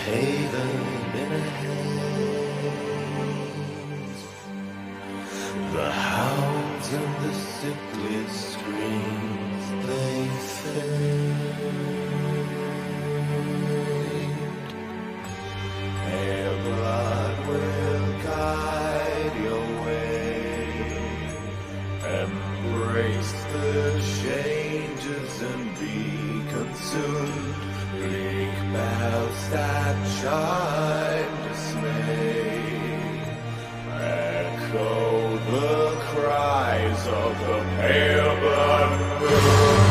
haven in a haze. The hounds and the sickly screams, they fade. Pale blood will guide your way. Embrace the changes and be consumed. Bleak bells that shine dismay. Echo the cries of the pale blood moon.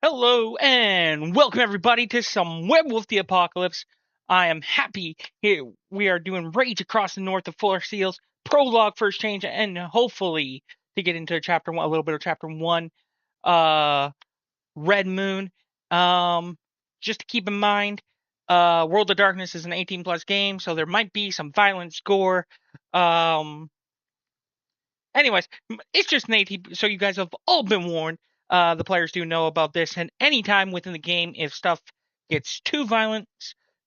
Hello and welcome everybody to some Werewolf the Apocalypse. I am happy here. We are doing Rage Across the North of Fuller Seals, prologue, first change, and hopefully to get into chapter one, a little bit of chapter one, Red Moon. Just to keep in mind, World of Darkness is an 18+ game, so there might be some violence, gore. Anyways, it's just an 18, so you guys have all been warned. The players do know about this, and anytime within the game, if stuff gets too violent,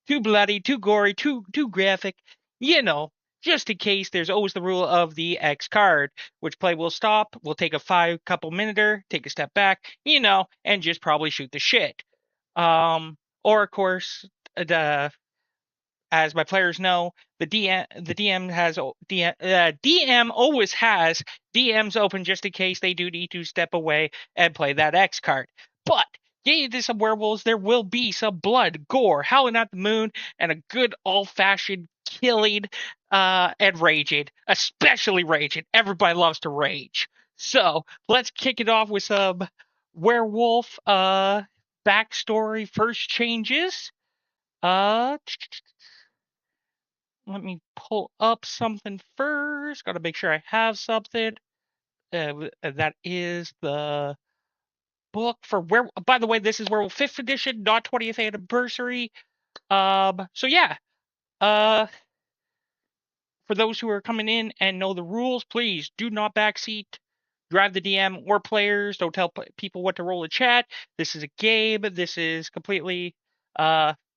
too bloody, too gory, too graphic, just in case, there's always the rule of the X card, which play will stop, we'll take a couple minuter, take a step back, and just probably shoot the shit. Or of course, as my players know, the DM always has DMs open just in case they do need to step away and play that X card. But yay, there's some werewolves. There will be some blood, gore, howling at the moon, and a good old-fashioned killing and raging, especially raging. Everybody loves to rage. So let's kick it off with some werewolf backstory, first changes. Let me pull up something first. Got to make sure I have something. That is the book for where. By the way, this is Werewolf 5th edition, not 20th anniversary. So yeah. For those who are coming in and know the rules, please do not backseat, drive the DM or players. Don't tell people what to roll in chat. This is a game. This is completely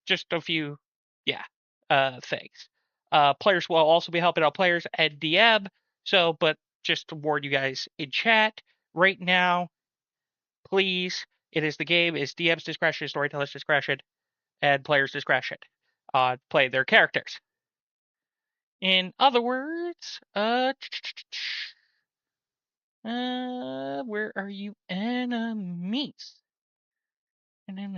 just a few, things. Players will also be helping out players at DM. So, but just to warn you guys in chat right now, please, it is the game, it's DM's discretion, storyteller's discretion, and player's discretion. Play their characters. In other words, where are you, enemies? There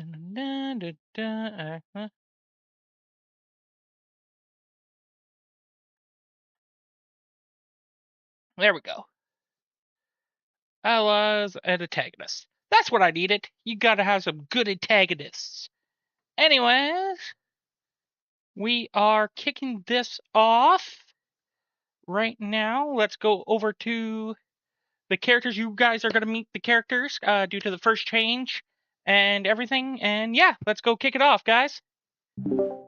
we go. Allies and antagonists. That's what I needed. You gotta have some good antagonists. Anyways, we are kicking this off right now. Let's go over to the characters. You guys are gonna meet the characters due to the first change and everything. And yeah, let's go kick it off, guys.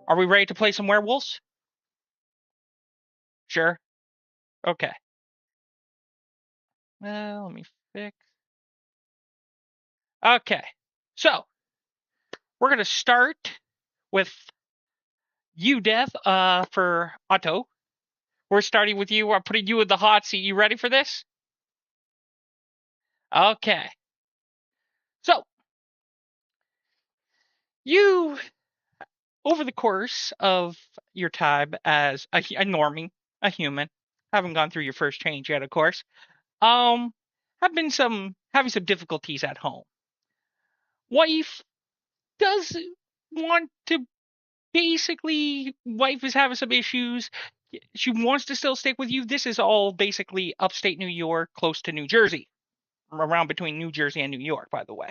Are we ready to play some werewolves? Sure. Okay. Well, let me fix. Okay. So, we're going to start with you, Death, for Otto. We're starting with you. I'm putting you in the hot seat. You ready for this? Okay. So, you, over the course of your time as a normie, a human, haven't gone through your first change yet, of course, have been having some difficulties at home. Wife does want to wife is having some issues. She wants to still stick with you. This is all basically upstate New York, close to New Jersey, around between New Jersey and New York, by the way.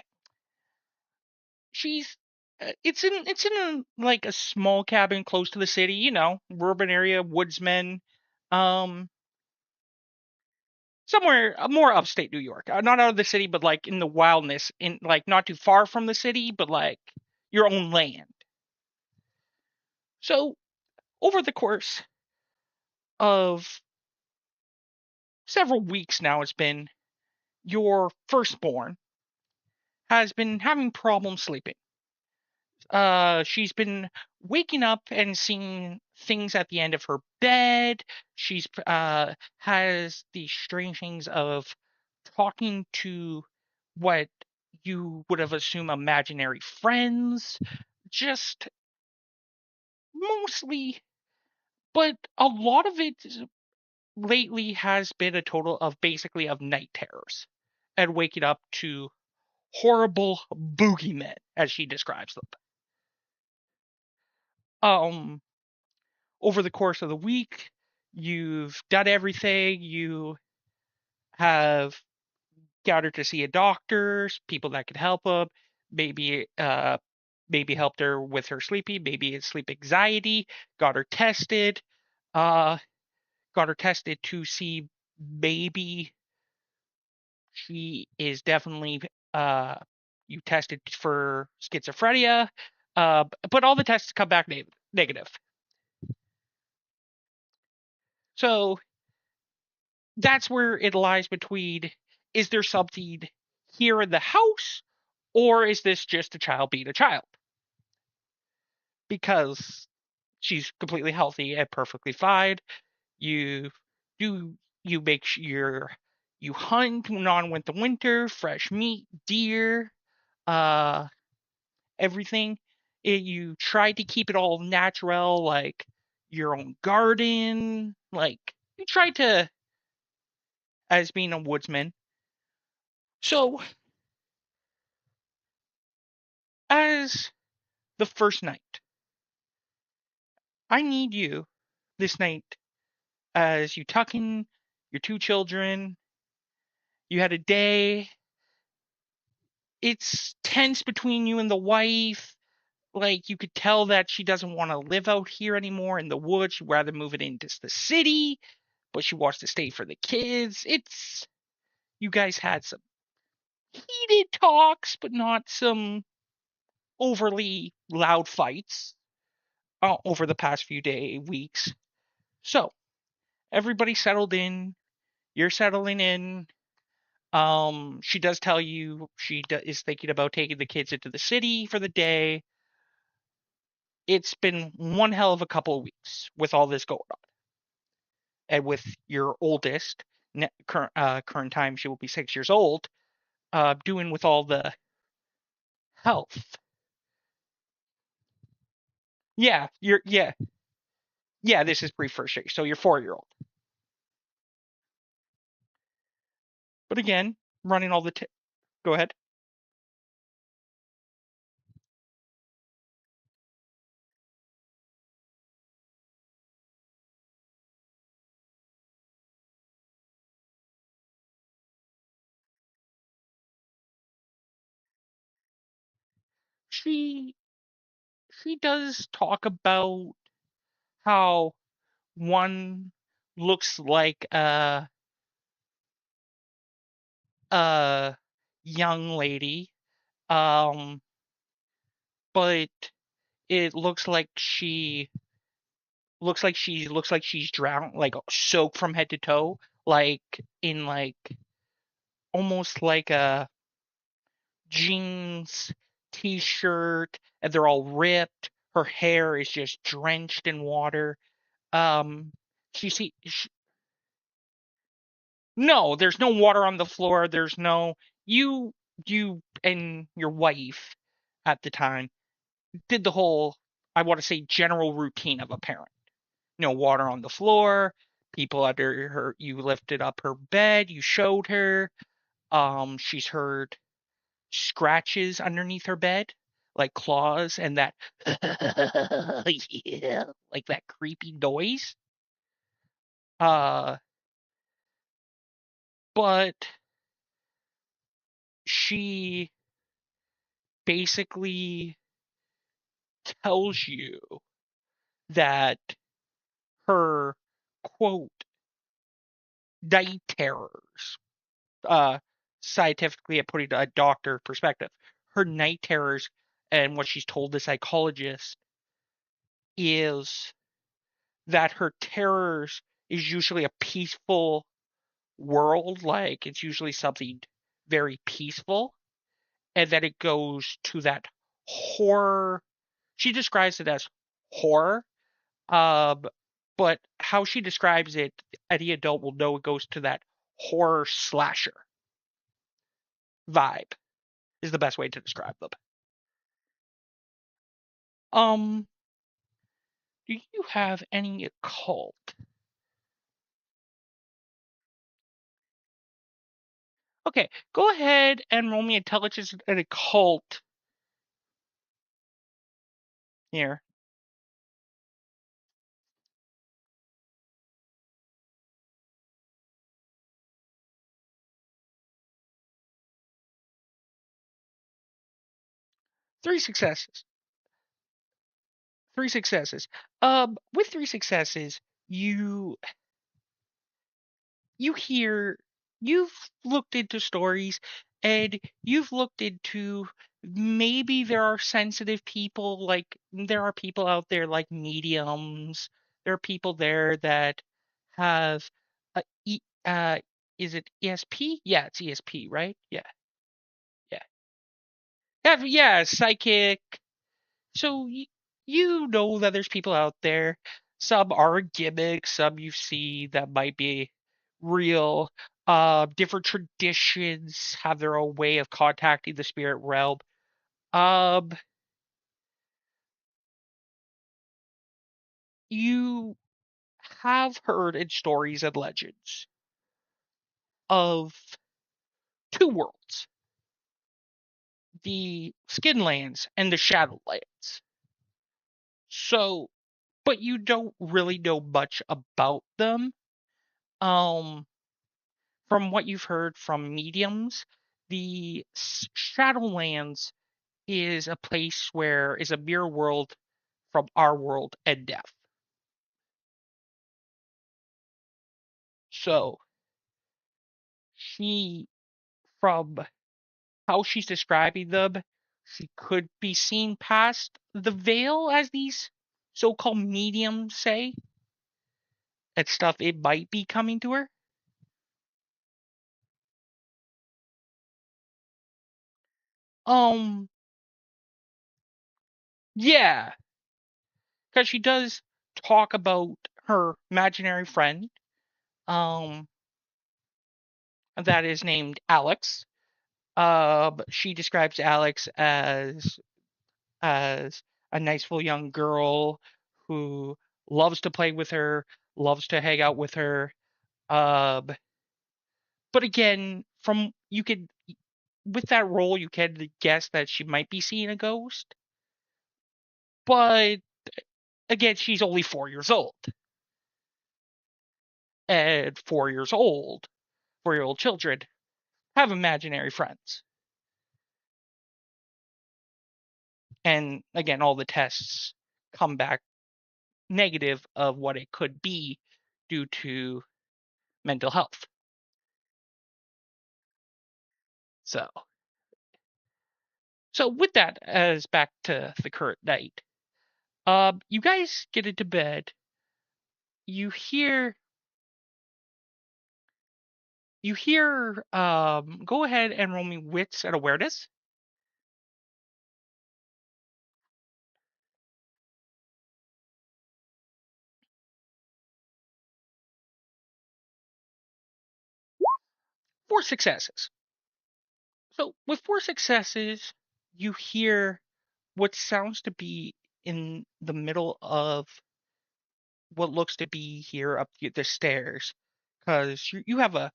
She's it's in like a small cabin close to the city, urban area, woodsmen, somewhere more upstate New York, not out of the city, but like in the wildness, in like not too far from the city, but like your own land. So over the course of several weeks now, it's been your firstborn has been having problems sleeping. She's been waking up and seeing things at the end of her bed. She's has these strange things of talking to what you would have assumed imaginary friends, just mostly, but a lot of it lately has been a total of basically of night terrors and waking up to horrible boogeymen, as she describes them. Over the course of the week, you've done everything. You have got her to see a doctor, people that could help her. Maybe helped her with her sleeping. Maybe it's sleep anxiety. Got her tested. Uh, got her tested to see maybe she is definitely you tested for schizophrenia, but all the tests come back negative. So that's where it lies between, is there something here in the house, or is this just a child being a child? Because she's completely healthy and perfectly fine. You do you make sure you hunt on with the winter, fresh meat, deer, uh everything. You try to keep it all natural, like your own garden, like you try to, as being a woodsman. So as the first night, I need you this night, as you tuck in your two children. You had a day. It's tense between you and the wife. Like, you could tell that she doesn't want to live out here anymore in the woods. She'd rather move it into the city, but she wants to stay for the kids. You guys had some heated talks, but not some overly loud fights over the past few weeks. So, everybody settled in. You're settling in. She does tell you she is thinking about taking the kids into the city for the day. It's been one hell of a couple of weeks with all this going on. And with your oldest, current time, she will be 6 years old. doing with all the health. Yeah, yeah. This is pre first year, so you're 4-year-old. But again, running all the. Go ahead. She she does talk about how one looks like a young lady, um, but it looks like she's drowned, like soaked from head to toe, like in like almost like a jeans t-shirt, and they're all ripped. Her hair is just drenched in water. Um, she see sh No, there's no water on the floor. There's no you you and your wife at the time did the whole, I want to say, general routine of a parent. No water on the floor, people under her, you lifted up her bed, you showed her. She's heard scratches underneath her bed, like claws and that yeah, like that creepy noise. Uh but she basically tells you that her quote night terrors, uh scientifically putting a doctor perspective, her night terrors and what she's told the psychologist is that her terrors is usually a peaceful world, like it's usually something very peaceful, and then it goes to that horror. She describes it as horror, um, but how she describes it, any adult will know it goes to that horror slasher vibe, is the best way to describe them. Um, do you have any occult? Okay, go ahead and roll me intelligence and occult here. 3 successes. 3 successes. With 3 successes, you hear, you've looked into stories, and you've looked into, maybe there are sensitive people, like there are people out there like mediums. There are people there that have a is it ESP? Yeah, it's ESP, right? Yeah, yeah. Yeah, psychic. So you know that there's people out there. Some are gimmicks, some you see that might be real. Different traditions have their own way of contacting the spirit realm. Um, you have heard in stories and legends of two worlds, the Skinlands and the Shadowlands. So, but you don't really know much about them. Um, from what you've heard from mediums, the Shadowlands is a place where is a mirror world from our world and death. So she, from how she's describing them, she could be seen past the veil, as these so-called mediums say, and stuff. It might be coming to her. Um, yeah, because she does talk about her imaginary friend, um, that is named Alex. She describes Alex as a niceful young girl who loves to play with her, loves to hang out with her. Um, but again, from you could with that role, you can guess that she might be seeing a ghost. But again, she's only 4 years old, and 4 year old children have imaginary friends. And again, all the tests come back negative of what it could be due to mental health. So, so with that, as back to the current night, you guys get into bed. You hear, go ahead and roll me wits and awareness. Four successes. So with four successes, you hear what sounds to be in the middle of what looks to be here up the stairs, because you have a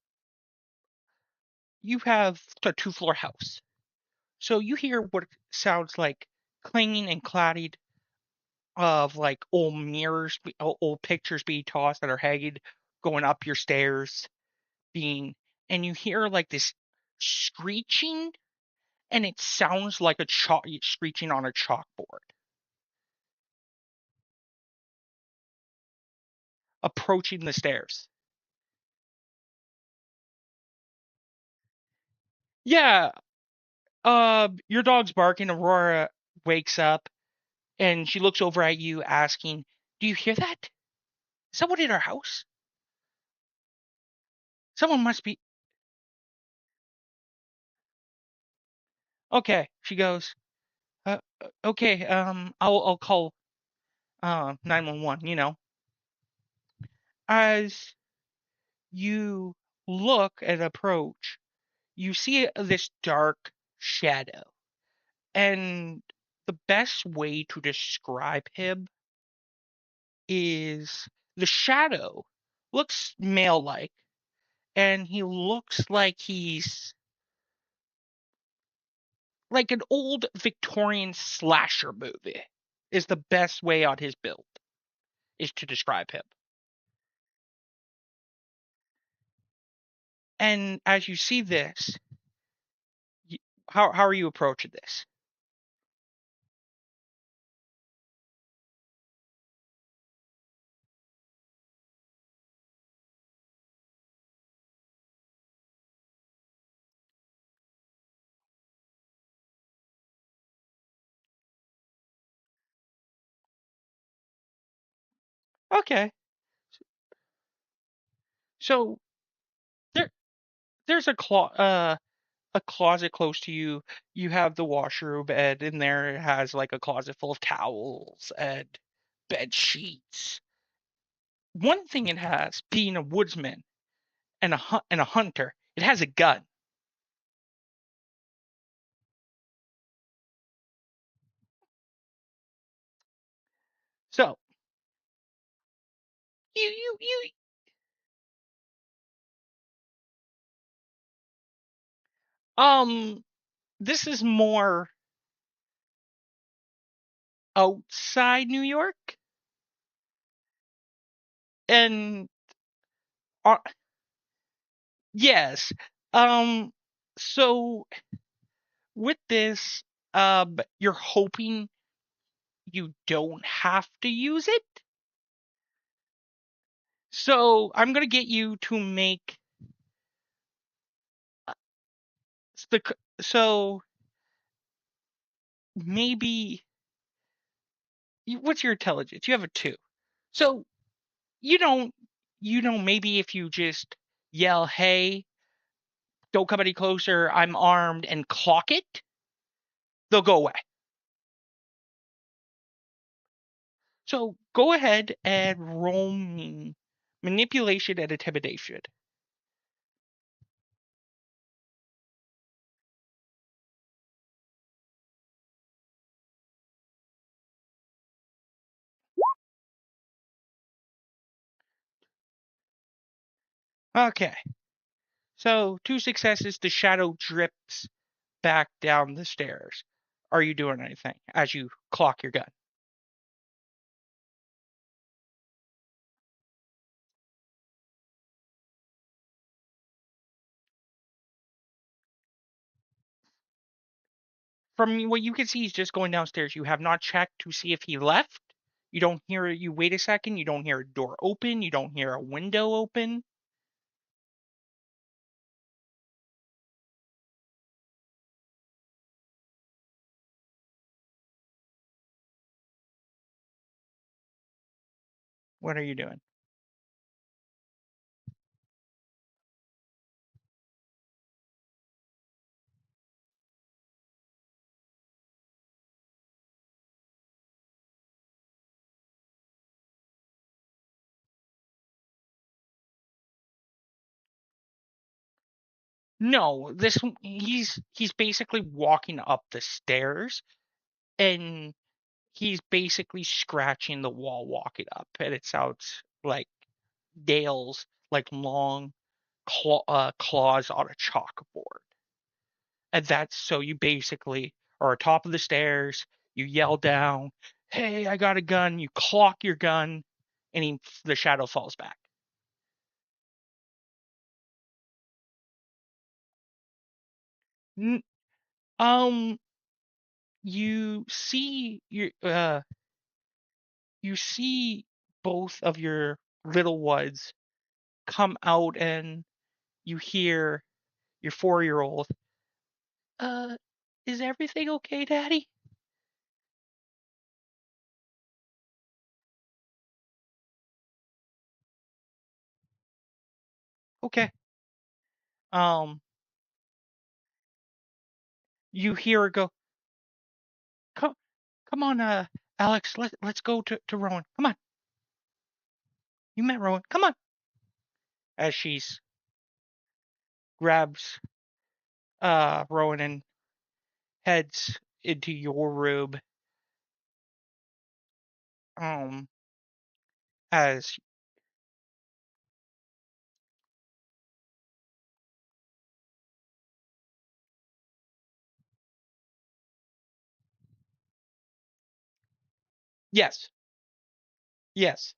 2-floor house. So you hear what sounds like clanging and clattering of like old mirrors, old pictures being tossed that are hanging, going up your stairs, being, and you hear like this screeching, and it sounds like a screeching on a chalkboard approaching the stairs. Yeah, your dog's barking. Aurora wakes up and she looks over at you, asking, "Do you hear that? Is someone in our house? Someone must be." Okay, she goes. Okay. I'll call 911. As you look and approach, you see this dark shadow, and the best way to describe him is the shadow looks male-like, and he looks like he's like an old Victorian slasher movie. Is the best way on his build is to describe him. And as you see this, how are you approaching this? Okay, so there there's a closet close to you. You have the washroom, and in there it has like a closet full of towels and bed sheets. One thing it has, being a woodsman and a hunter, it has a gun. So you this is more outside New York, and uh, yes. Um, so with this, you're hoping you don't have to use it. So I'm gonna get you to make the so maybe what's your intelligence? You have a 2. So you don't maybe if you just yell, "Hey, don't come any closer, I'm armed," and clock it, they'll go away. So go ahead and roll me manipulation and intimidation. Okay. So 2 successes, the shadow drips back down the stairs. Are you doing anything as you clock your gun? From what you can see, he's just going downstairs. You have not checked to see if he left. You don't hear, you wait a second, you don't hear a door open, you don't hear a window open. What are you doing? No, this he's basically walking up the stairs and he's basically scratching the wall walking up, and it sounds like nails, like long claws on a chalkboard. And that's so you basically are atop of the stairs, you yell down, "Hey, I got a gun!" You clock your gun, and the shadow falls back. N- Um, you see both of your little ones come out, and you hear your 4-year-old, "Uh, is everything okay, Daddy?" Okay. Um, you hear her go, "Come, come on, Alex, let's go to Rowan. Come on, you met Rowan. Come on." As she's grabs Rowan and heads into your room. Um, as yes, yes,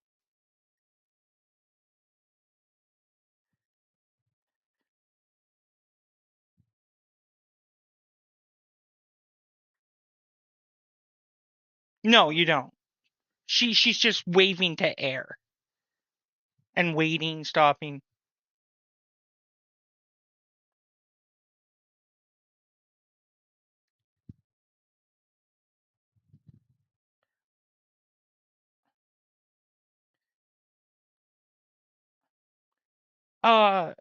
no, you don't. She's just waving to air and waiting, stopping. Uh,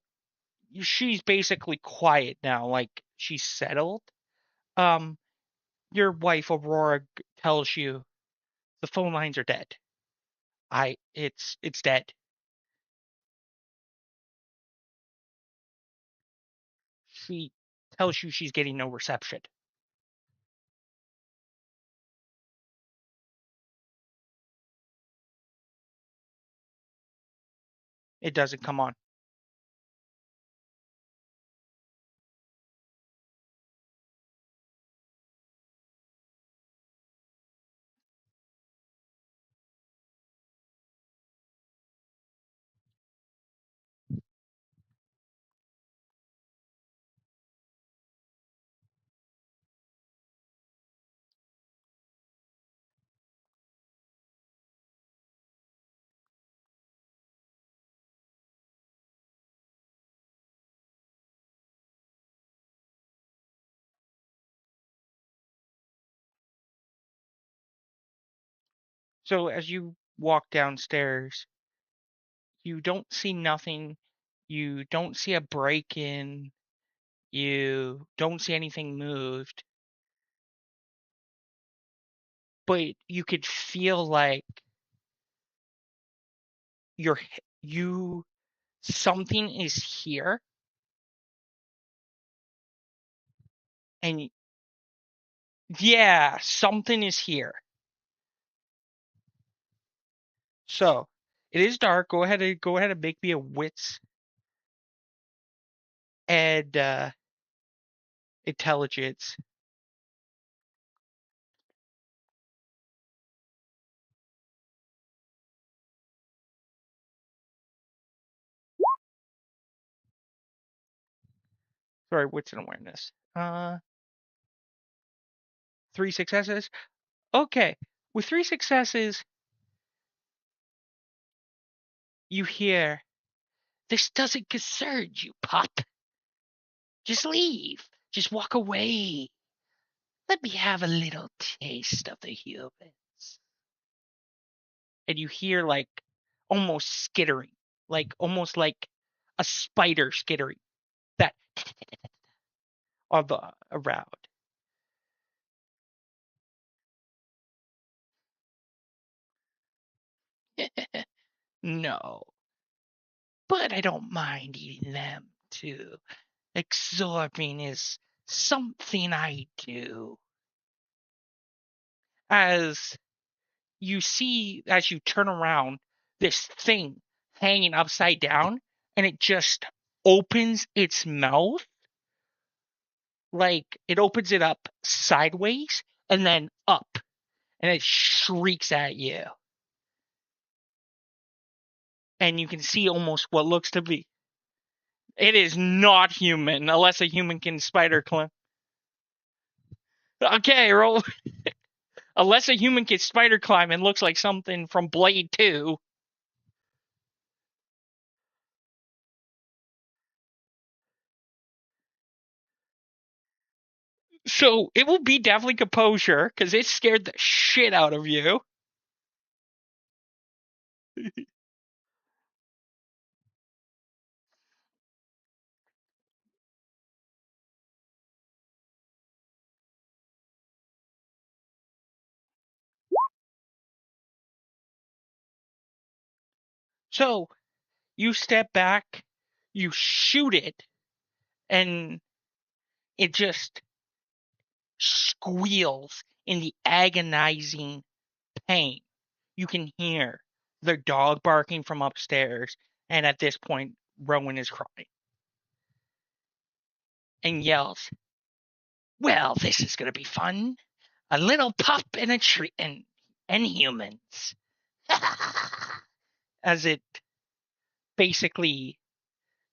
she's basically quiet now, like she's settled. Um, your wife Aurora tells you the phone lines are dead. It's dead. She tells you she's getting no reception. It doesn't come on. So as you walk downstairs, you don't see nothing. You don't see a break in. You don't see anything moved, but you could feel like you're you something is here, and yeah, something is here. So it is dark. Go ahead and make me a wits. and intelligence. Sorry, wits and awareness. 3 successes. Okay, with 3 successes, you hear, "This doesn't concern you, pup. Just leave. Just walk away. Let me have a little taste of the humans." And you hear like almost skittering, like almost like a spider skittering that on the around. No, but I don't mind eating them too. Absorbing is something I do. As you see, as you turn around, this thing hanging upside down, and it just opens its mouth, like it opens it up sideways and then up, and it shrieks at you. And you can see almost what looks to be. It is not human, unless a human can spider climb. Okay, roll. Unless a human can spider climb and looks like something from Blade 2. So it will be definitely composure, because it scared the shit out of you. So you step back, you shoot it, and it just squeals in the agonizing pain. You can hear the dog barking from upstairs, and at this point, Rowan is crying and yells, "Well, this is going to be fun. A little pup and a tree and humans." As it basically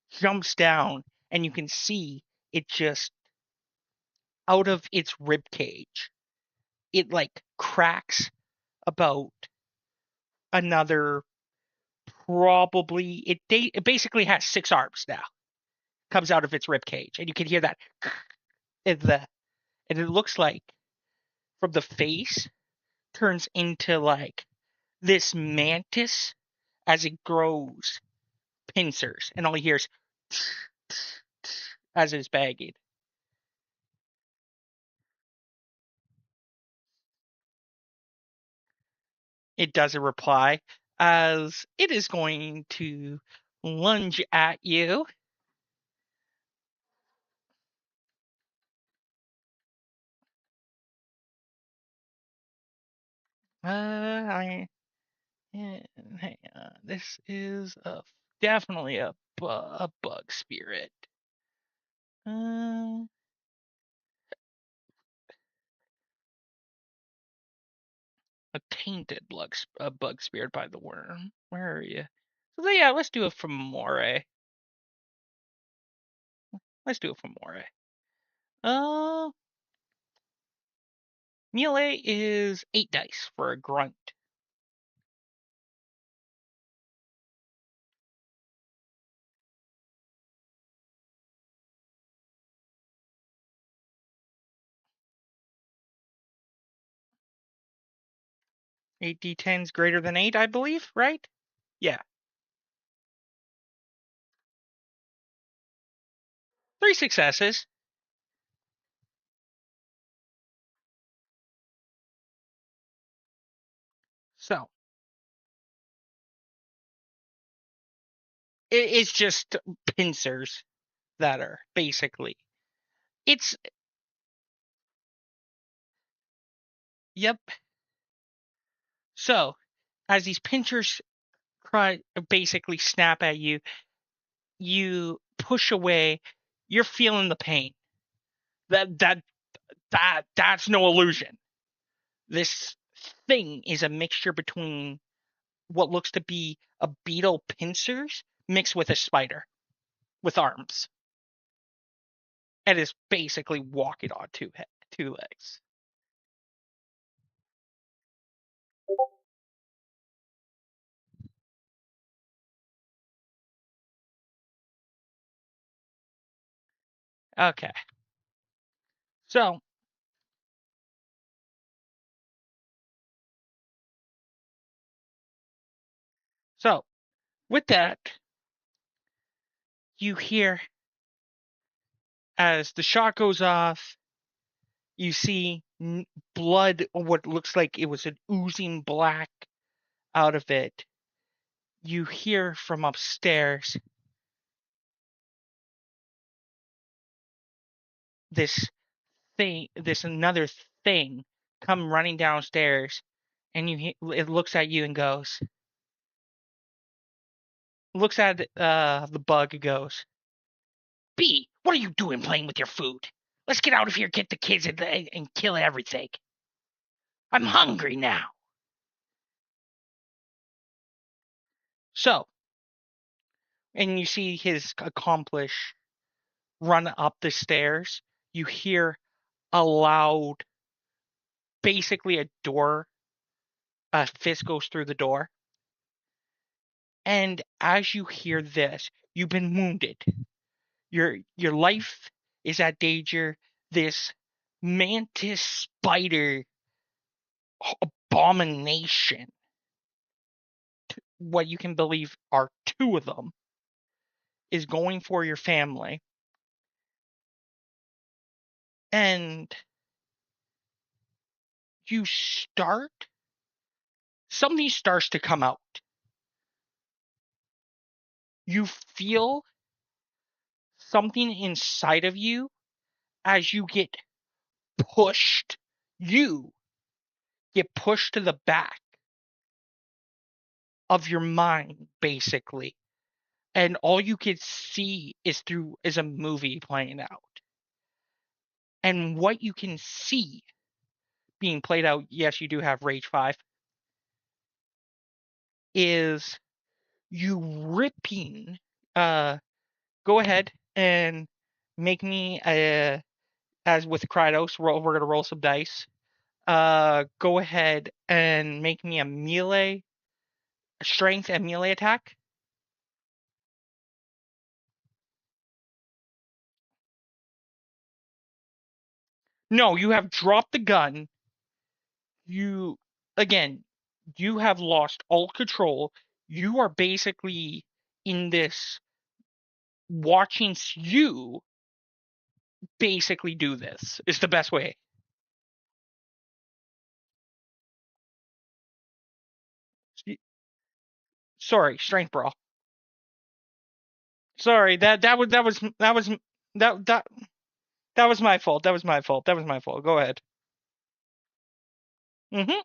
jumps down, and you can see it just out of its rib cage. It like cracks about another, probably it basically has 6 arms now. Comes out of its rib cage, and you can hear that. And it looks like from the face turns into like this mantis as it grows pincers, and all he hears as it's bagging. It doesn't reply, as it is going to lunge at you. I hang on. This is definitely a bug spirit. Uh, a tainted bug spirit by the worm. Where are you? So yeah, let's do it from More. Let's do it from More. Uh, melee is 8 dice for a grunt. Eight d10s greater than 8, I believe, right? Yeah. 3 successes. So it's just pincers that are basically. It's Yep. So as these pincers basically snap at you, you push away. you're feeling the pain. That's no illusion. This thing is a mixture between what looks to be a beetle pincers mixed with a spider with arms. And is basically walking on two legs. Okay. So with that, you hear as the shot goes off, you see blood, or what looks like it was an oozing black out of it. You hear from upstairs this another thing come running downstairs, and it looks at you and looks at the bug and goes, "B, what are you doing playing with your food? Let's get out of here, get the kids, and kill everything. I'm hungry now." So, and you see his accomplice run up the stairs. You hear a loud, basically a door, a fist goes through the door. And as you hear this, you've been wounded. Your life is at danger. This mantis spider abomination, what you can believe are two of them, is going for your family. And something starts to come out. You feel something inside of you as you get pushed. You get pushed to the back of your mind, basically. And all you can see is a movie playing out. And what you can see being played out, yes, you do have Rage 5, is you ripping. Go ahead and make me as with Krydos, we're gonna roll some dice. Go ahead and make me a melee strength and melee attack. No, you have dropped the gun. You you have lost all control. You are basically in this watching you basically do this. Is the best way. Sorry, strength brawl. Sorry, that was that that that was my fault. That was my fault. That was my fault. Go ahead. Mm-hmm.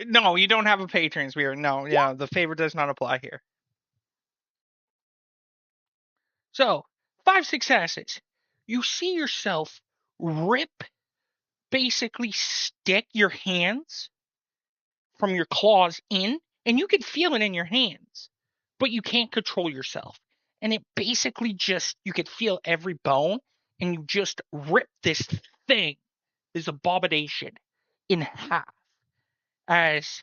No, you don't have a patron sphere. No, yeah, the favor does not apply here. So, 5 successes. You see yourself rip, basically stick your hands from your claws in, and you can feel it in your hands, but you can't control yourself. And it basically just, you could feel every bone, and you just rip this thing, this abomination, in half. As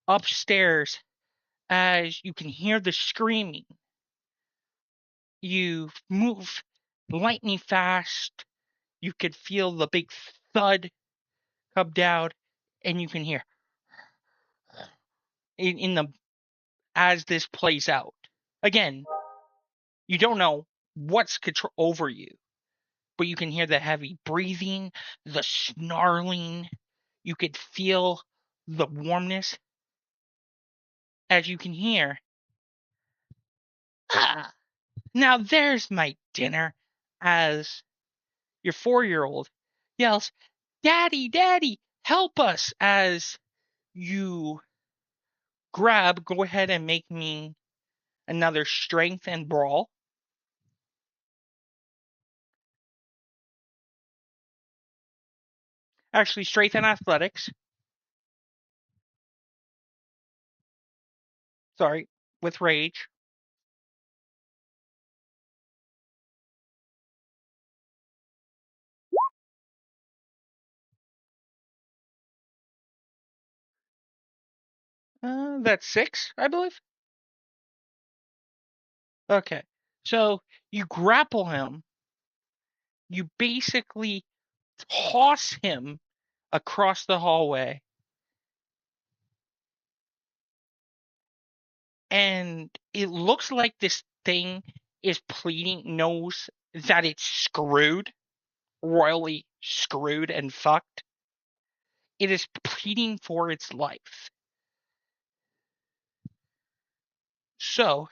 upstairs, as you can hear the screaming, you move lightning fast. You could feel the big thud come down, and you can hear in the as this plays out. Again, you don't know what's control over you, but you can hear the heavy breathing, the snarling. You could feel the warmness as you can hear. Ah, now there's my dinner. As Your 4-year-old yells, "Daddy, Daddy, help us!" as you go ahead and make me another strength and brawl. Actually, strength and athletics. Sorry, with rage. That's 6, I believe. Okay. So you grapple him. You basically toss him across the hallway. And it looks like this thing is knows that it's screwed, royally screwed and fucked. It is pleading for its life. So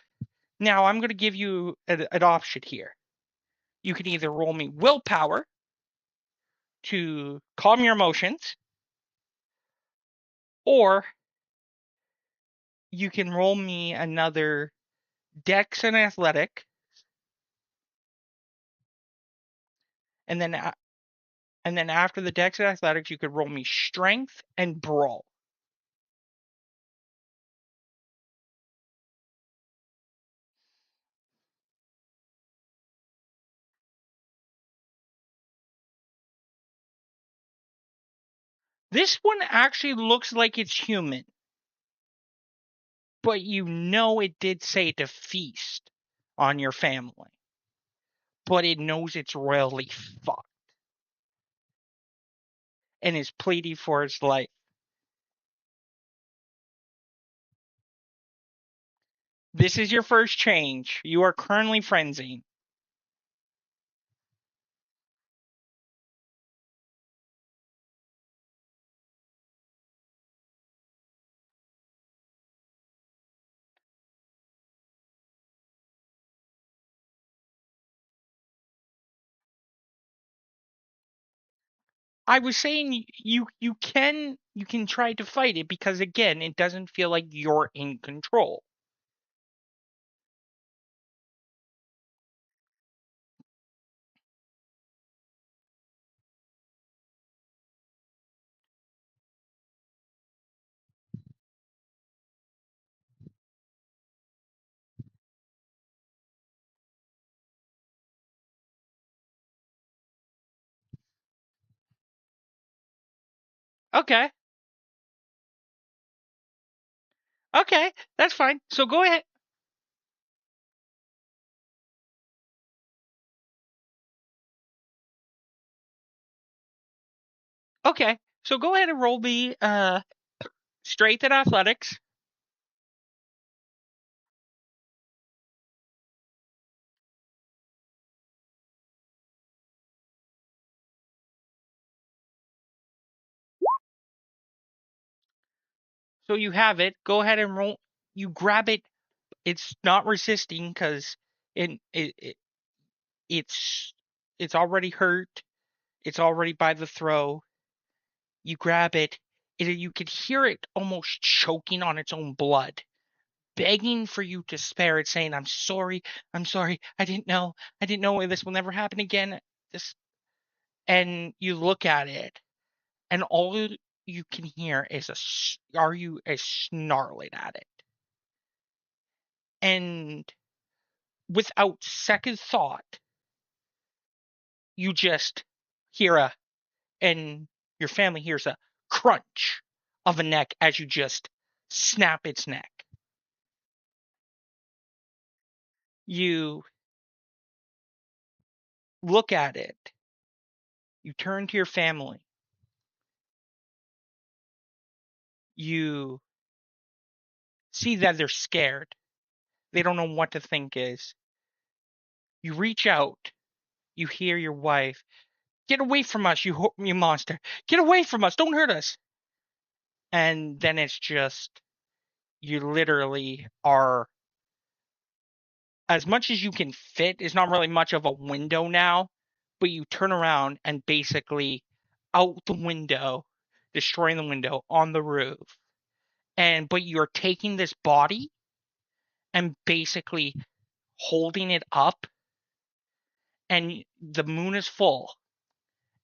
now I'm going to give you an option here. You can either roll me willpower to calm your emotions, or you can roll me another dex and athletic, and then after the dex and athletics, you could roll me strength and brawl. This one actually looks like it's human, but you know it did say to feast on your family, but it knows it's royally fucked and is pleading for its life. This is your first change. You are currently frenzied. I was saying you can try to fight it because again, it doesn't feel like you're in control. Okay. Okay, that's fine. So go ahead. Okay. So go ahead and roll me straight at athletics. So you have it. Go ahead and roll. You grab it. It's not resisting because it's already hurt. It's already by the throw. You grab it. You can hear it almost choking on its own blood, begging for you to spare it, saying, "I'm sorry. I'm sorry. I didn't know this will never happen again." This, and you look at it, and all you can hear is snarling at it. And without second thought, you just hear and your family hears a crunch of a neck as you just snap its neck. You look at it. You turn to your family. You see that they're scared. They don't know what to think is. You reach out. You hear your wife, "Get away from us, you monster. Get away from us. Don't hurt us." And then it's just, you literally are, as much as you can fit, is not really much of a window now, but you turn around and basically out the window, destroying the window on the roof. But you're taking this body and basically holding it up, and the moon is full,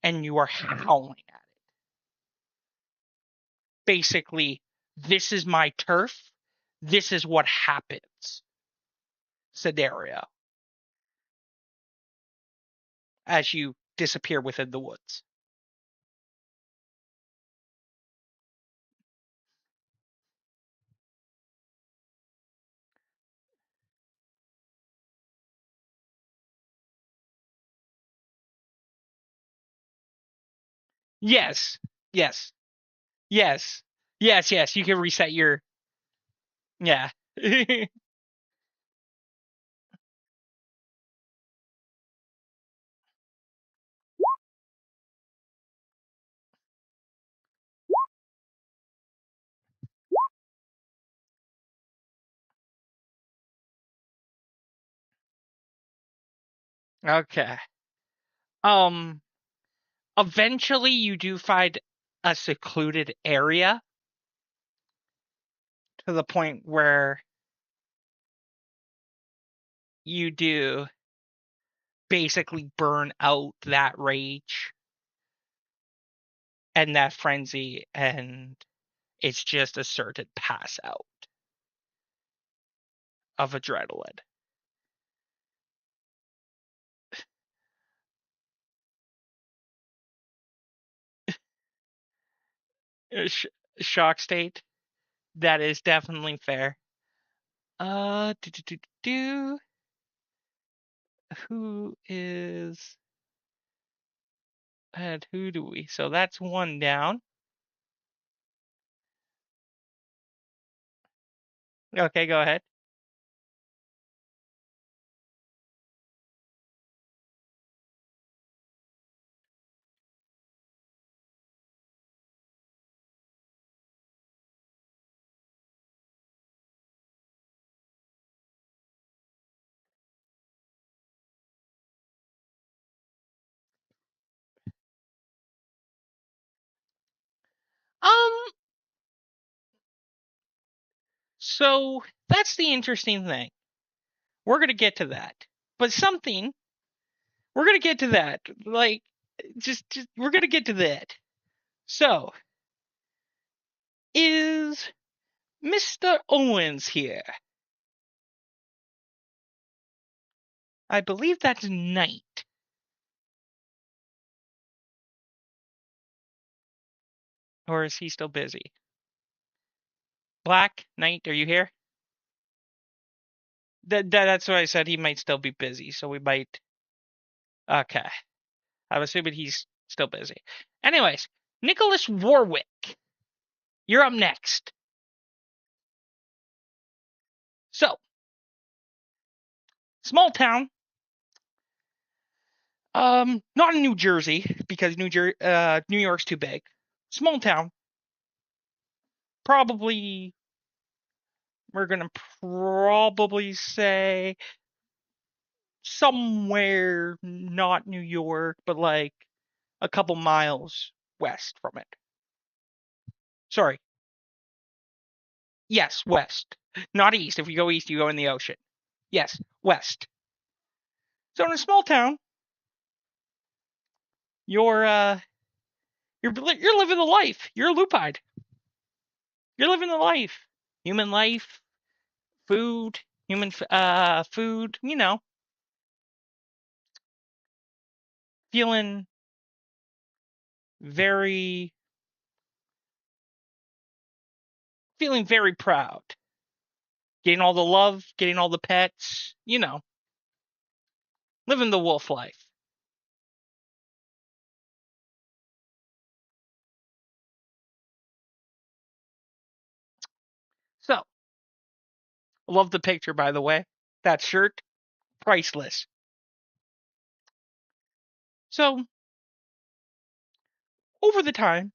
and you are howling at it. Basically, this is my turf. This is what happens. Scenario. As you disappear within the woods. Yes. Yes. Yes. Yes, yes. You can reset your. Yeah. Okay. Um. Eventually, you do find a secluded area to the point where you do basically burn out that rage and that frenzy, and it's just a certain pass out of adrenaline. Sh- Shock state. That is definitely fair. Do, do, do, do. Who is and who do we? So that's one down. Okay, go ahead. Um, so that's the interesting thing. We're gonna get to that, but something we're gonna get to that. Like, just we're gonna get to that. So, is Mr. Owens here? I believe that's Knight. Or is he still busy? Black Knight, are you here? That's why I said he might still be busy. So we might. Okay, I'm assuming he's still busy. Anyways, Nicholas Warwick, you're up next. So, small town. Not in New Jersey because New York's too big. Small town. Probably we're gonna probably say somewhere not New York, but like a couple miles west from it. Sorry. Yes, west. Not east. If you go east, you go in the ocean. Yes, west. So in a small town, you're you're living the life. You're a lupine. You're living the life. Human life, food, food, feeling very feeling very proud. Getting all the love, getting all the pets, living the wolf life. So, I love the picture by the way. That shirt, priceless. So, over the time,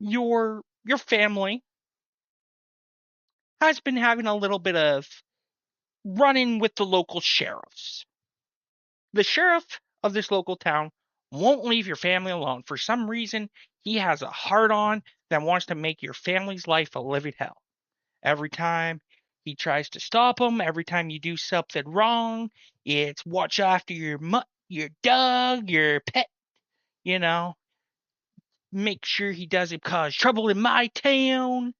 your family has been having a little bit of run in with the local sheriffs. The sheriff of this local town won't leave your family alone. For some reason, he has a heart on that wants to make your family's life a living hell. Every time he tries to stop him, every time you do something wrong, it's watch after your dog, your pet, you know, make sure he doesn't cause trouble in my town.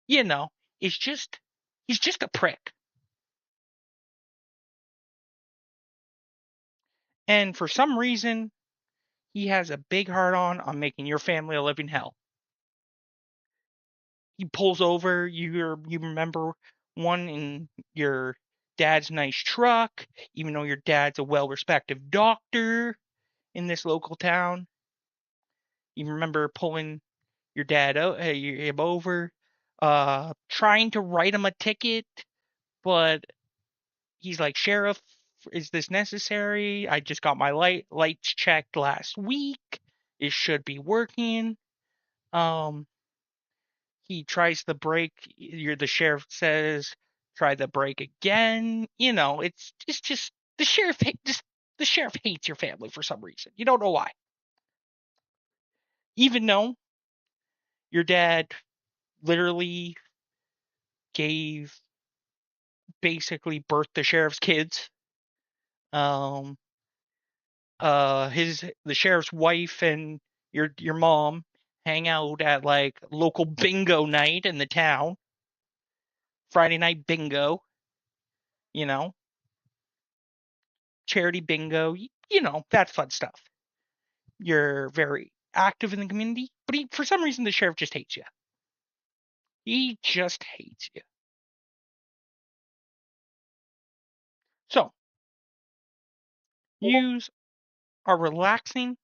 You know, it's just, he's just a prick. And for some reason, he has a big heart on making your family a living hell. He pulls over, you remember one in your dad's nice truck, even though your dad's a well-respected doctor in this local town. You remember pulling your dad him over, trying to write him a ticket, but he's like, "Sheriff, is this necessary? I just got my lights checked last week. It should be working." Um, he tries the brake. The sheriff says, "Try the brake again." You know, it's just the sheriff. The sheriff hates your family for some reason. You don't know why. Even though your dad literally gave basically birth the sheriff's kids. Um, the sheriff's wife and your mom hang out at like local bingo night in the town. Friday night bingo, you know, charity bingo, you know, that fun stuff. You're very active in the community, but for some reason the sheriff just hates you. He just hates you. So, you are relaxing.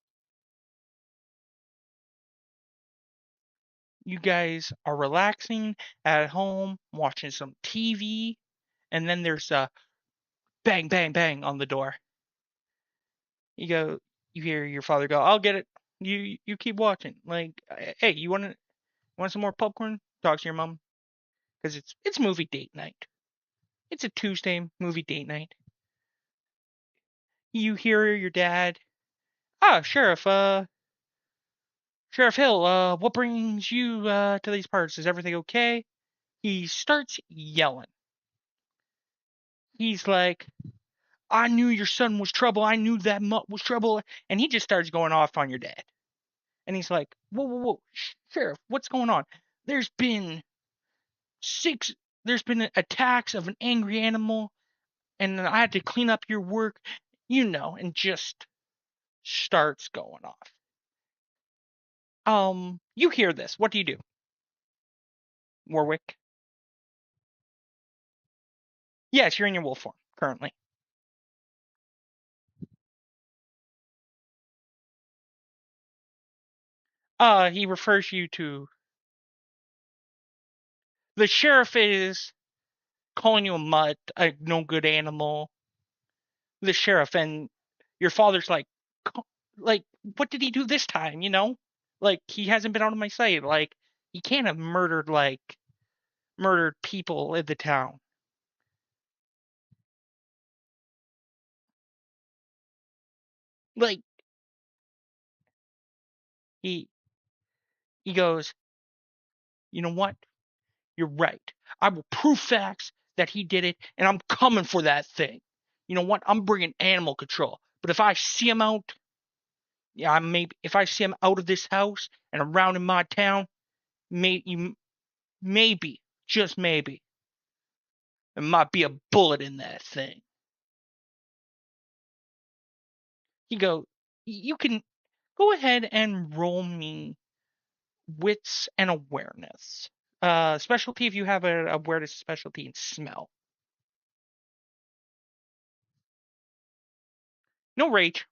You guys are relaxing at home, watching some TV, and then there's a bang, bang, bang on the door. You go, you hear your father go, "I'll get it. You keep watching. Like, hey, you want some more popcorn? Talk to your mom because it's movie date night. It's a Tuesday movie date night." You hear your dad, "Ah, Sheriff Hill, what brings you to these parts? Is everything okay?" He starts yelling. He's like, "I knew your son was trouble. I knew that mutt was trouble." And he just starts going off on your dad. And he's like, "Whoa, whoa, whoa, Sheriff, what's going on? There's been six, there's been attacks of an angry animal, and I had to clean up your work, you know," and just starts going off. You hear this. What do you do, Warwick? Yes, you're in your wolf form currently. He refers you to the sheriff is calling you a mutt, a no good animal. The sheriff and your father's like, what did he do this time? You know, like he hasn't been out of my sight. Like he can't have murdered people in the town. Like he he goes, "You know what? You're right. I will prove facts that he did it, and I'm coming for that thing. You know what? I'm bringing animal control. But if I see him out, yeah, if I see him out of this house and around in my town, maybe, just maybe, there might be a bullet in that thing." He go, "You can go ahead and roll me wits and awareness. Specialty if you have a awareness specialty in smell. No rage."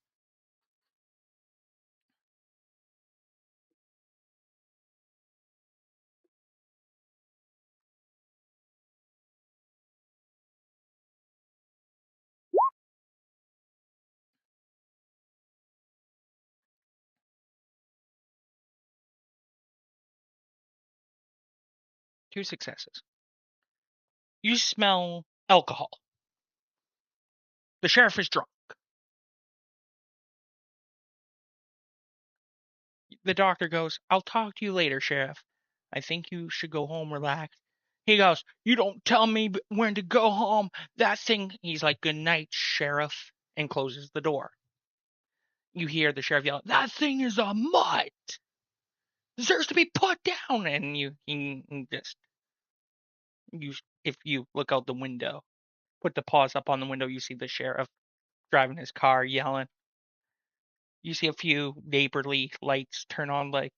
2 successes. You smell alcohol. The sheriff is drunk. The doctor goes, "I'll talk to you later, Sheriff. I think you should go home, relax." He goes, "You don't tell me when to go home. That thing." He's like, "Good night, Sheriff," and closes the door. You hear the sheriff yell, "That thing is a mutt. Deserves to be put down." And you just, if you look out the window, put the paws up on the window, you see the sheriff driving his car, yelling. You see a few neighborly lights turn on, like,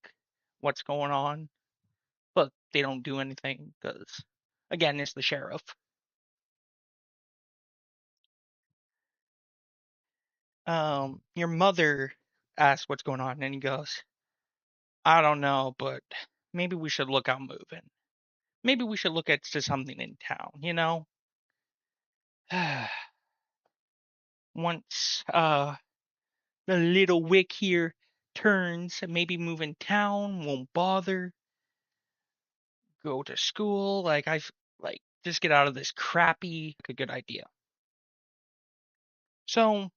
what's going on? But they don't do anything because, again, it's the sheriff. Your mother asks what's going on, and he goes, "I don't know, but maybe we should look out moving. Maybe we should look at to something in town, you know?" Once the little wick here turns, maybe move in town, won't bother, go to school, like just get out of this crappy, a good idea. So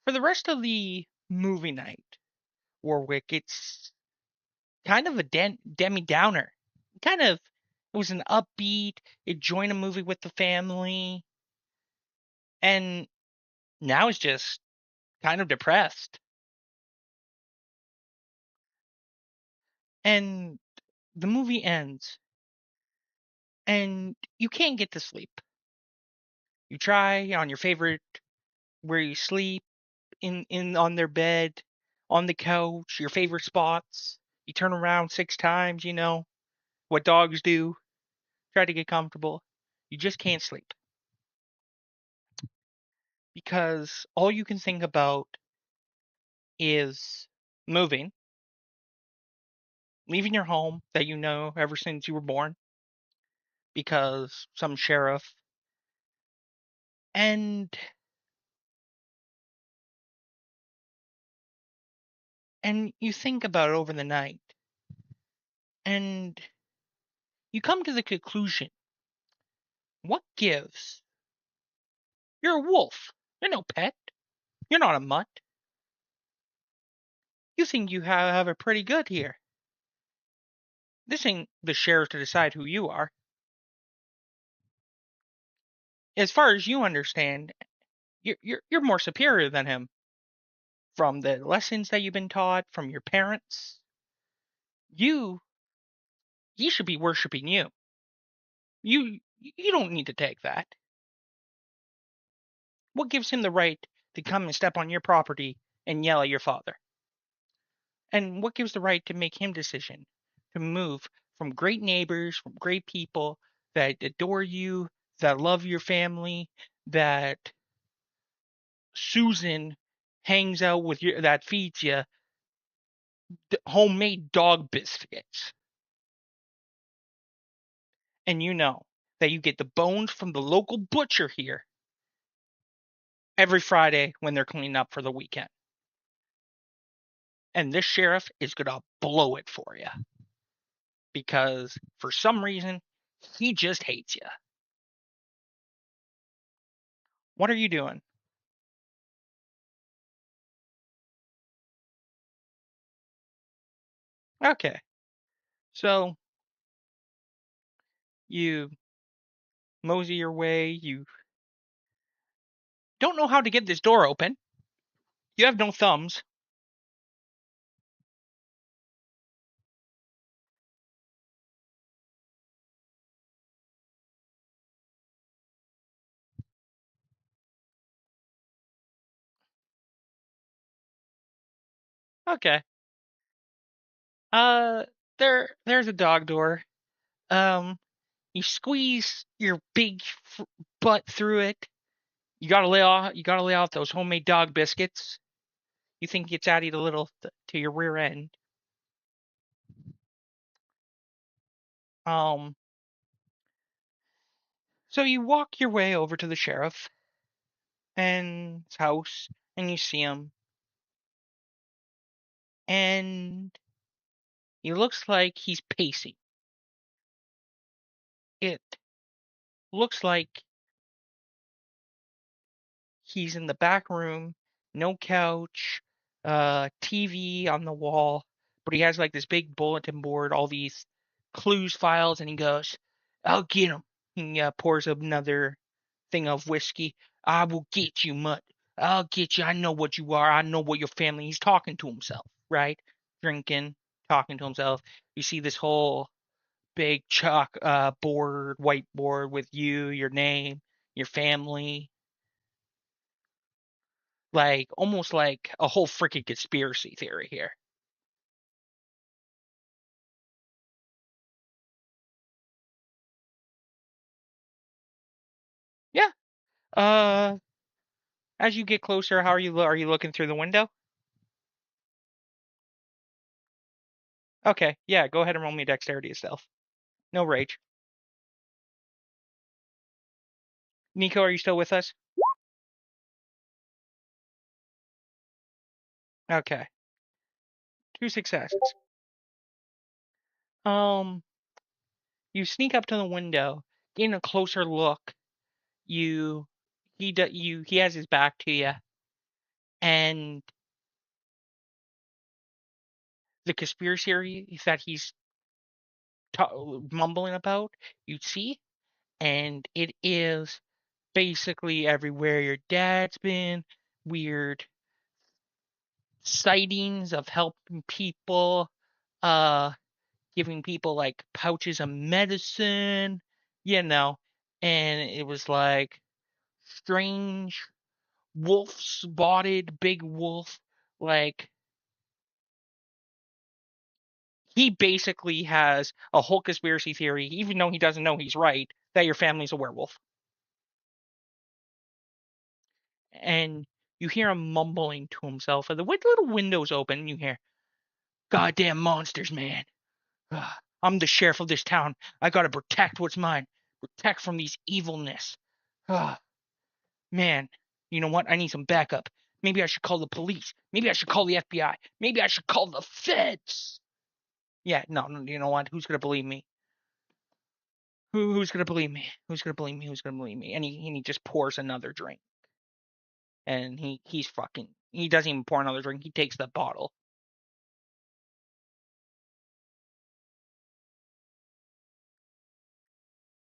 for the rest of the movie night, Warwick, it's kind of a Demi Downer. Kind of, it was an upbeat, enjoying a movie with the family, and now it's just kind of depressed. And the movie ends, and you can't get to sleep. You try on your favorite where you sleep in on their bed, on the couch, your favorite spots. You turn around 6 times, you know what dogs do. Try to get comfortable. You just can't sleep because all you can think about is moving, leaving your home that you know ever since you were born because some sheriff, and you think about it over the night, and you come to the conclusion, what gives? You're a wolf. You're no pet. You're not a mutt. You think you have it pretty good here. This ain't the sheriff to decide who you are. As far as you understand, you're more superior than him. From the lessons that you've been taught from your parents, you he should be worshiping you. You don't need to take that. What gives him the right to come and step on your property and yell at your father? And what gives the right to make him decision to move from great neighbors, from great people that adore you, that love your family, that Susan hangs out with you, that feeds you homemade dog biscuits, and you know that you get the bones from the local butcher here every Friday when they're cleaning up for the weekend. And this sheriff is gonna blow it for you because for some reason he just hates you. What are you doing? Okay, so you mosey your way. You don't know how to get this door open. You have no thumbs. Okay. Uh, there's a dog door. Um, you squeeze your big butt through it. You gotta lay off those homemade dog biscuits. You think it's added a little to your rear end. Um, so you walk your way over to the sheriff and his house, and you see him, and he looks like he's pacing. It looks like He's in the back room, no couch, TV on the wall, but he has like this big bulletin board, all these clues files, and he goes, "I'll get him." He pours another thing of whiskey. "I will get you, Mutt. I'll get you. I know what you are. I know what your family." He's talking to himself, right? Drinking, talking to himself. You see this whole big chalk board, whiteboard with you, your name, your family, like almost like a whole freaking conspiracy theory here. Yeah. Uh, as you get closer, how are you looking through the window? Okay, yeah, go ahead and roll me dexterity stealth. No rage. Nico, are you still with us? Okay, two successes. Um, you sneak up to the window, getting a closer look. You, he has his back to you, and the conspiracy theory that he's mumbling about, you see, and it is basically everywhere your dad's been, weird sightings of helping people, uh, giving people like pouches of medicine, you know, and it was like strange wolf spotted big wolf, like he basically has a whole conspiracy theory, even though he doesn't know he's right, that your family's a werewolf. And you hear him mumbling to himself, and the little window's open, and you hear, "Goddamn monsters, man. I'm the sheriff of this town. I gotta protect what's mine. Protect from these evilness. Man, you know what? I need some backup. Maybe I should call the police. Maybe I should call the FBI. Maybe I should call the feds." Yeah, no, you know what? Who's gonna believe me? Who's gonna believe me? Who's gonna believe me? Who's gonna believe me? And he just pours another drink. And he's fucking. He doesn't even pour another drink. He takes the bottle.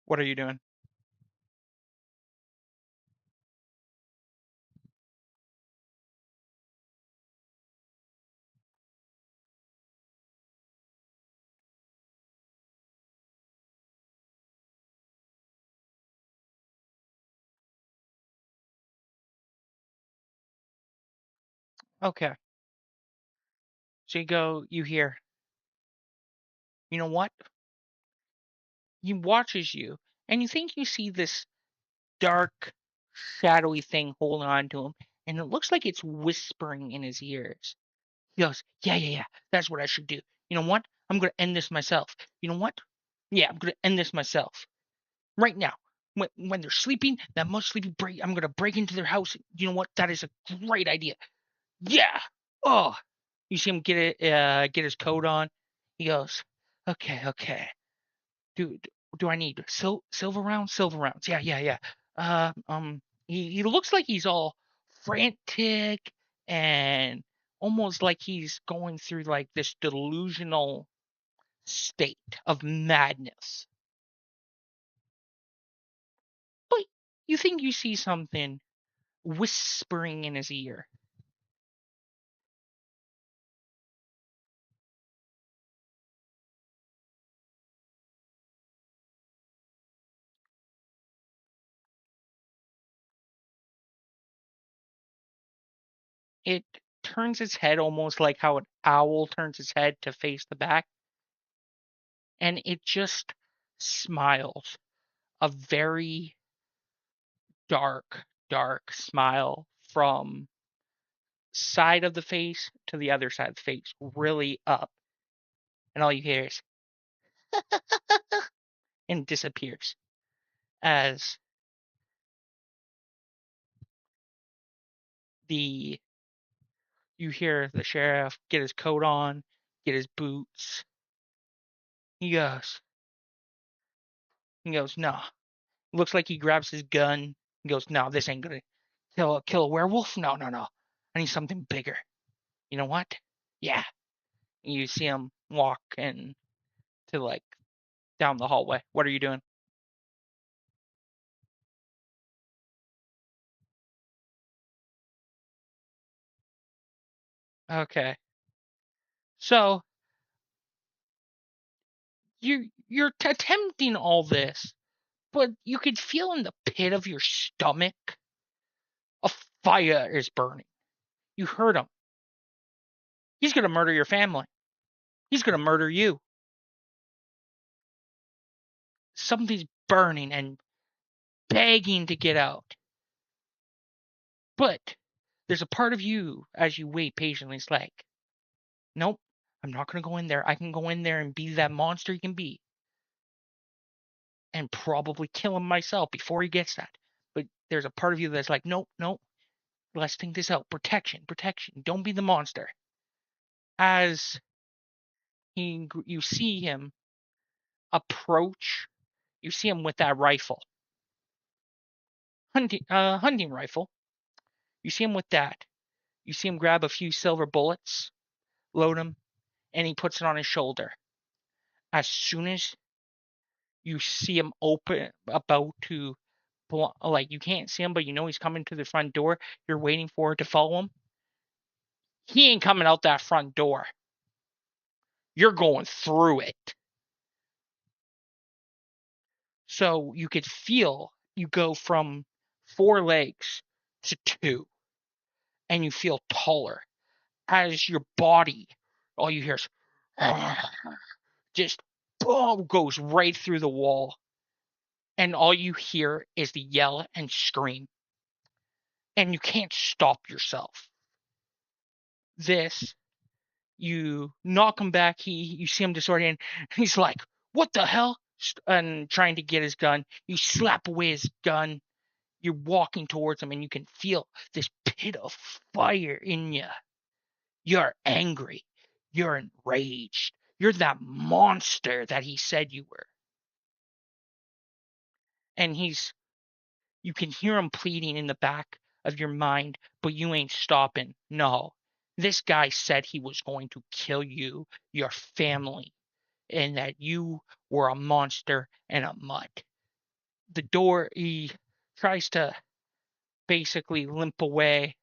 What are you doing? Okay. So you go. You hear. You know what? He watches you, and you think you see this dark, shadowy thing holding on to him, and it looks like it's whispering in his ears. He goes, "Yeah, yeah, yeah, that's what I should do. You know what? I'm going to end this myself. You know what? Yeah, I'm going to end this myself. Right now. When they're sleeping, that most sleepy break, I'm going to break into their house. You know what? That is a great idea. Yeah. Oh, you see him get his coat on. He goes, "Okay, okay. do do I need silver rounds? Silver rounds. Yeah, yeah, yeah. He looks like he's all frantic and almost like he's going through like this delusional state of madness. But you think you see something whispering in his ear. It turns its head almost like how an owl turns its head to face the back, and it just smiles a very dark smile from side of the face to the other side of the face, really up. And all you hear is and disappears as the you hear the sheriff get his coat on, get his boots. He goes, no. Looks like he grabs his gun. He goes, no, this ain't gonna. Kill a werewolf? No, no, no. I need something bigger. You know what? Yeah. And you see him walk and to like down the hallway. What are you doing? Okay. So you're attempting all this, but you could feel in the pit of your stomach a fire is burning. You heard him. He's gonna murder your family. He's gonna murder you. Something's burning and begging to get out. But there's a part of you as you wait patiently. It's like, nope, I'm not gonna go in there. I can go in there and be that monster he can be. And probably kill him myself before he gets that. But there's a part of you that's like, nope, nope, let's think this out. Protection, protection. Don't be the monster. As you see him approach, you see him with that rifle, hunting rifle. You see him with that. You see him grab a few silver bullets, load them, and he puts it on his shoulder. As soon as you see him about to, like you can't see him, but you know he's coming to the front door. You're waiting for it to follow him. He ain't coming out that front door. You're going through it. So you could feel you go from 4 legs to 2, and you feel taller as your body, all you hear is just boom, goes right through the wall. And all you hear is the yell and scream. And you can't stop yourself. This, you knock him back. You see him disoriented. He's like, "What the hell?" And trying to get his gun. You slap away his gun. You're walking towards him, and you can feel this pit of fire in you. You're angry. You're enraged. You're that monster that he said you were. And you can hear him pleading in the back of your mind, but you ain't stopping. No. This guy said he was going to kill you, your family, and that you were a monster and a mutt. The door, he tries to basically limp away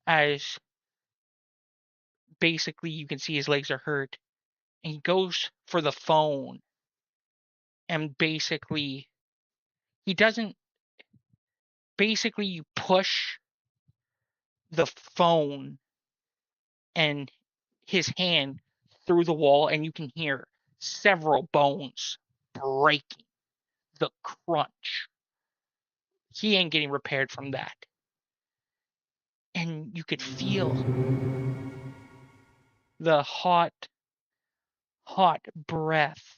as basically you can see his legs are hurt. And he goes for the phone and basically he doesn't basically you push the phone and his hand through the wall and you can hear several bones breaking, the crunch. He ain't getting repaired from that. And you could feel the hot breath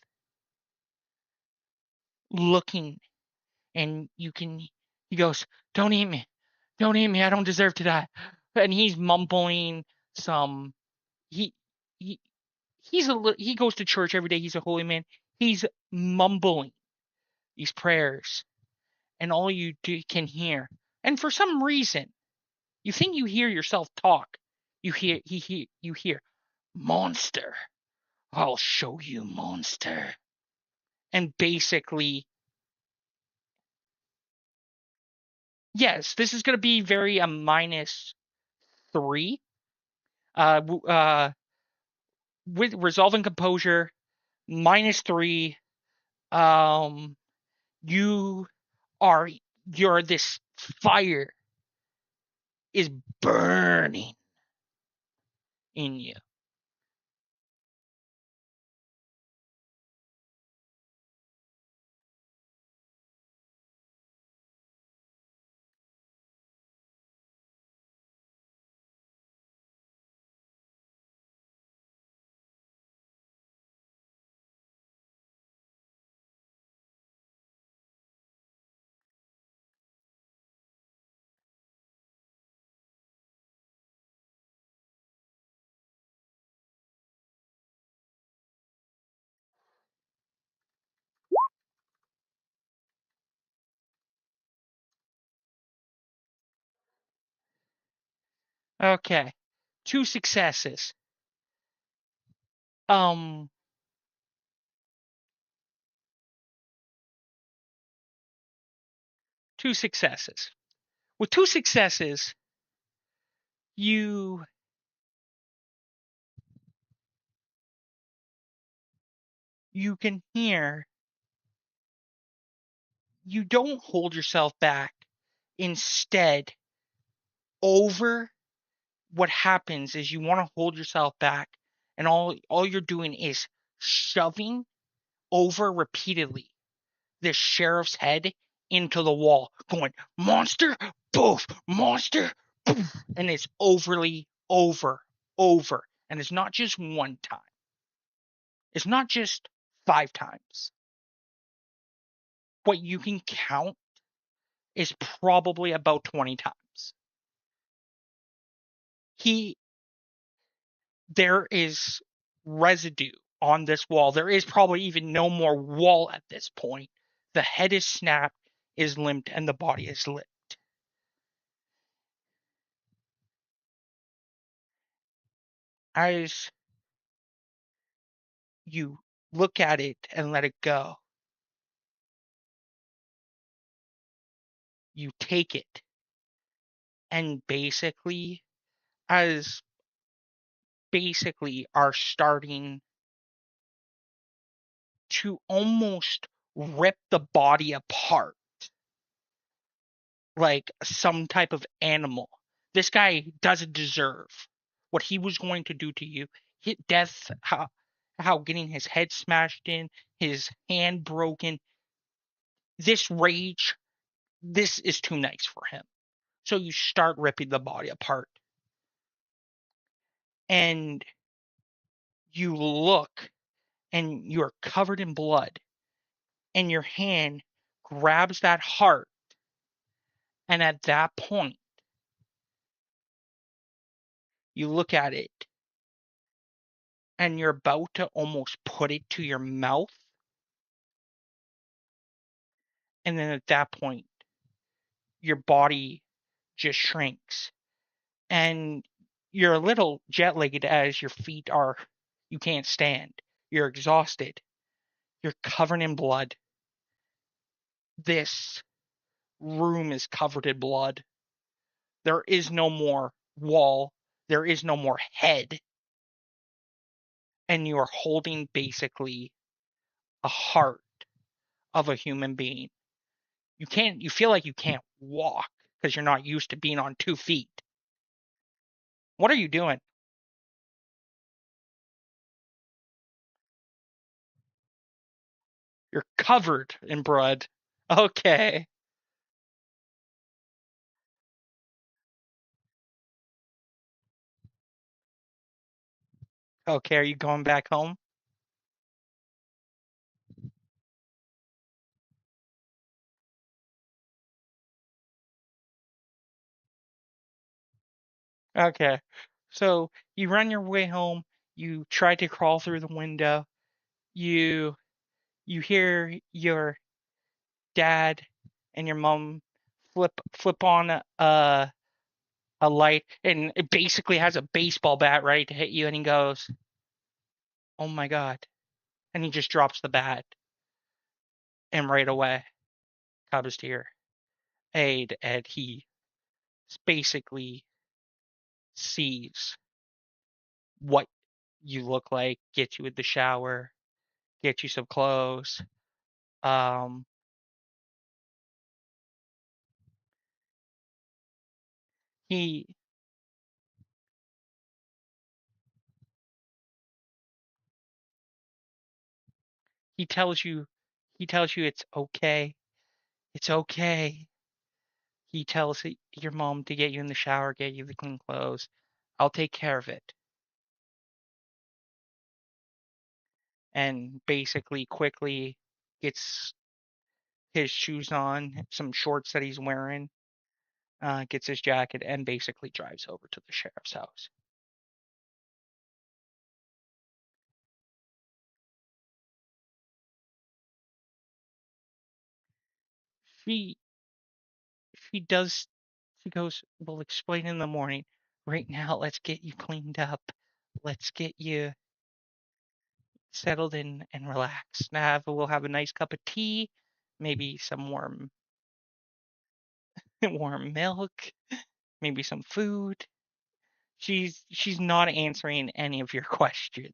looking, and he goes, "Don't eat me. Don't eat me. I don't deserve to die." And he's mumbling some he he he goes to church every day. He's a holy man. He's mumbling these prayers, and all can hear. And for some reason, you think you hear yourself talk. You hear, "Monster. I'll show you, monster." And basically, yes, this is going to be very a -3. Uh, uh, with resolving composure, -3. Um, you are this fire is burning in you. Okay. 2 successes. Um 2 successes. With 2 successes, you can hear, you don't hold yourself back. Instead, over what happens is you want to hold yourself back, and all you're doing is shoving over repeatedly this sheriff's head into the wall, going monster, boof, monster, boof, and it's overly over, and it's not just one time. It's not just 5 times. What you can count is probably about 20 times. He There is residue on this wall. There is probably even no more wall at this point. The head is snapped, is limped, and the body is lit. As you look at it and let it go, you take it, and as basically are starting to almost rip the body apart like some type of animal. This guy doesn't deserve what he was going to do to you. Hit death, how getting his head smashed in, his hand broken. This rage, this is too nice for him. So you start ripping the body apart. And you look, and you're covered in blood. And your hand grabs that heart. And at that point, you look at it, and you're about to almost put it to your mouth. And then at that point, your body just shrinks. And you're a little jet lagged as your feet are, you can't stand. You're exhausted. You're covered in blood. This room is covered in blood. There is no more wall. There is no more head. And you are holding basically a heart of a human being. You feel like you can't walk because you're not used to being on 2 feet. What are you doing? You're covered in blood. Okay. Okay, are you going back home? Okay. So you run your way home, you try to crawl through the window, you hear your dad and your mom flip on a light, and it basically has a baseball bat ready to hit you, and he goes, "Oh my god." And he just drops the bat, and right away comes to your aid, and he basically sees what you look like, get you in the shower, get you some clothes. Um, he he tells you it's okay. It's okay. He tells your mom to get you in the shower, get you the clean clothes. I'll take care of it. And basically quickly gets his shoes on, some shorts that he's wearing, gets his jacket, and basically drives over to the sheriff's house. She she does she goes, "We'll explain in the morning." right now, let's get you cleaned up. Let's get you settled in and relaxed. Now we'll have a nice cup of tea, maybe some warm warm milk, maybe some food. She's not answering any of your questions.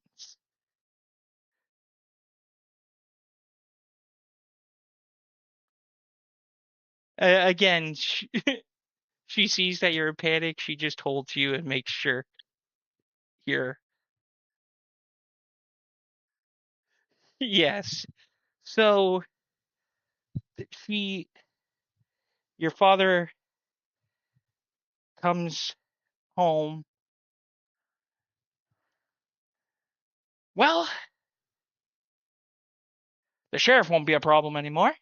Again, she sees that you're in panic. She just holds you and makes sure you're yes. So she, your father comes home. Well, the sheriff won't be a problem anymore.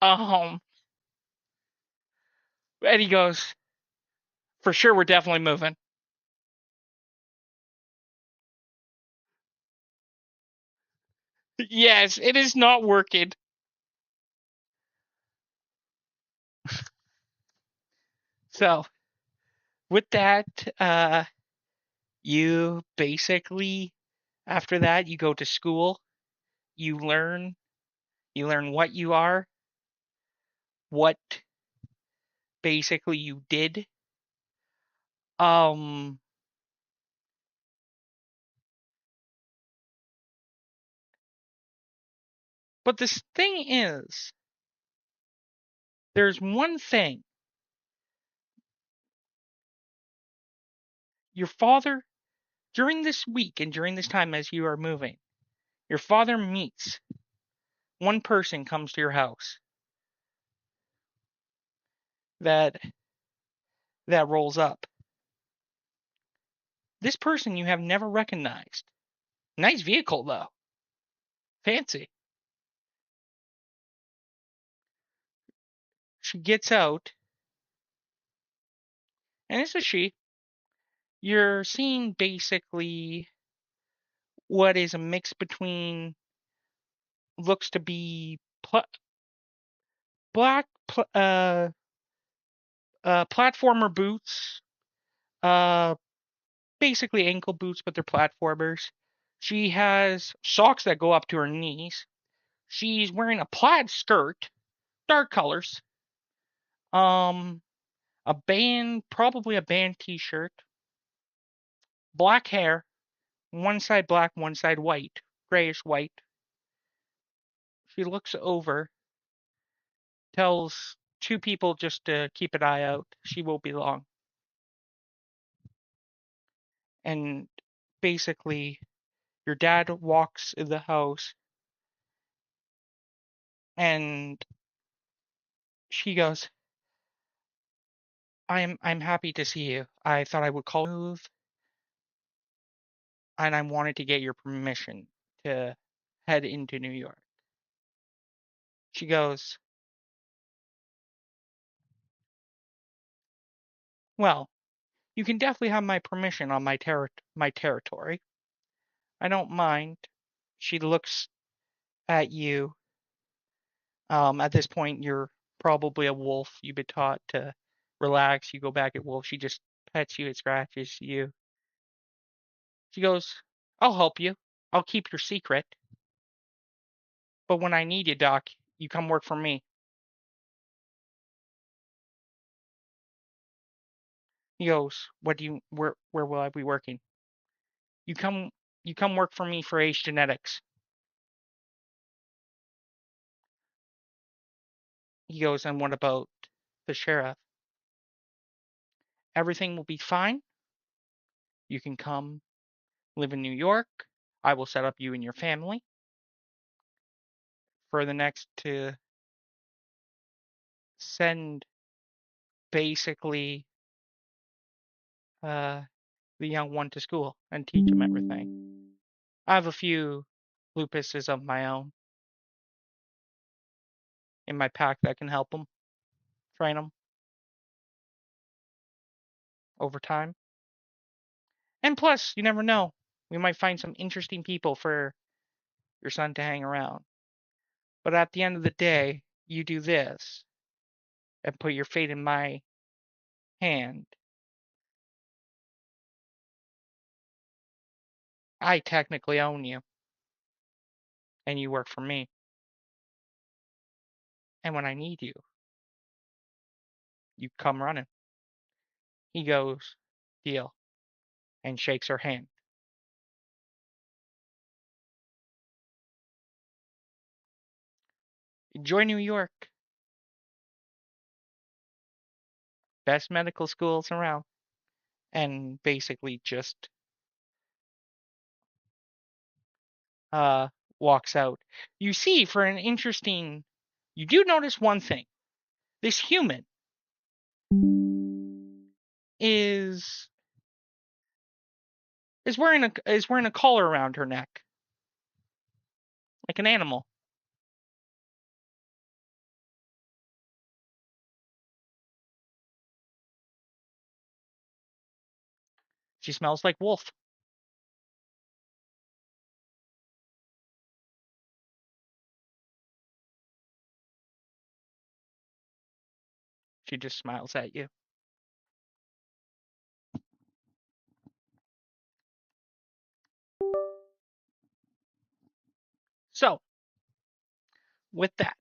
Um, and he goes, for sure, we're definitely moving. Yes, it is not working. So with that, you basically after that you go to school. You learn. You learn what you are, what basically you did. Um, but this thing is, there's one thing. Your father, during this week and during this time as you are moving, your father meets one person comes to your house that rolls up. This person you have never recognized. Nice vehicle though. Fancy. She gets out, and it's a she. You're seeing basically what is a mix between looks to be black platformer boots, uh, basically ankle boots, but they're platformers. She has socks that go up to her knees. She's wearing a plaid skirt, dark colors. Um, probably a band T-shirt, black hair, one side black, one side white, grayish white. She looks over, tells two people just to keep an eye out. She won't be long. And basically, your dad walks in the house, and she goes, I'm happy to see you. I thought I would call you, and I wanted to get your permission to head into New York. She goes, well, you can definitely have my permission on my territory. I don't mind. She looks at you. At this point, you're probably a wolf. You've been taught to relax. You go back at wolf. She just pets you and scratches you. She goes, I'll help you. I'll keep your secret. But when I need you, Doc, you come work for me. He goes, what do you where will I be working? You come work for me for Ace Genetics. He goes, and what about the sheriff? Everything will be fine. You can come live in New York. I will set up you and your family for the next to send basically uh, the young one to school and teach him everything. I have a few lupuses of my own in my pack that can help them, train them over time. And plus, you never know. We might find some interesting people for your son to hang around. But at the end of the day, you do this and put your fate in my hand, I technically own you, and you work for me. And when I need you, you come running. He goes, deal, and shakes her hand. Enjoy New York. Best medical schools around. And basically just uh walks out. You see, for an interesting, you do notice one thing. This human is is wearing a collar around her neck, like an animal. She smells like wolf. She just smiles at you. So, with that,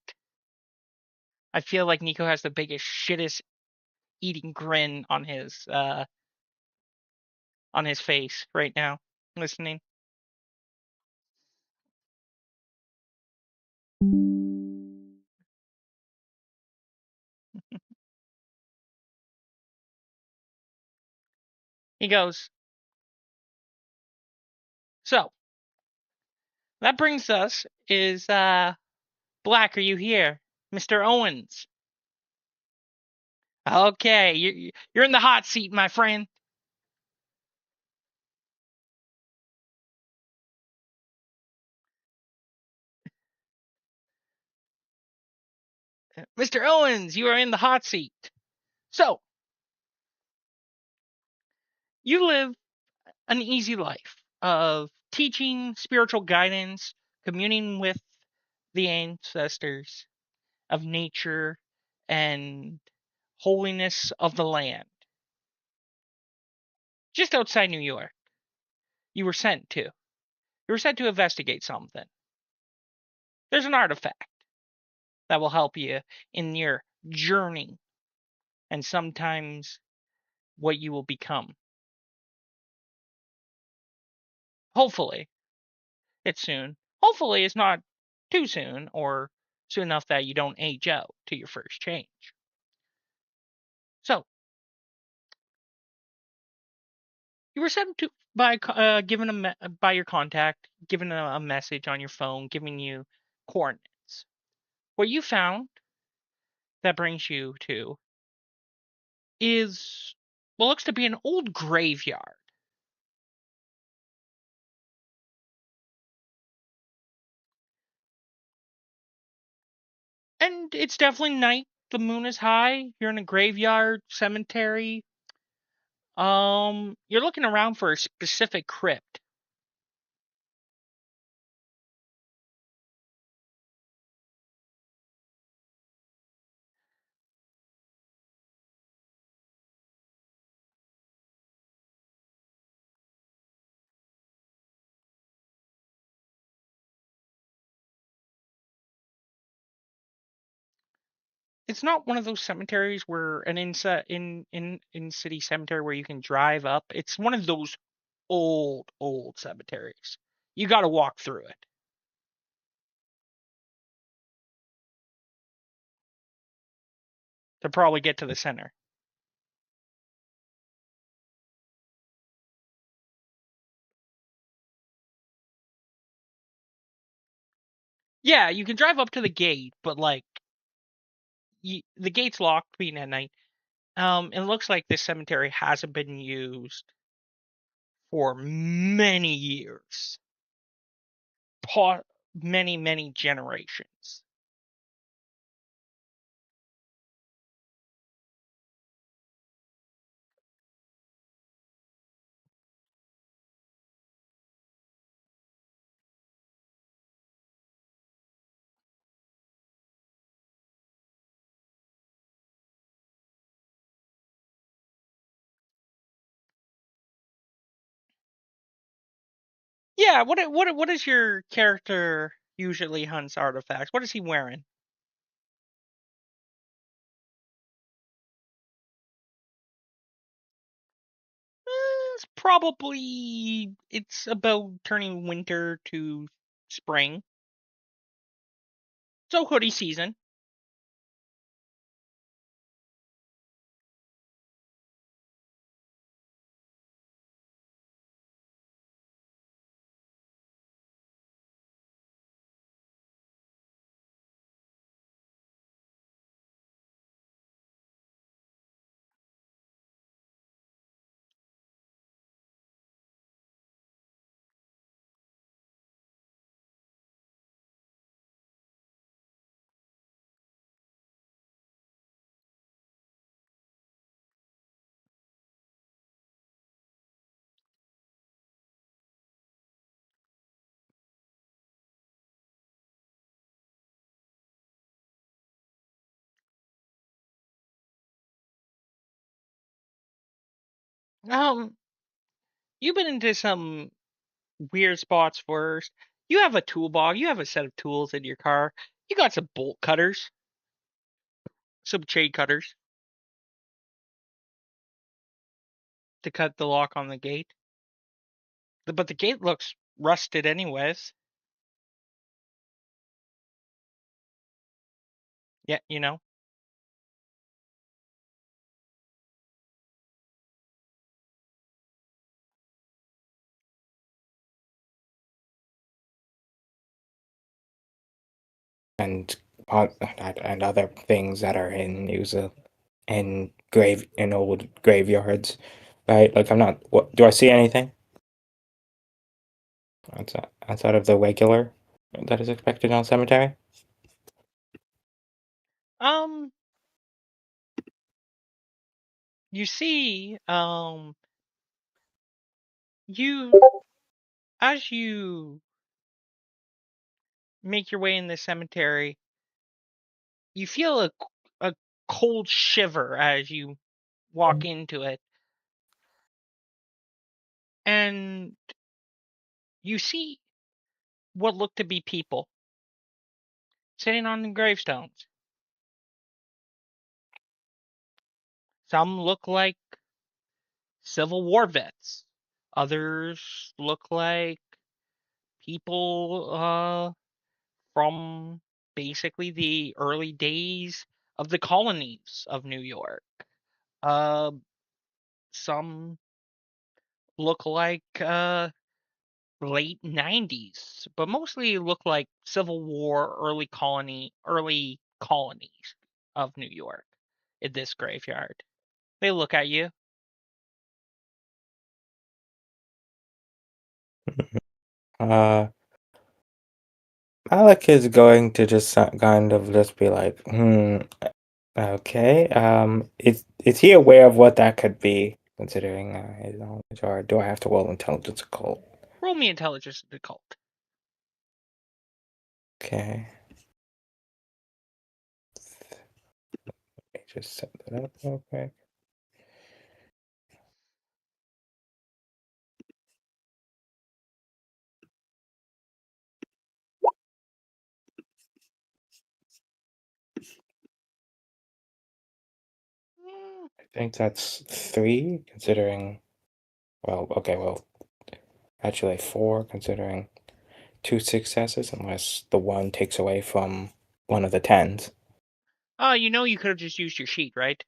I feel like Nico has the biggest shittest eating grin on his face right now, listening. He goes, so that brings us is Black, are you here? Mr. Owens. Okay, you're in the hot seat, my friend. Mr. Owens, you are in the hot seat. So, you live an easy life of teaching, spiritual guidance, communing with the ancestors, of nature, and holiness of the land. Just outside New York, you were sent to. You were sent to investigate something. There's an artifact that will help you in your journey and sometimes what you will become. Hopefully, it's soon. Hopefully, it's not too soon or soon enough that you don't age out to your first change. So, you were sent to by given by your contact, given a message on your phone, giving you coordinates. What you found that brings you to is what looks to be an old graveyard. And it's definitely night. The moon is high. You're in a graveyard, cemetery. You're looking around for a specific crypt. It's not one of those cemeteries where an in city cemetery where you can drive up. It's one of those old cemeteries. You got to walk through it to probably get to the center. Yeah, you can drive up to the gate, but like the gate's locked being at night. It looks like this cemetery hasn't been used for many years, many generations. Yeah, what is your character usually hunts artifacts? What is he wearing? It's about turning winter to spring. So hoodie season. Um, you've been into some weird spots first. You have a toolbox. You have a set of tools in your car. You got some bolt cutters, some chain cutters to cut the lock on the gate. But the gate looks rusted anyways. Yeah, you know. and and other things that are in use in old graveyards, right? Like I'm not. What do I see anything outside of the regular that is expected on cemetery? Um, you see, you as you make your way in the cemetery, you feel a cold shiver as you walk into it, and you see what look to be people sitting on the gravestones. Some look like Civil War vets. Others look like people from basically the early days of the colonies of New York. Uh, some look like late 90s, but mostly look like Civil War early colonies of New York in this graveyard. They look at you. Uh, Alec is going to just kind of just be like, okay. Is he aware of what that could be, considering his knowledge, or do I have to roll intelligence occult? Roll me intelligence to cult. Okay. Let me just set that up real quick. I think that's 3, considering. Well, okay, well, actually 4, considering 2 successes, unless the one takes away from one of the 10s. You know you could have just used your sheet, right?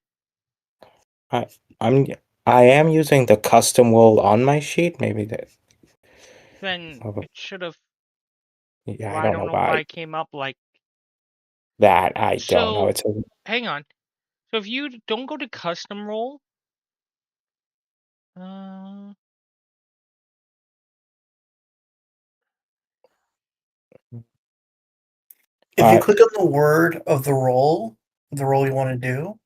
I I'm I am using the custom roll on my sheet. Maybe that. Then Oh, it should have. yeah, Well, I I don't don't know know why why it came up like. that. I don't know. So, It's a, hang on. So if you don't go to custom roll, uh, If you click on the word of the role you want to do,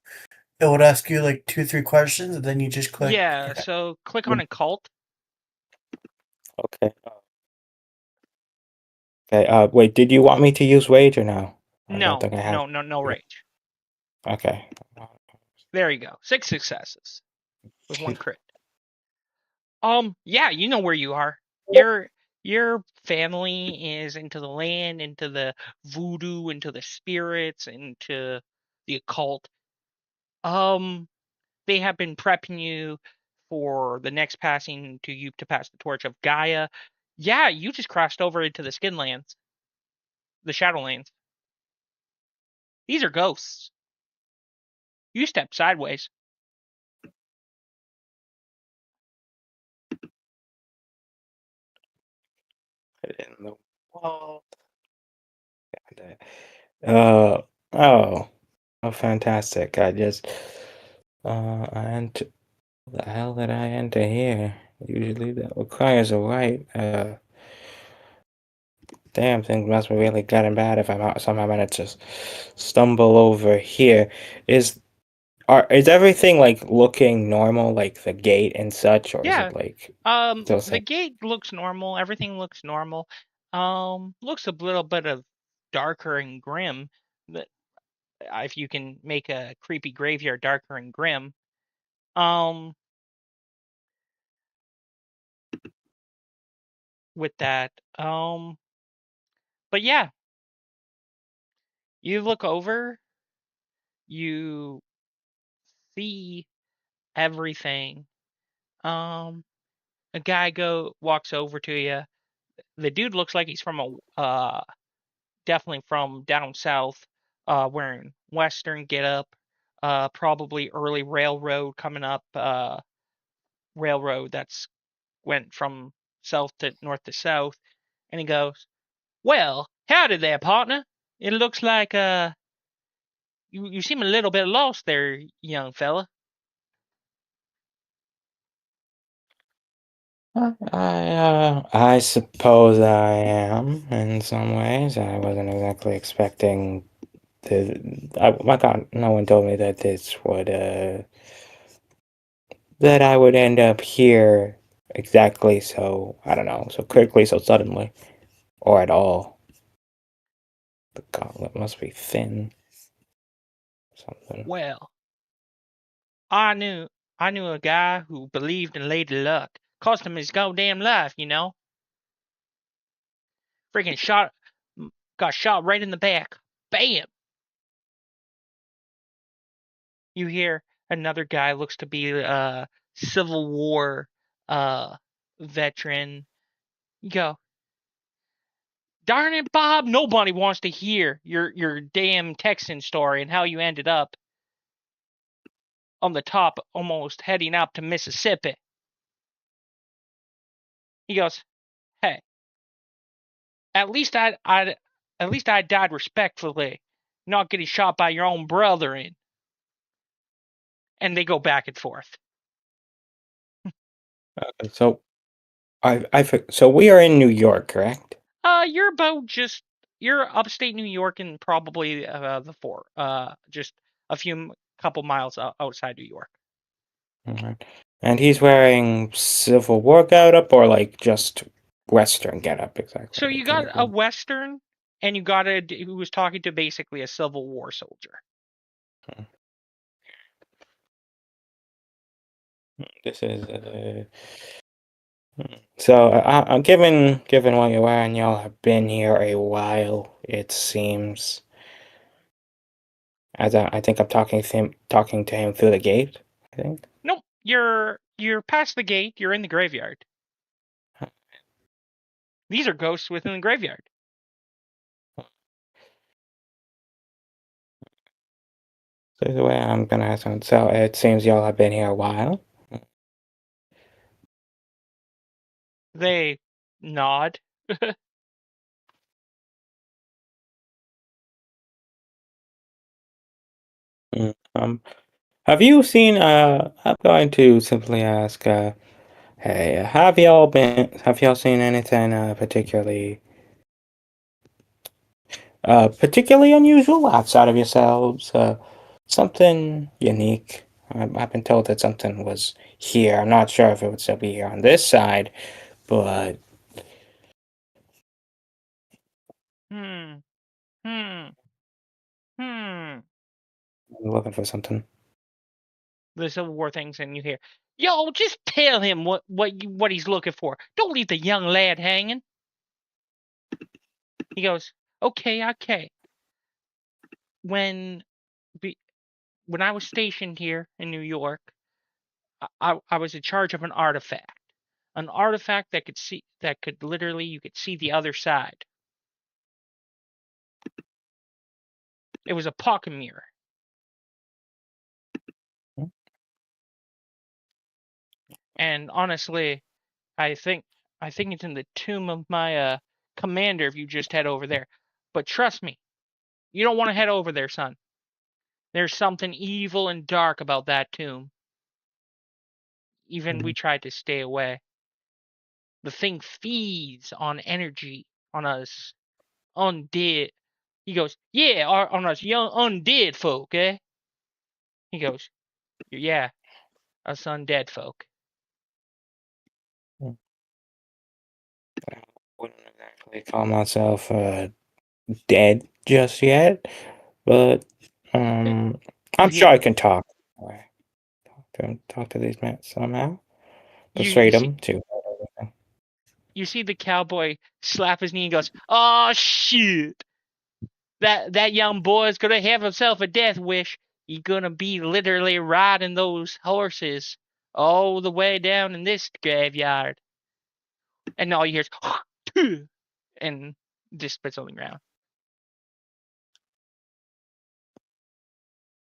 it would ask you like 2, 3 questions, and then you just click. yeah. Okay. So click on occult. okay. Okay. Wait. Did you want me to use rage or no? I don't No, think I have. no, no, no rage. Okay. There you go. 6 successes with 1 Okay. crit. Yeah, you know where you are. You're Your family is into the land, into the voodoo, into the spirits, into the occult. They have been prepping you for the next passing to you to pass the torch of Gaia. Yeah, you just crossed over into the Skinlands, the Shadowlands. These are ghosts. You stepped sideways. In the wall. Oh, fantastic. And the hell did I enter here? Usually that requires a right. Damn, things must be really getting bad if somehow managed to stumble over here. Is everything like looking normal, like the gate and such, or is Yeah. it like still The same? gate looks normal. Everything looks normal. Looks a little bit of darker and grim. That if you can make a creepy graveyard darker and grim. With that. But yeah, you look over, you see everything. A guy walks over to you. The dude looks like he's from definitely from down south, wearing Western getup, probably early railroad coming up, railroad that's went from south to north to south, and he goes, "Well, howdy there, partner. It looks like you seem a little bit lost there, young fella." I suppose I am in some ways. I wasn't exactly expecting my God, no one told me that this would that I would end up here exactly so I don't know, so quickly, so suddenly, or at all. The gauntlet must be thin. Something. Well, I knew a guy who believed in lady luck. Cost him his goddamn life, you know. Freaking got shot right in the back. Bam! You hear another guy looks to be a Civil War veteran. You go, darn it, Bob! Nobody wants to hear your damn Texan story and how you ended up on the top, almost heading up to Mississippi. He goes, "Hey, at least I died respectfully, not getting shot by your own brethren." And they go back and forth. So so we are in New York, correct? You're upstate New York and probably just a couple miles outside New York. Alright. And he's wearing Civil War getup or like just Western getup exactly? So you got a Western, and you got a who was talking to basically a Civil War soldier. This is so. Given what you're wearing, y'all have been here a while. It seems. As I think I'm talking to him through the gate. I think. Nope, you're past the gate. You're in the graveyard. These are ghosts within the graveyard. So the way I'm gonna ask him. So it seems y'all have been here a while. They nod. Have you seen? I'm going to simply ask. Hey, have y'all seen anything particularly unusual outside of yourselves? Something unique? I've been told that something was here. I'm not sure if it would still be here on this side, but Hmm. Hmm. Hmm. I'm looking for something. The Civil War things, and you hear, "Yo, just tell him what he's looking for. Don't leave the young lad hanging." He goes, okay. When I was stationed here in New York, I was in charge of an artifact that could literally, you could see the other side. It was a pocket mirror. And honestly, I think it's in the tomb of my commander if you just head over there. But trust me, you don't want to head over there, son. There's something evil and dark about that tomb. Even we tried to stay away. The thing feeds on energy on us undead. He goes, yeah, on us young undead folk, eh? He goes, yeah, us undead folk. I wouldn't exactly call myself dead just yet, but I'm sure I can talk. Talk to these men somehow. You Persuade see, them to. you see the cowboy slap his knee and goes, "Oh shit! That young boy's gonna have himself a death wish. He's gonna be literally riding those horses all the way down in this graveyard." And all you hear is and just spits on the ground.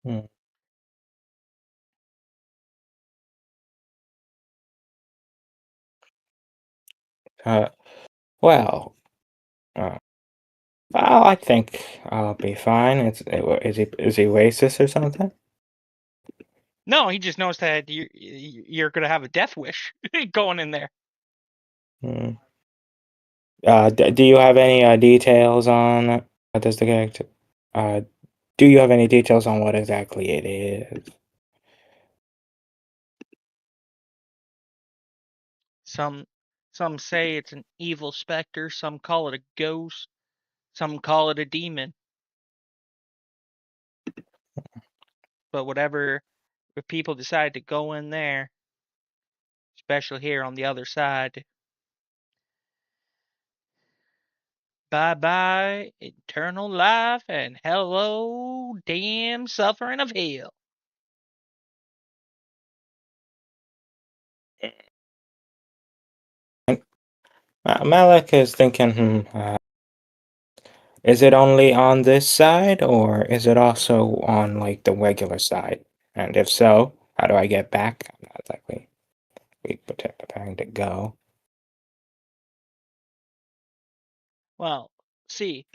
Hmm. Uh, well, I think I'll be fine. Is he racist or something? No, he just knows that you're gonna have a death wish going in there. Hmm. Do you have any details on does the character? Uh, do you have any details on what exactly it is? Some say it's an evil specter. Some call it a ghost. Some call it a demon. But whatever, if people decide to go in there, especially here on the other side, bye bye eternal life and hello damn suffering of hell. Malik is thinking, is it only on this side, or is it also on like the regular side? And if so, how do I get back? I'm not exactly preparing to go. Well, see,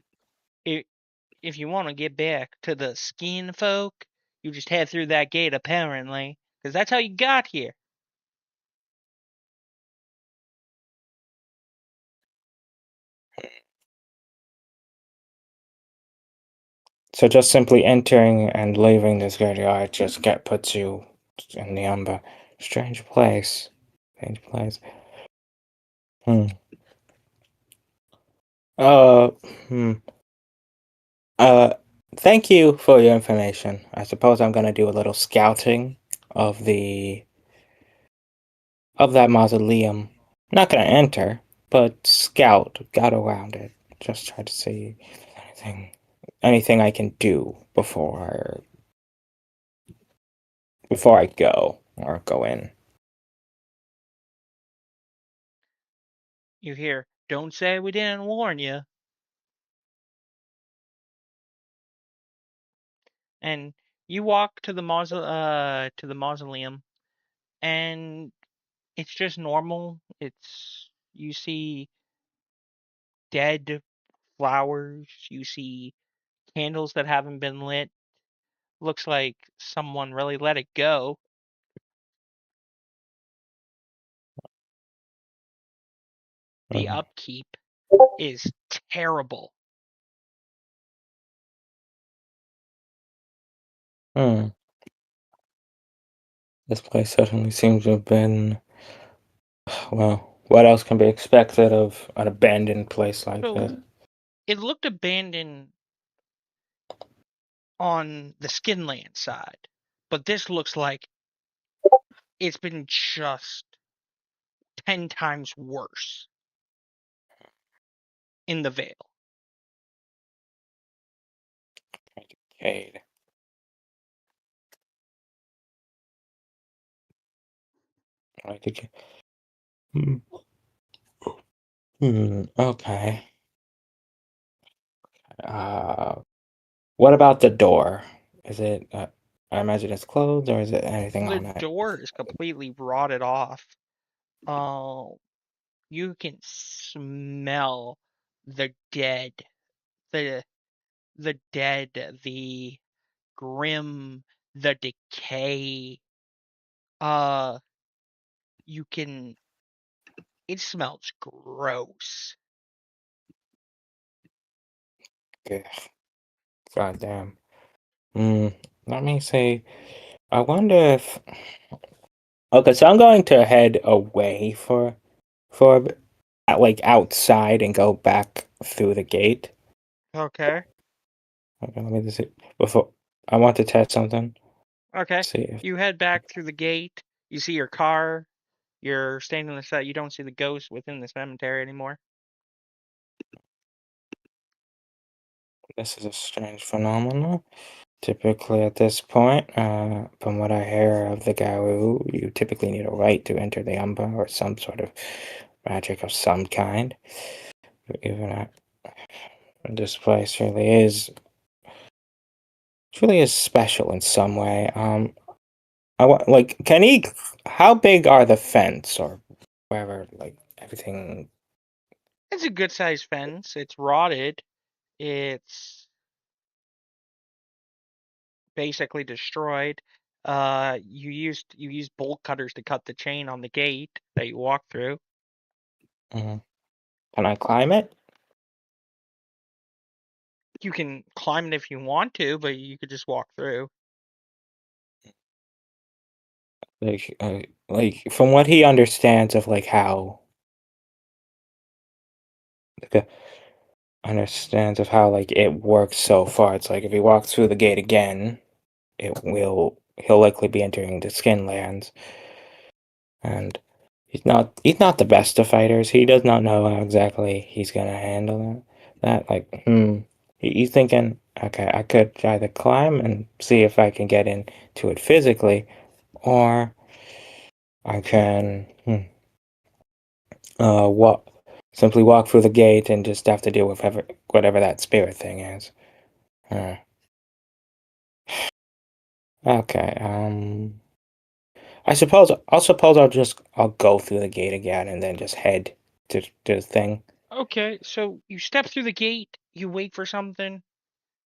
if you want to get back to the skin folk, you just head through that gate apparently, because that's how you got here. So just simply entering and leaving this graveyard just puts you in the Umber. Strange place. Strange place. Hmm. Uh, hmm. Uh, Thank you for your information. I suppose I'm gonna do a little scouting of that mausoleum. Not gonna enter, but scout around it. Just try to see anything I can do before I go or go in. You hear, don't say we didn't warn you. And you walk to the mausoleum, and it's just normal. You see dead flowers, you see candles that haven't been lit. Looks like someone really let it go. The Mhm. upkeep is terrible. Hmm. This place certainly seems to have been. Well, what else can be expected of an abandoned place like So this? it looked abandoned on the Skinland side, but this looks like it's been just 10 times worse in the Vale. Cade. I think. Hmm. Okay. What about the door? Is it? I imagine it's closed, or is it anything The on it? door is completely rotted off. You can smell the dead, the the dead, the grim, the decay. Uh, you can. It smells gross. Okay. God damn. Let me see. I wonder if. Okay, so I'm going to head away for a bit, like outside and go back through the gate. Okay. Okay, let me just see. Before I want to test something. Okay. See if You head back through the gate. You see your car. You're standing on the side. You don't see the ghost within the cemetery anymore. this is a strange phenomenon. Typically, at this point, from what I hear of the Garou, you typically need a right to enter the Umbra or some sort of magic of some kind. Even at this place really is special in some way. I want like, can he? How big are the fence or wherever like everything? It's a good sized fence. It's rotted. It's basically destroyed. You used bolt cutters to cut the chain on the gate that you walk through. Mhm. Can I climb it? You can climb it if you want to, but you could just walk through. Like from what he understands of like how like, understands of how like it works so far. It's like if he walks through the gate again, he'll likely be entering the Skinlands, and he's not the best of fighters. He does not know how exactly he's gonna handle that. Like, he's thinking, okay, I could either climb and see if I can get into it physically, or I can walk simply walk through the gate and just have to deal with whatever that spirit thing is. Uh, okay, I suppose I'll go through the gate again and then just head to the thing. Okay, so you step through the gate, you wait for something,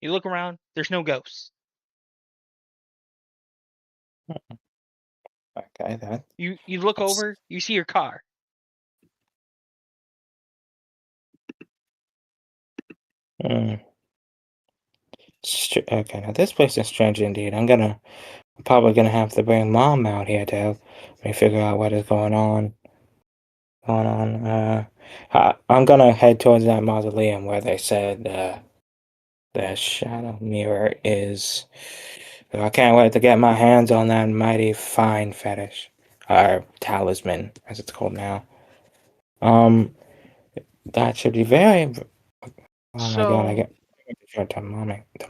you look around, there's no ghosts. Okay, You look that's over, you see your car. mm, okay. Now this place is strange indeed. I'm probably gonna have to bring Mom out here to help me figure out what is going on. Going on. I'm gonna head towards that mausoleum where they said the shadow mirror is. I can't wait to get my hands on that mighty fine fetish, or talisman, as it's called now. Um, that should be very. Oh my god, I So get to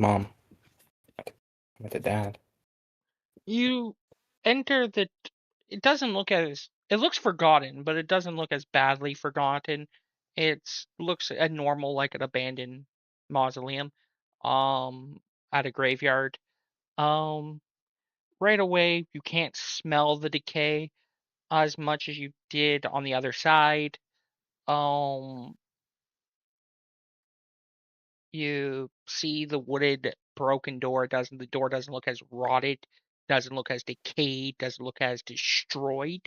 mom, to dad. you enter the. It doesn't look as. It looks forgotten, but it doesn't look as badly forgotten. It looks a normal, like an abandoned mausoleum, um, at a graveyard. Um, right away you can't smell the decay as much as you did on the other side. Um, you see the wooded broken door. The door doesn't look as rotted, doesn't look as decayed, doesn't look as destroyed.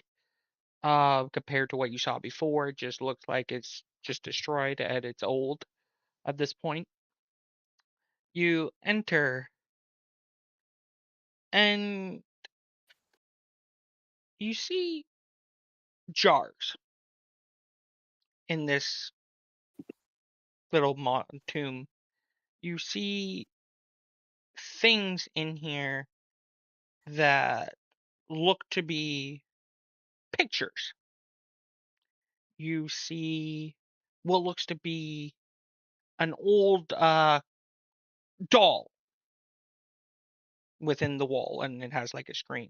Compared to what you saw before, it just looks like it's just destroyed and it's old at this point. You enter and you see jars in this little tomb. You see things in here that look to be pictures. You see what looks to be an old doll within the wall, and it has like a screen.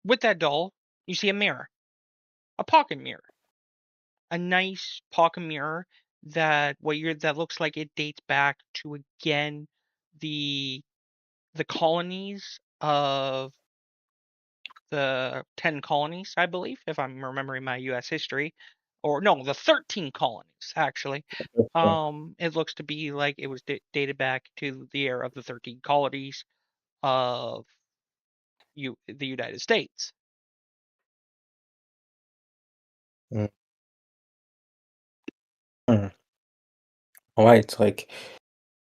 With that doll, you see a mirror, a pocket mirror, a nice pocket mirror that looks like it dates back to, again, the colonies of the 10 colonies, I believe, if I'm remembering my U.S. history, or no, the 13 colonies actually. It looks to be like it was dated back to the era of the 13 colonies of the United States. Mm. All right, it's like,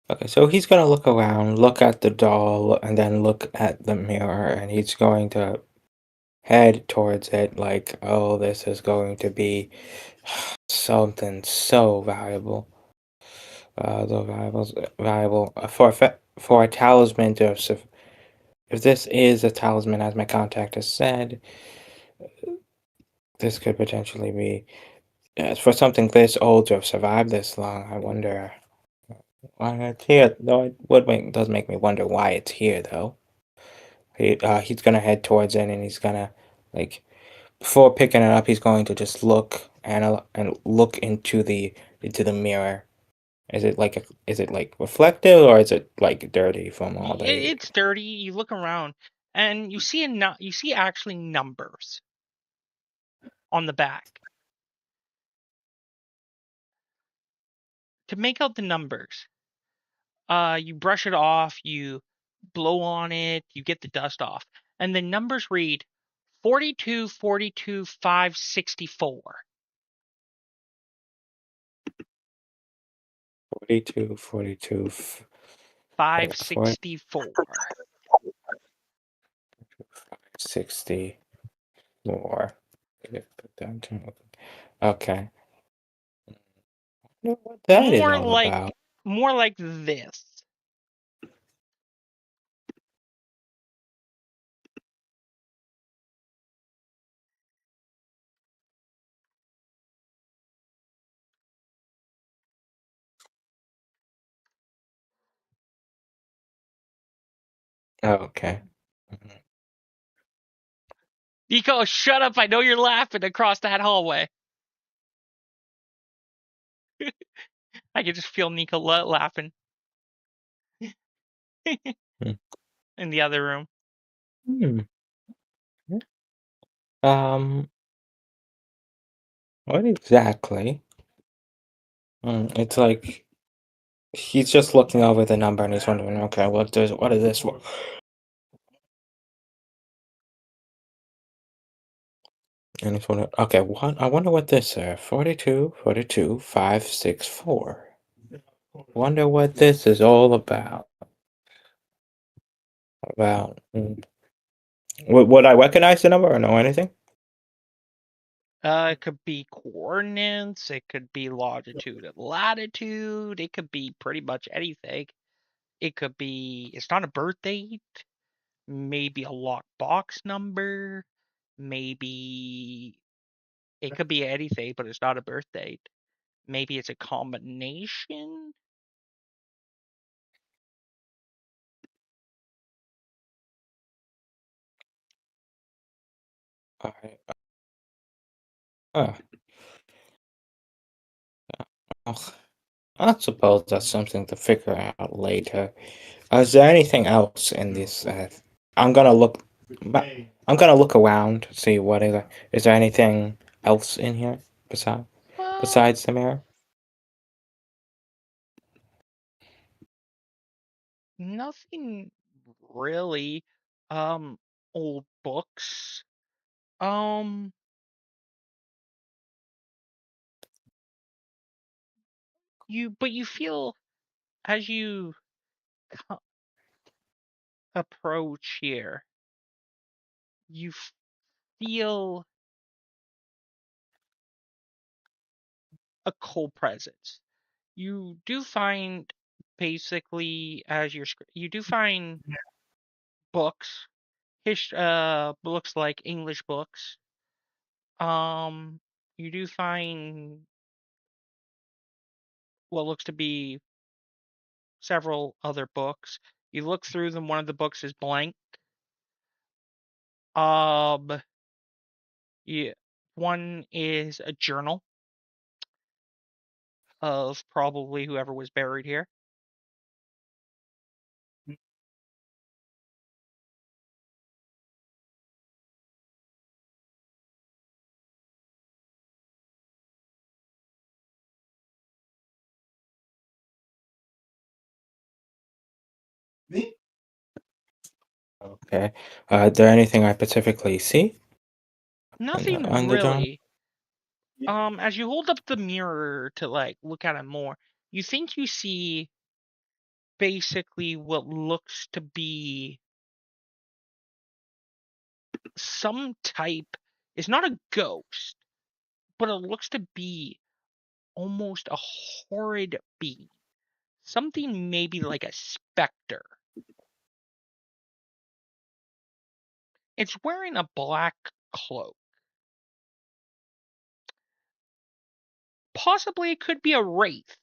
okay, so he's gonna look around, look at the doll, and then look at the mirror, and he's going to head towards it like, oh, this is going to be something so valuable. The valuable for a talisman to if this is a talisman, as my contact has said, this could potentially be for something this old to have survived this long. I wonder why it's here. Though does make me wonder why it's here though. He's gonna head towards it, and he's gonna like before picking it up, he's going to just look and look into the mirror. Is it like reflective, or is it like dirty from all the It's dirty. You look around and you see actually numbers on the back. To make out the numbers, you brush it off, you blow on it, you get the dust off, and the numbers read 42, 42, 564. 42, 42, 564. 64. Okay. I wonder what that is all about. More like this. Okay. Nico, shut up. I know you're laughing across that hallway. I can just feel Nico laughing in the other room. Hmm. What exactly? It's like he's just looking over the number and he's wondering, okay, what is this? And he's wondering, okay, what? I wonder what this is. 42, 42, 564. Wonder what this is all about. Would I recognize the number or know anything? It could be coordinates, it could be longitude and latitude, it could be pretty much anything. It could be, it's not a birth date, maybe a locked box number, maybe it could be anything, but it's not a birth date. Maybe it's a combination. All right. Oh, I suppose that's something to figure out later. Is there anything else in this? I'm gonna look. I'm gonna look around, see what is there anything else in here besides the mirror? Nothing really. Old books. Um, but you feel as you approach here, you feel a cold presence. You do find basically you do find books, books like English books. You do find what looks to be several other books. You look through them. One of the books is blank. Yeah, one is a journal of probably whoever was buried here. Okay. Is there anything I specifically see in the Nothing Underdark? really. As you hold up the mirror to like look at it more, you think you see basically what looks to be some type. It's not a ghost, but it looks to be almost a horrid being. Something maybe like a specter. It's wearing a black cloak. Possibly it could be a wraith.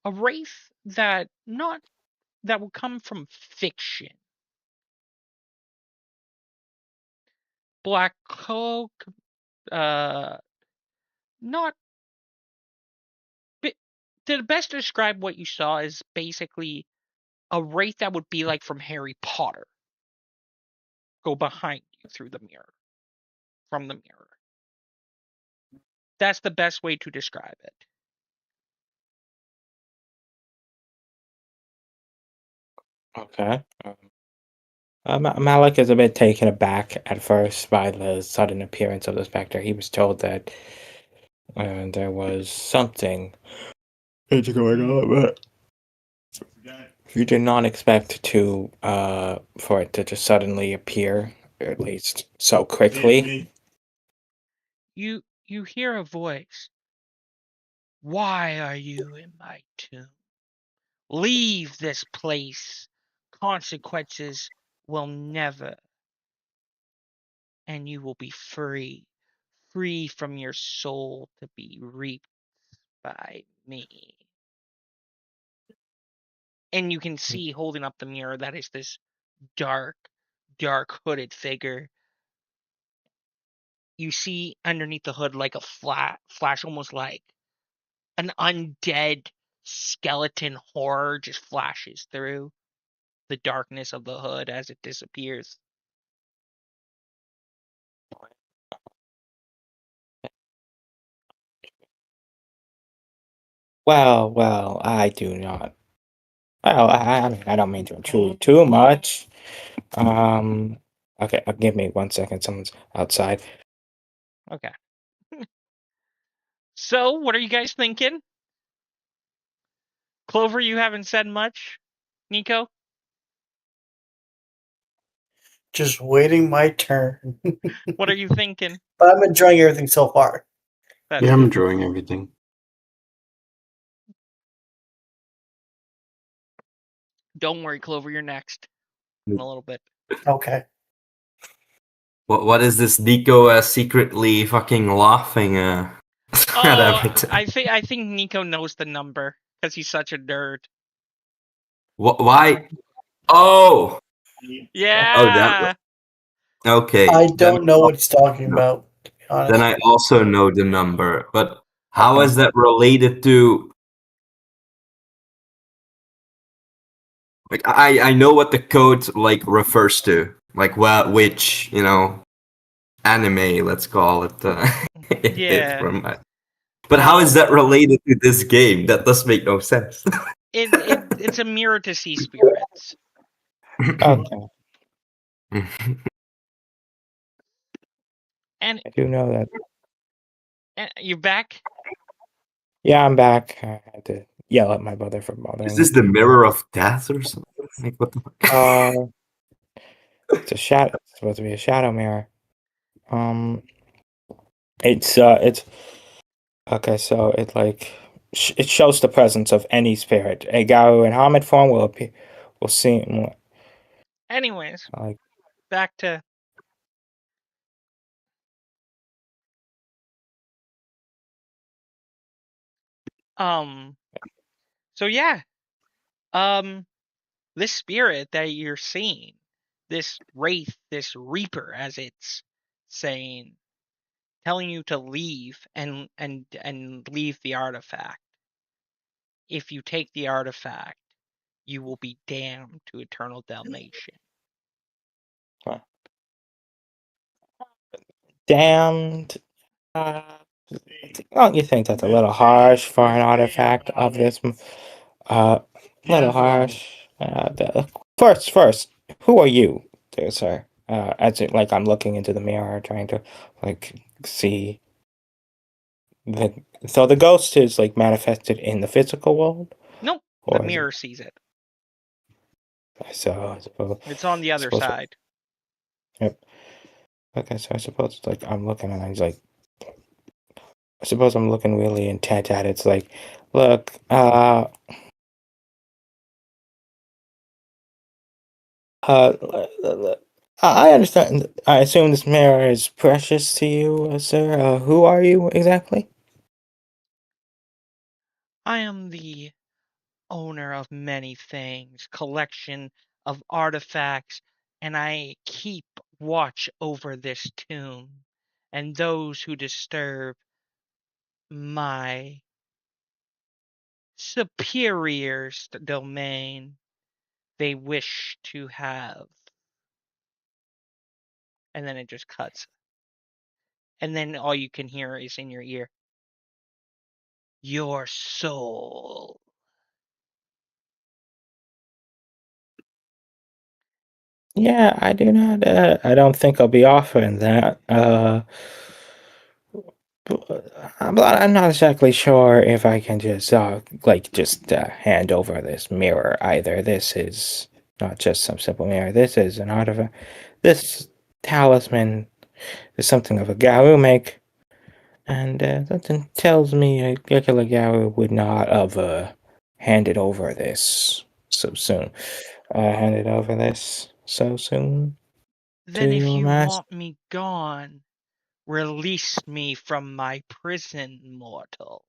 A wraith that will come from fiction. Black cloak, not to best describe what you saw is basically a wraith that would be like from Harry Potter. Go behind you through the mirror. From the mirror. That's the best way to describe it. Okay. Malik is a bit taken aback at first by the sudden appearance of the specter. He was told that there was something that's going on, but you did not expect to for it to just suddenly appear, at least so quickly. You hear a voice. Why are you in my tomb? Leave this place. Consequences will never. And you will be free. Free from your soul to be reaped by me. And you can see holding up the mirror that is this dark hooded figure. You see underneath the hood like a flash, almost like an undead skeleton horror just flashes through the darkness of the hood as it disappears. Well, I do not. Well, I mean, I don't mean to intrude too much. Okay, give me 1 second. Someone's outside. Okay. So, what are you guys thinking? Clover, you haven't said much. Nico? Just waiting my turn. What are you thinking? But I'm enjoying everything so far. That's Yeah, I'm good. enjoying everything. Don't worry, Clover, you're next in a little bit. Okay. What is this Nico secretly fucking laughing at Oh, everything? I think Nico knows the number because he's such a nerd. Why? Oh! Oh, Yeah. okay. I Then don't know what he's talking about, to be honest. Then I also know the number, but how Okay. is that related to? Like, I know what the code like refers to, like which anime, let's call it. It's Yeah. from. But how is that related to this game? That does make no sense. It's a mirror to see spirits. Okay, And I do know that. you're back? Yeah, I'm back. I had to yell at my brother for bothering Is me. this the mirror of death or something? Like what the fuck? It's a shadow. It's supposed to be a shadow mirror. It's okay. So it like it shows the presence of any spirit. A Garu in Hamid form will appear. Will seem Anyways, like back to so yeah. this spirit that you're seeing, this wraith, this reaper, as it's saying, telling you to leave and leave the artifact. If you take the artifact, you will be damned to eternal damnation. Damned. Don't you think that's a little harsh for an artifact of this? Little harsh. First, who are you, dear sir? As it like I'm looking into the mirror, trying to like see the. So the ghost is like manifested in the physical world, Nope, or the is mirror sees it. so I suppose. It's on the other suppose- side. Yep. Okay, so I suppose it's like I'm looking and I'm like, I suppose I'm looking really intent at it. It's like, look, I understand. I assume this mirror is precious to you, sir. Who are you exactly? I am the owner of many things, collection of artifacts, and I keep watch over this tomb and those who disturb my superior's domain they wish to have. And then it just cuts. And then all you can hear is in your ear, your soul. Yeah, I do not. I don't think I'll be offering that. I'm not exactly sure if I can just hand over this mirror either. This is not just some simple mirror. This is an artifact. This talisman is something of a Garu make, and something tells me a regular Garu would not have handed over this so soon. Handed over this so soon to Then if your you master. want me gone, release me from my prison, mortal.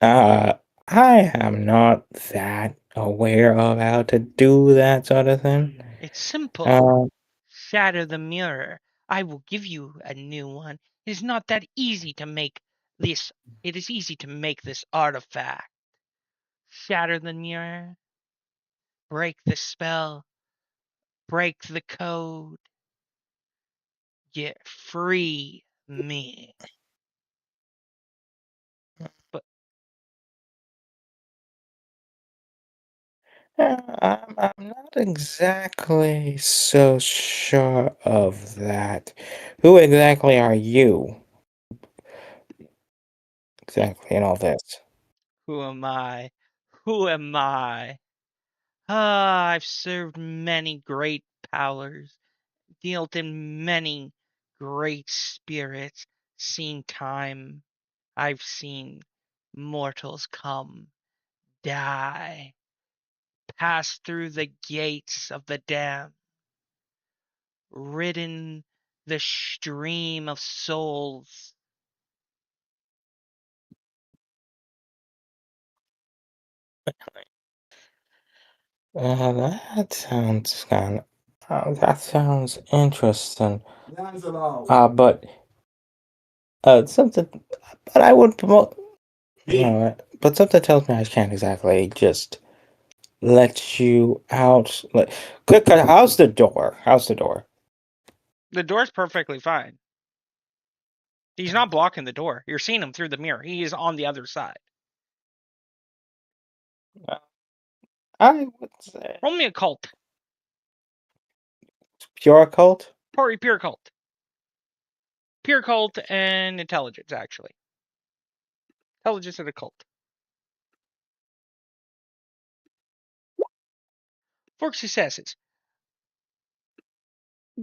I am not that aware of how to do that sort of thing. It's simple. Uh, Shatter the mirror. I will give you a new one. It is not that easy to make this. It is easy to make this artifact. Shatter the mirror. Break the spell. Break the code. Get free me. But I'm not exactly so sure of that. Who exactly are you? Exactly in all this. who am I? Who am I? Ah, I've served many great powers, dealt in many great spirits, seen time. I've seen mortals come, die, pass through the gates of the damned, ridden the stream of souls. That sounds interesting. But something, but I would promote. You know what? But something tells me I can't exactly just let you out. Like, how's the door? How's the door? The door's perfectly fine. He's not blocking the door. You're seeing him through the mirror. He is on the other side. I would say Roll me a cult. pure occult. Pure cult. Pure cult and intelligence, actually. Intelligence and occult. 4 successes.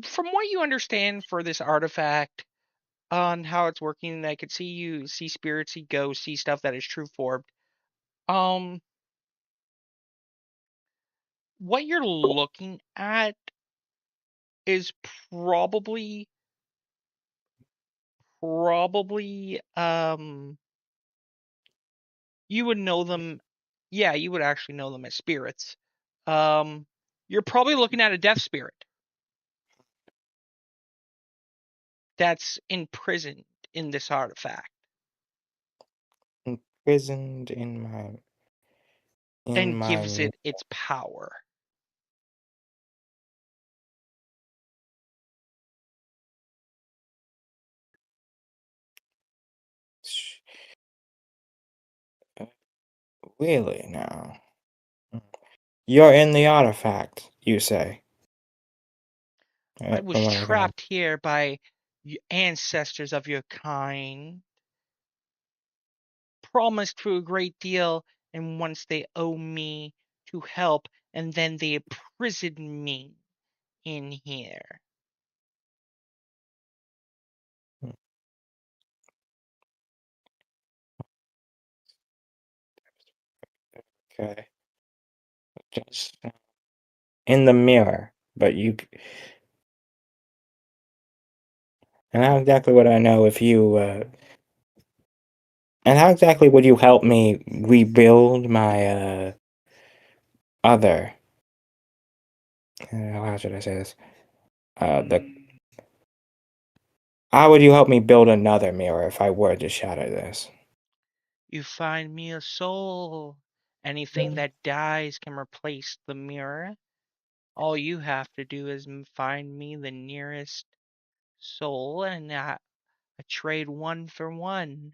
From what you understand for this artifact, on how it's working, I could see you see spirits, see ghosts, see stuff that is true formed. What you're looking at is probably you would know them yeah, you would actually know them as spirits. You're probably looking at a death spirit that's imprisoned in this artifact Imprisoned in and my gives it its power. Really now. You're in the artifact, you say. I was From what I can. trapped here by ancestors of your kind, promised for a great deal, and once they owe me to help, and then they imprisoned me in here. Okay. Just in the mirror, but you. And how exactly would I know if you? And how exactly would you help me rebuild my other? How should I say this? The. How would you help me build another mirror if I were to shatter this? You find me a soul. Anything that dies can replace the mirror. All you have to do is find me the nearest soul, and I trade 1 for 1.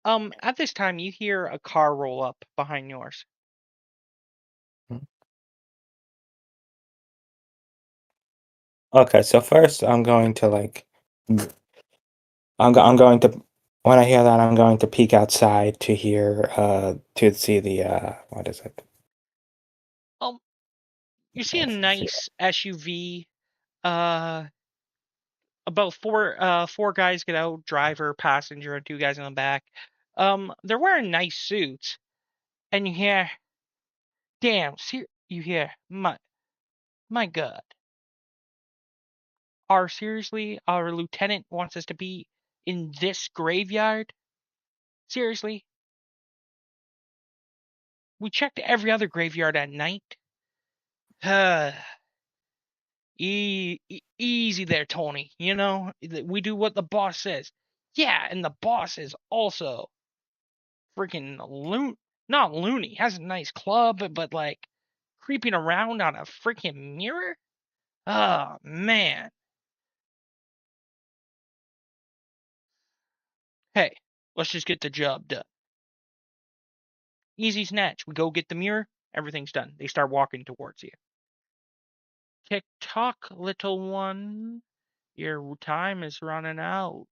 At this time, you hear a car roll up behind yours. Okay, so first I'm going to like. I'm going to. When I hear that, I'm going to peek outside to hear to see the what is it? You see a nice SUV. About four guys get out, driver, passenger, and 2 guys in the back. They're wearing nice suits, and you hear, damn, you hear, my God, our lieutenant wants us to be in this graveyard? Seriously? We checked every other graveyard at night. Easy there, Tony. You know, we do what the boss says. Yeah, and the boss is also freaking not loony. Has a nice club, but like creeping around on a freaking mirror. Oh man. Hey, let's just get the job done. Easy snatch. We go get the mirror. Everything's done. They start walking towards you. Tick tock, little one. Your time is running out.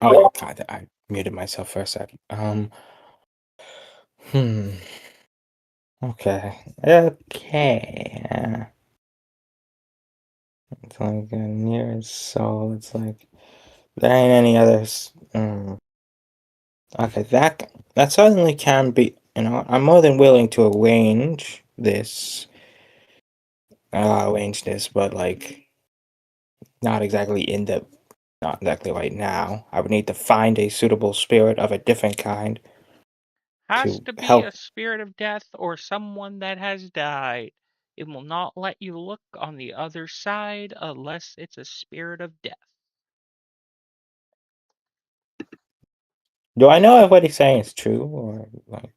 Oh God, I muted myself for a second. Okay. Okay. It's like near soul. It's like there ain't any others. Okay, that certainly can be. You know, I'm more than willing to arrange this. But like not exactly not exactly right now. I would need to find a suitable spirit of a different kind Has to to be help. a spirit of death or someone that has died. It will not let you look on the other side unless it's a spirit of death. Do I know if what he's saying is true or like?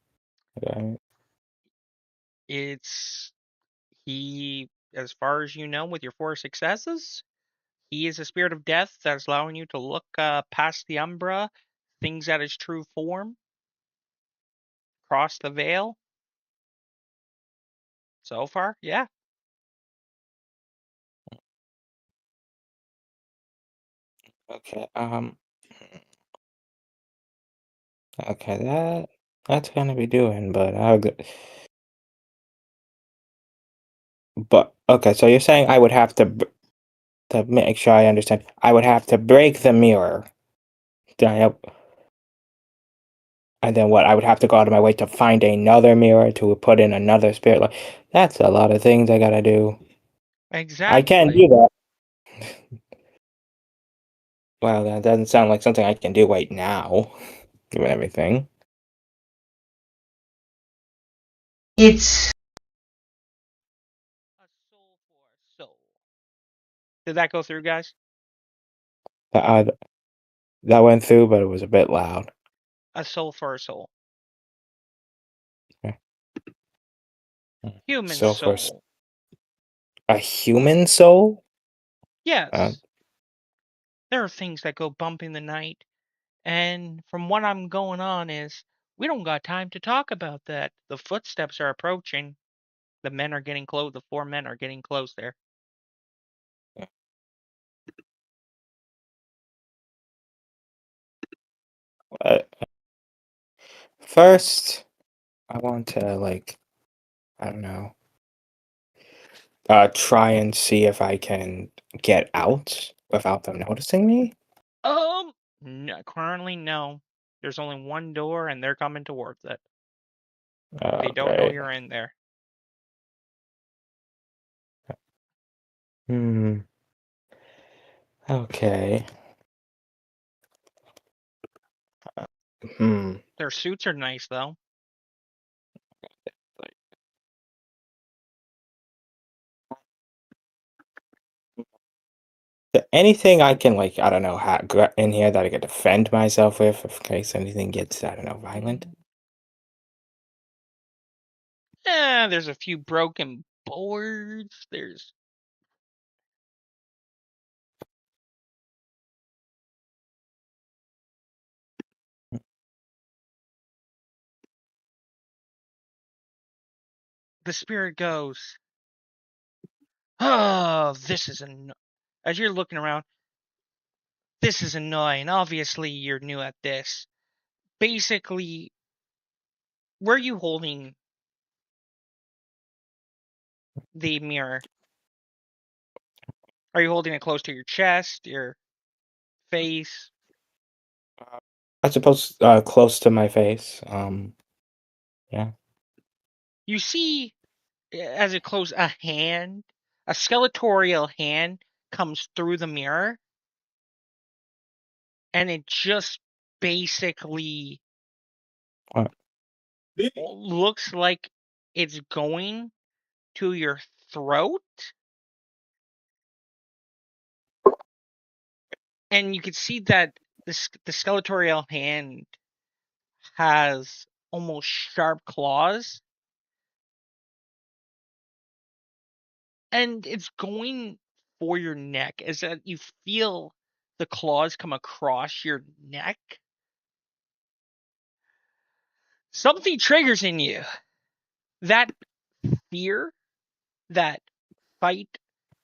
It's as far as you know, with your 4 successes, he is a spirit of death that's allowing you to look past the umbra, things at his true form, cross the veil. So far, yeah. Okay. Okay. That's gonna be doing, but But okay. So you're saying I would have to make sure I understand. I would have to break the mirror. Then and then what? I would have to go out of my way to find another mirror to put in another spirit. Like that's a lot of things I gotta do. I can't Exactly. do that. Well, that doesn't sound like something I can do right now, given everything. It's A soul for a soul. Did that go through, guys? That that went through, but it was a bit loud. A soul for a soul. Okay. Human So for soul. a human soul? Yes. There are things that go bump in the night, and from what I'm going on is we don't got time to talk about that. The footsteps are approaching. The men are getting close. The 4 men are getting close there. First, I want to I don't know, try and see if I can get out without them noticing me. No, currently no. There's only one door, and they're coming towards it. They don't know Okay. you're in there. Okay. Hmm. Their suits are nice, though. Anything I can I don't know, in here that I could defend myself with in case anything gets, I don't know, violent. There's a few broken boards. There's the spirit goes. Oh, this is as you're looking around. This is annoying. Obviously, you're new at this. Basically, where are you holding the mirror? Are you holding it close to your chest, your face? I suppose close to my face. Yeah. You see, as it closes, a skeletorial hand comes through the mirror, and it just basically What? looks like it's going to your throat, and you can see that the skeletorial hand has almost sharp claws, and it's going for your neck. As that you feel the claws come across your neck, something triggers in you. That fear, that fight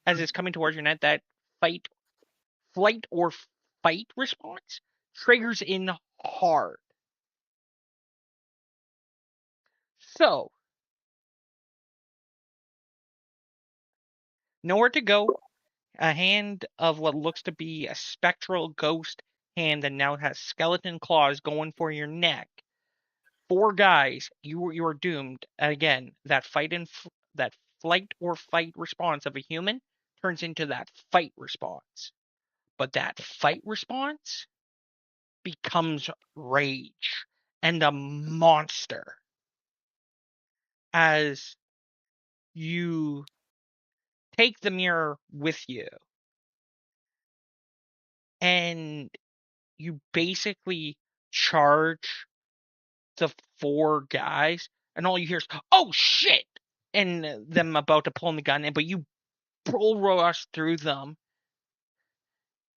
as it's coming towards your neck, that flight or fight response triggers in hard. So, nowhere to go. A hand of what looks to be a spectral ghost hand that now has skeleton claws going for your neck. 4 guys, you are doomed. Again, that that flight or fight response of a human turns into that fight response. But that fight response becomes rage and a monster as you take the mirror with you and you basically charge the 4 guys, and all you hear is "Oh shit!" and them about to pull in the gun, but you bull rush through them,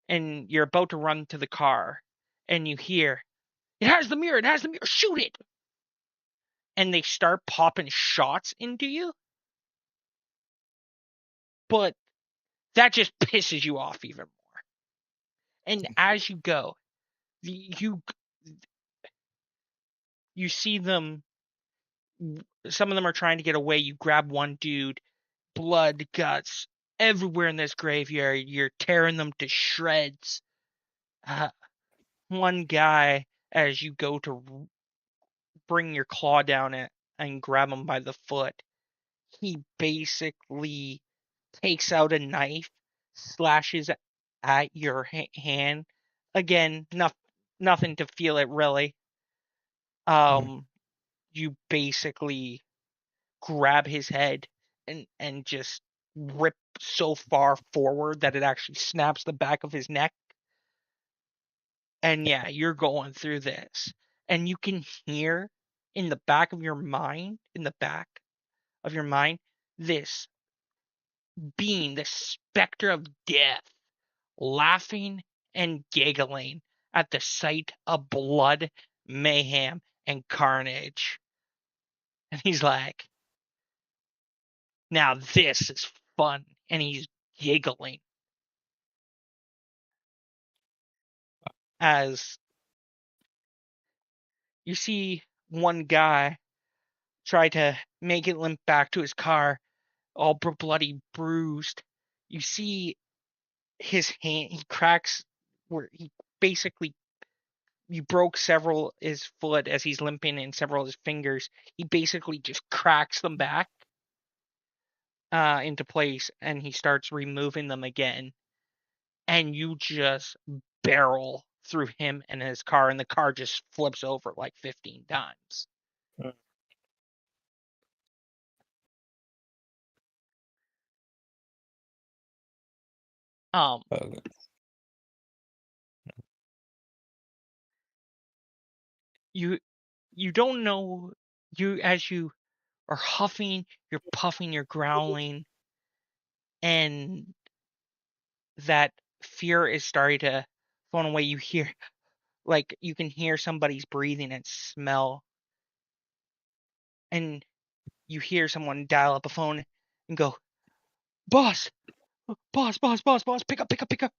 and you're about to run to the car, and you hear, "It has the mirror! It has the mirror! Shoot it!" And they start popping shots into you, but that just pisses you off even more. And as you go, you see them. Some of them are trying to get away. You grab one dude, blood, guts everywhere in this graveyard. You're tearing them to shreds. One guy, as you go to bring your claw down it and grab him by the foot, he basically takes out a knife, slashes at your hand, again, nothing to feel it really. You basically grab his head and just rip so far forward that it actually snaps the back of his neck. And yeah, you're going through this. And you can hear in the back of your mind, this being, the specter of death, laughing and giggling at the sight of blood, mayhem, and carnage. And he's like, now this is fun. And he's giggling as you see one guy try to make it limp back to his car, all bloody, bruised. You see his hand, he cracks where he basically, you broke his foot as he's limping, and several of his fingers. He basically just cracks them back into place, and he starts removing them again. And you just barrel through him and his car, and the car just flips over like 15 times. You don't know, as you are huffing, you're puffing, you're growling, and that fear is starting to phone away. You hear, like, you can hear somebody's breathing and smell, and you hear someone dial up a phone and go, boss, pick up,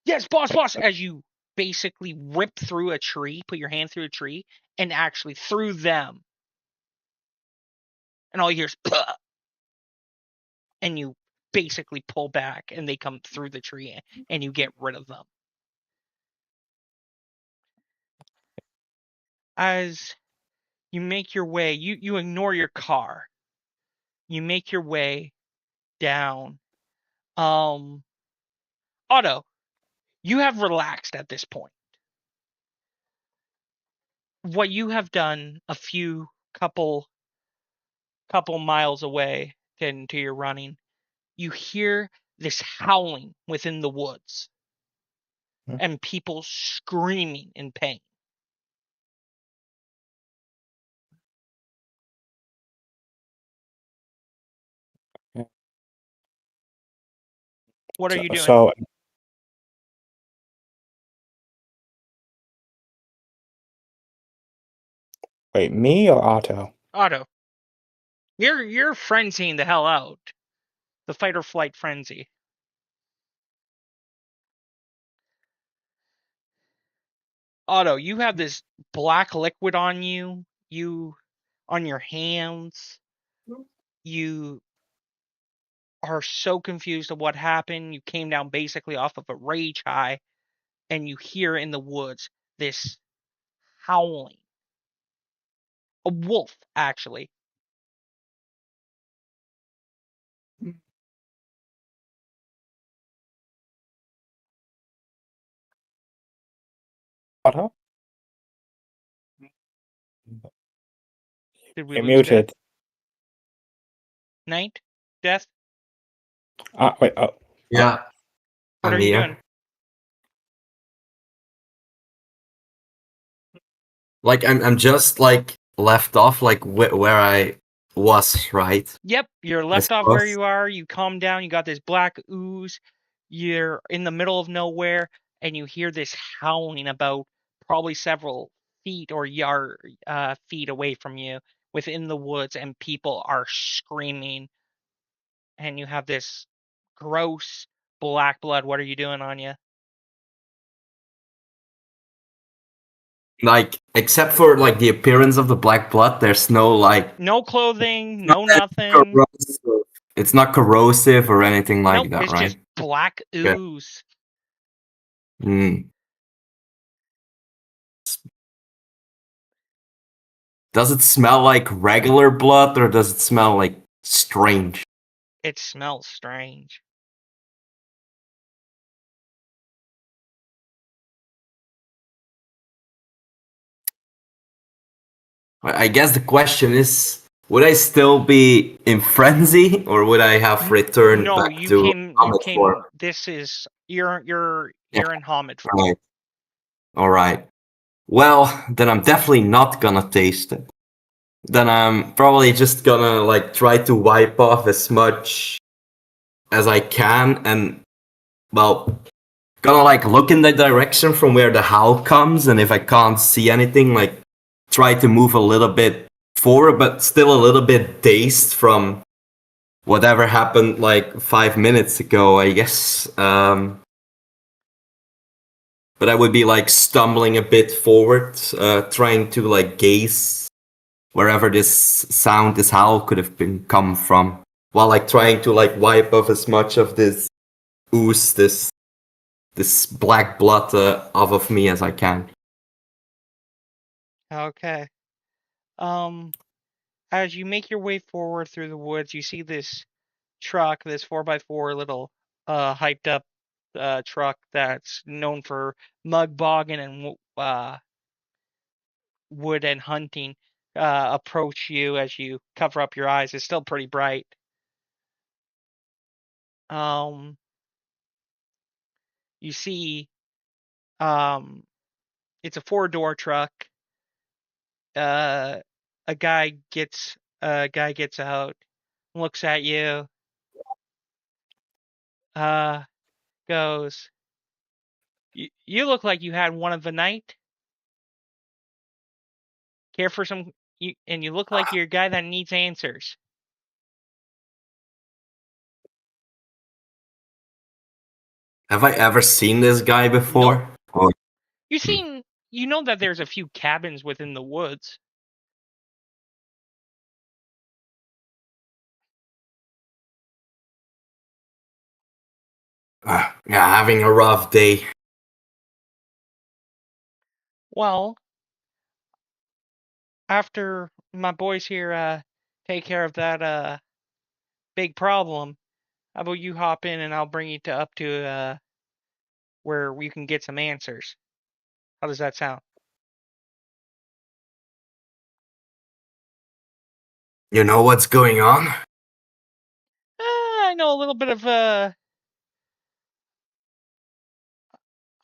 yes, boss, as you basically rip through a tree, put your hand through a tree, and actually through them, and all you hear is Puh! And you basically pull back, and they come through the tree, and you get rid of them. As you make your way, you ignore your car. You make your way down. Otto, you have relaxed at this point. What you have done a couple miles away into your running, you hear this howling within the woods and people screaming in pain. What are you doing? So, wait, me or Otto? Otto, you're frenzying the hell out. The fight or flight frenzy. Otto, you have this black liquid on you, on your hands. You are so confused of what happened. You came down basically off of a rage high, and you hear in the woods this howling. A wolf, actually. Otto? Did we You're lose muted. Death? Night? Death? Wait, oh. Yeah. What I'm are you here. doing? Like I'm just like left off like where I was, right? Yep, you're left off where you are. You calm down. You got this black ooze. You're in the middle of nowhere, and you hear this howling about probably several feet or feet away from you within the woods, and people are screaming. And you have this gross black blood. What are you doing, Anya? Like, except for like the appearance of the black blood, there's no like No clothing, no nothing. corrosive. It's not corrosive or anything like Nope, that, it's right? just black ooze. Does it smell like regular blood or does it smell like strange? It smells strange. I guess the question is, would I still be in frenzy, or would I have returned No, back you to came. You Hamid form? came. This is you're Yeah. in Hamid form. Right. All right. Well, then I'm definitely not gonna taste it. Then I'm probably just gonna like try to wipe off as much as I can, and well, gonna like look in the direction from where the howl comes, and if I can't see anything, like try to move a little bit forward, but still a little bit dazed from whatever happened like 5 minutes ago, I guess. But I would be like stumbling a bit forward, trying to like gaze wherever this sound, this howl could have been come from, while like trying to like wipe off as much of this ooze, this black blood off of me as I can. Okay. As you make your way forward through the woods, you see this truck, this 4x4 little hyped up truck that's known for mud bogging and wood and hunting approach you as you cover up your eyes. It's still pretty bright. You see it's a 4-door truck. A guy gets out, looks at you, goes, you look like you had one of the night. Care for some, and you look like you're a guy that needs answers. Have I ever seen this guy before? Or- You know that there's a few cabins within the woods. yeah, having a rough day. Well, after my boys here take care of that big problem, how about you hop in and I'll bring you up to where we can get some answers. How does that sound? You know what's going on? I know a little bit of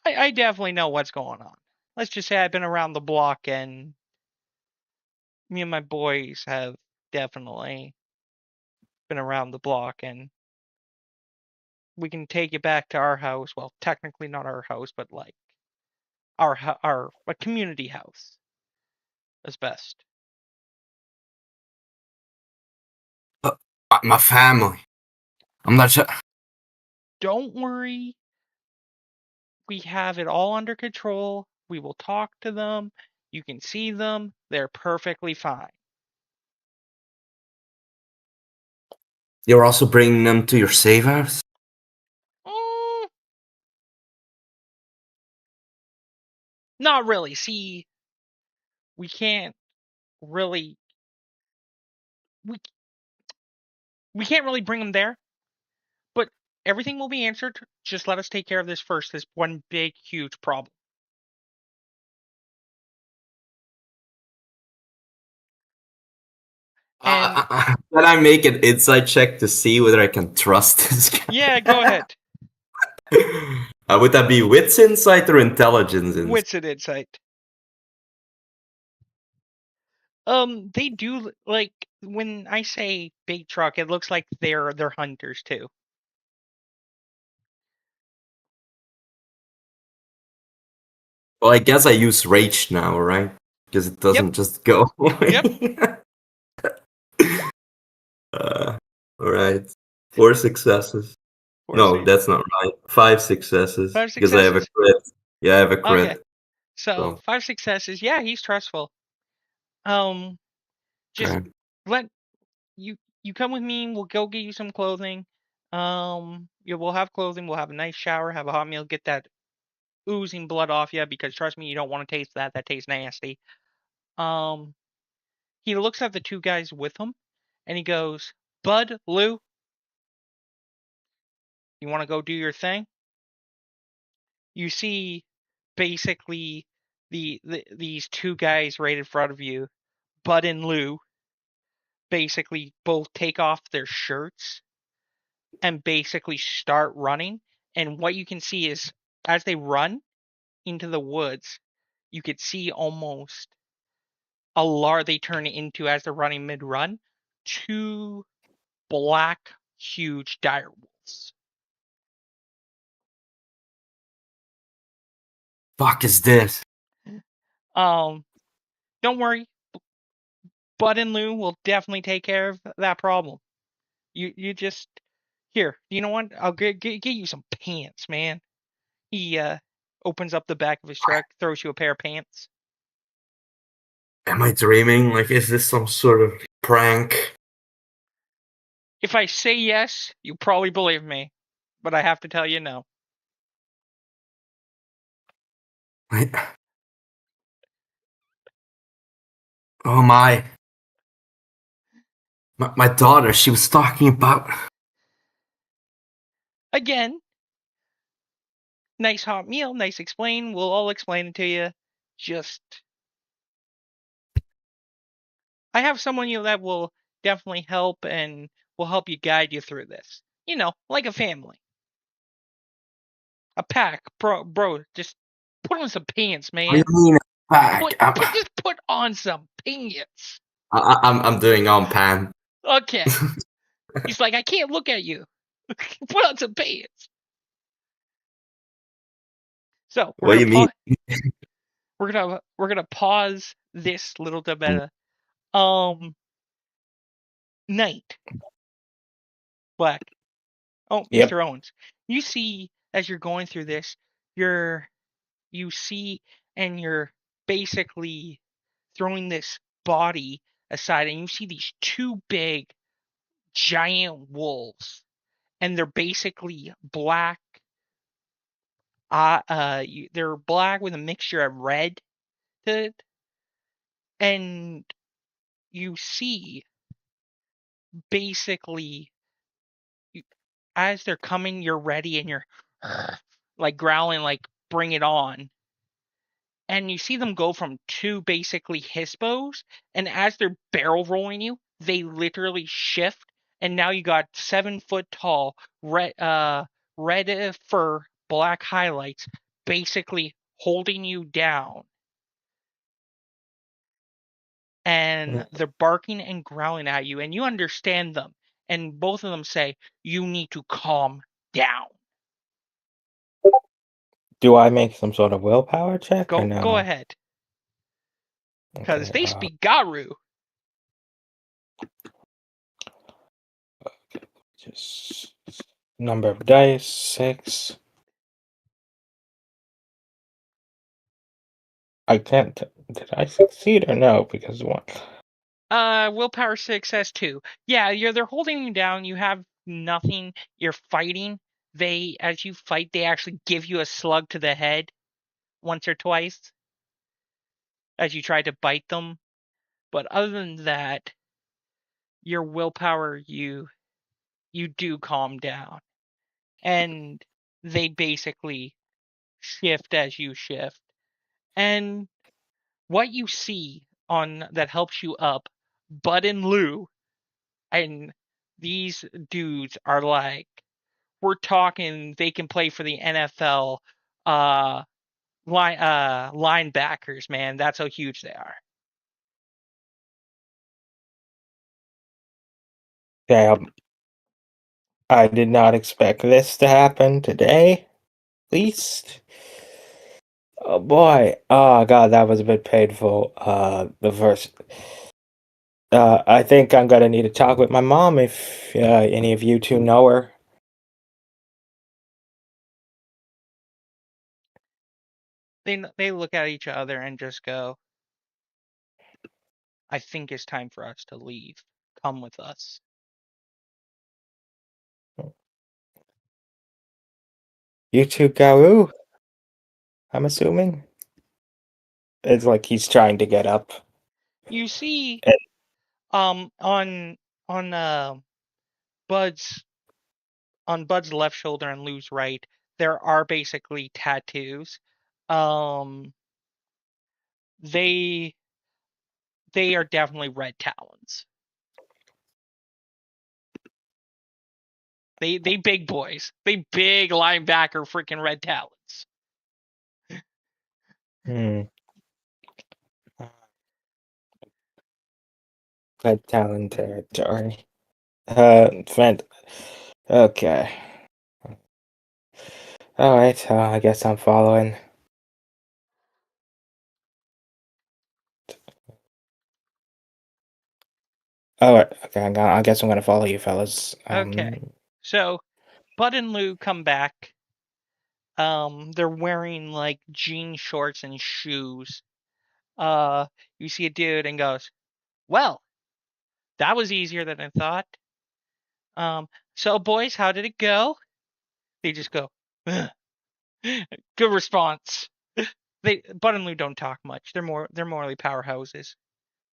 I definitely know what's going on. Let's just say I've been around the block, and me and my boys have definitely been around the block, and we can take you back to our house. Well, technically not our house, but like our a community house is best. My family. I'm not sure. Don't worry. We have it all under control. We will talk to them. You can see them. They're perfectly fine. You're also bringing them to your safe house? Not really. See, we can't really we can't really bring them there, but everything will be answered. Just let us take care of this first. This one big, huge problem. And Can I make an insight check to see whether I can trust this guy? yeah, go ahead. Would that be wits insight or intelligence insight? Wits and insight. They do, like, when I say big truck, it looks like they're hunters too. Well, I guess I use rage now, right? Because it doesn't just go away. Yep. All right. 4 successes. No, that's not right. 5 successes. 5 Because I have a successes. crit. Yeah, I have a crit. Okay. So 5 successes. Yeah, he's trustful. Just Okay. let you come with me. We'll go get you some clothing. We'll have clothing. We'll have a nice shower. Have a hot meal. Get that oozing blood off you, because trust me, you don't want to taste that. That tastes nasty. He looks at the 2 guys with him, and he goes, "Bud, Lou, you want to go do your thing?" You see, basically, these 2 guys right in front of you. Bud and Lou basically both take off their shirts and basically start running. And what you can see is as they run into the woods, you could see almost they turn into, as they're running mid-run, 2 black, huge dire wolves. Fuck is this? Don't worry, Bud and Lou will definitely take care of that problem. You just here. You know what? I'll get you some pants, man. He opens up the back of his truck, throws you a pair of pants. Am I dreaming? Like, is this some sort of prank? If I say yes, you probably believe me, but I have to tell you no. Oh my daughter, she was talking about. Again, nice hot meal, nice explain. We'll all explain it to you. Just, I have someone that will definitely help and will help you guide you through this. You know, like a family. A pack, bro. Just put on some pants, What do man. you mean back? Just put on some pants. I'm doing on pan. Okay. He's like, I can't look at you. Put on some pants. So What do you mean? we're gonna pause this little bit. Night. Black. Oh, Yep. Mr. Owens. You see as you're going through this, you see and you're basically throwing this body aside, and you see these 2 big giant wolves, and they're basically black. They're black with a mixture of red to it, and you see basically as they're coming, you're ready and you're like growling, like bring it on. And you see them go from 2 basically hispos, and as they're barrel rolling you, they literally shift, and now you got 7-foot tall, red fur, black highlights, basically holding you down. And they're barking and growling at you, and you understand them. And both of them say, you need to calm down. Do I make some sort of willpower check or no? Go ahead. Because Okay, they speak Garu. just number of dice, 6. I can't. Did I succeed or no? Because what? Willpower success 2. Yeah, they're holding you down. You have nothing. You're fighting. As you fight, they actually give you a slug to the head once or twice as you try to bite them. But other than that, your willpower, you do calm down. And they basically shift as you shift. And what you see on that helps you up, Bud and Lou, and these dudes are like, we're talking they can play for the NFL linebackers, man. That's how huge they are. Yeah, I did not expect this to happen today. At least. Oh boy. Oh god, that was a bit painful. The first. I think I'm gonna need to talk with my mom if any of you two know her. They look at each other and just go, I think it's time for us to leave. Come with us. You two Garou? I'm assuming. It's like he's trying to get up. You see And on Bud's left shoulder and Lou's right, there are basically tattoos. They they are definitely red talons. They big boys. They big linebacker freaking red talons. Red Talon territory. Friend. Okay. Alright, I guess I'm following. Alright, okay, I guess I'm gonna follow you fellas. Okay. So Bud and Lou come back. They're wearing like jean shorts and shoes. You see a dude and goes, "Well, that was easier than I thought." So boys, how did it go? They just go, "Ugh." Good response. Bud and Lou don't talk much. They're morally powerhouses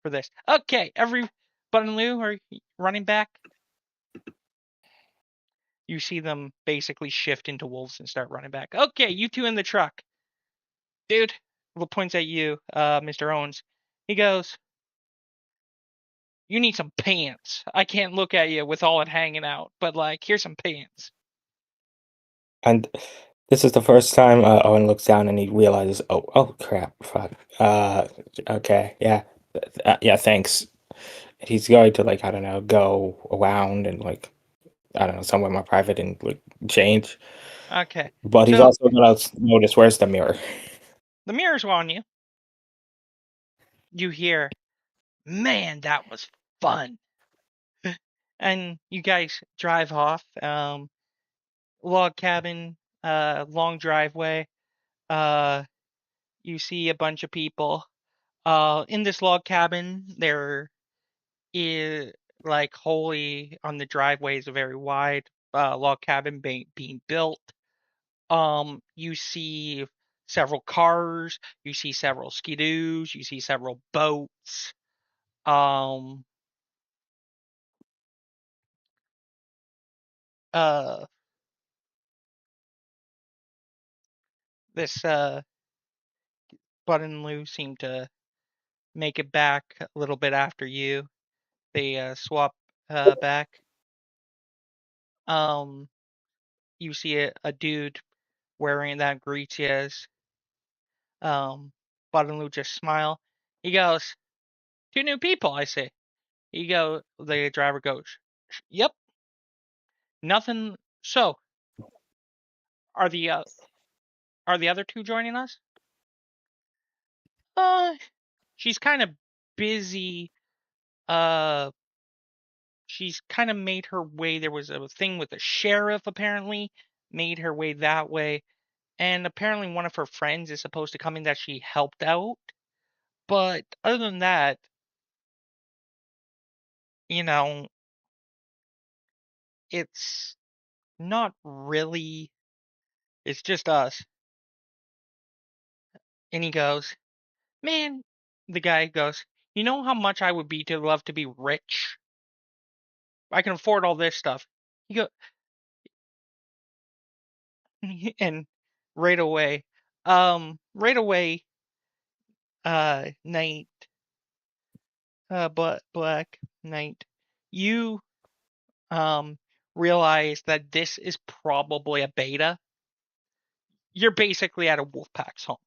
for this. Okay, Bud and Lou are running back. You see them basically shift into wolves and start running back. Okay, you two in the truck. Dude, Will points at you, Mr. Owens. He goes, "You need some pants. I can't look at you with all it hanging out, but like, here's some pants." And this is the first time Owen looks down and he realizes, oh crap, fuck. Okay, yeah, yeah, thanks. He's going to like, I don't know, go around and like, I don't know, somewhere more private and like change. Okay. But he's So also gonna notice where's the mirror. the mirror's on you. You hear, "Man, that was fun." And you guys drive off. Log cabin, long driveway. You see a bunch of people. In this log cabin, there is like wholly on the driveway is a very wide log cabin being built. You see several cars. You see several skidoos. You see several boats. Um, uh, this Bud and Lou seem to make it back a little bit after you. They swap back. Um, you see a dude wearing that greets you as Bud and Lou just smile. He goes, "Two new people, I say." The driver goes, "Yep, nothing." So, are the other two joining us? Uh, she's kind of busy. Uh, she's kind of made her way. There was a thing with the sheriff, apparently, made her way that way. And apparently one of her friends is supposed to come in that she helped out. But other than that, you know, it's not really, it's just us. And he goes, "Man," the guy goes, "you know how much I would be to love to be rich? I can afford all this stuff." He go, and right away, right away, Night, but Black Knight, you, um, realize that this is probably a beta. You're basically at a Wolfpack's home.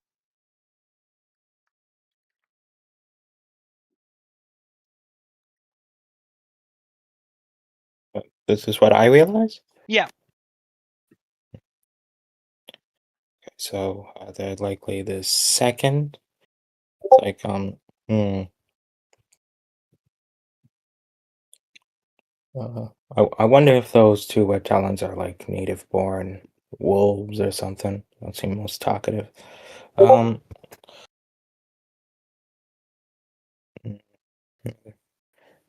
This is what I realize. Yeah. So they're likely the second. It's like I wonder if those two red talons are like native born wolves or something. Don't seem most talkative.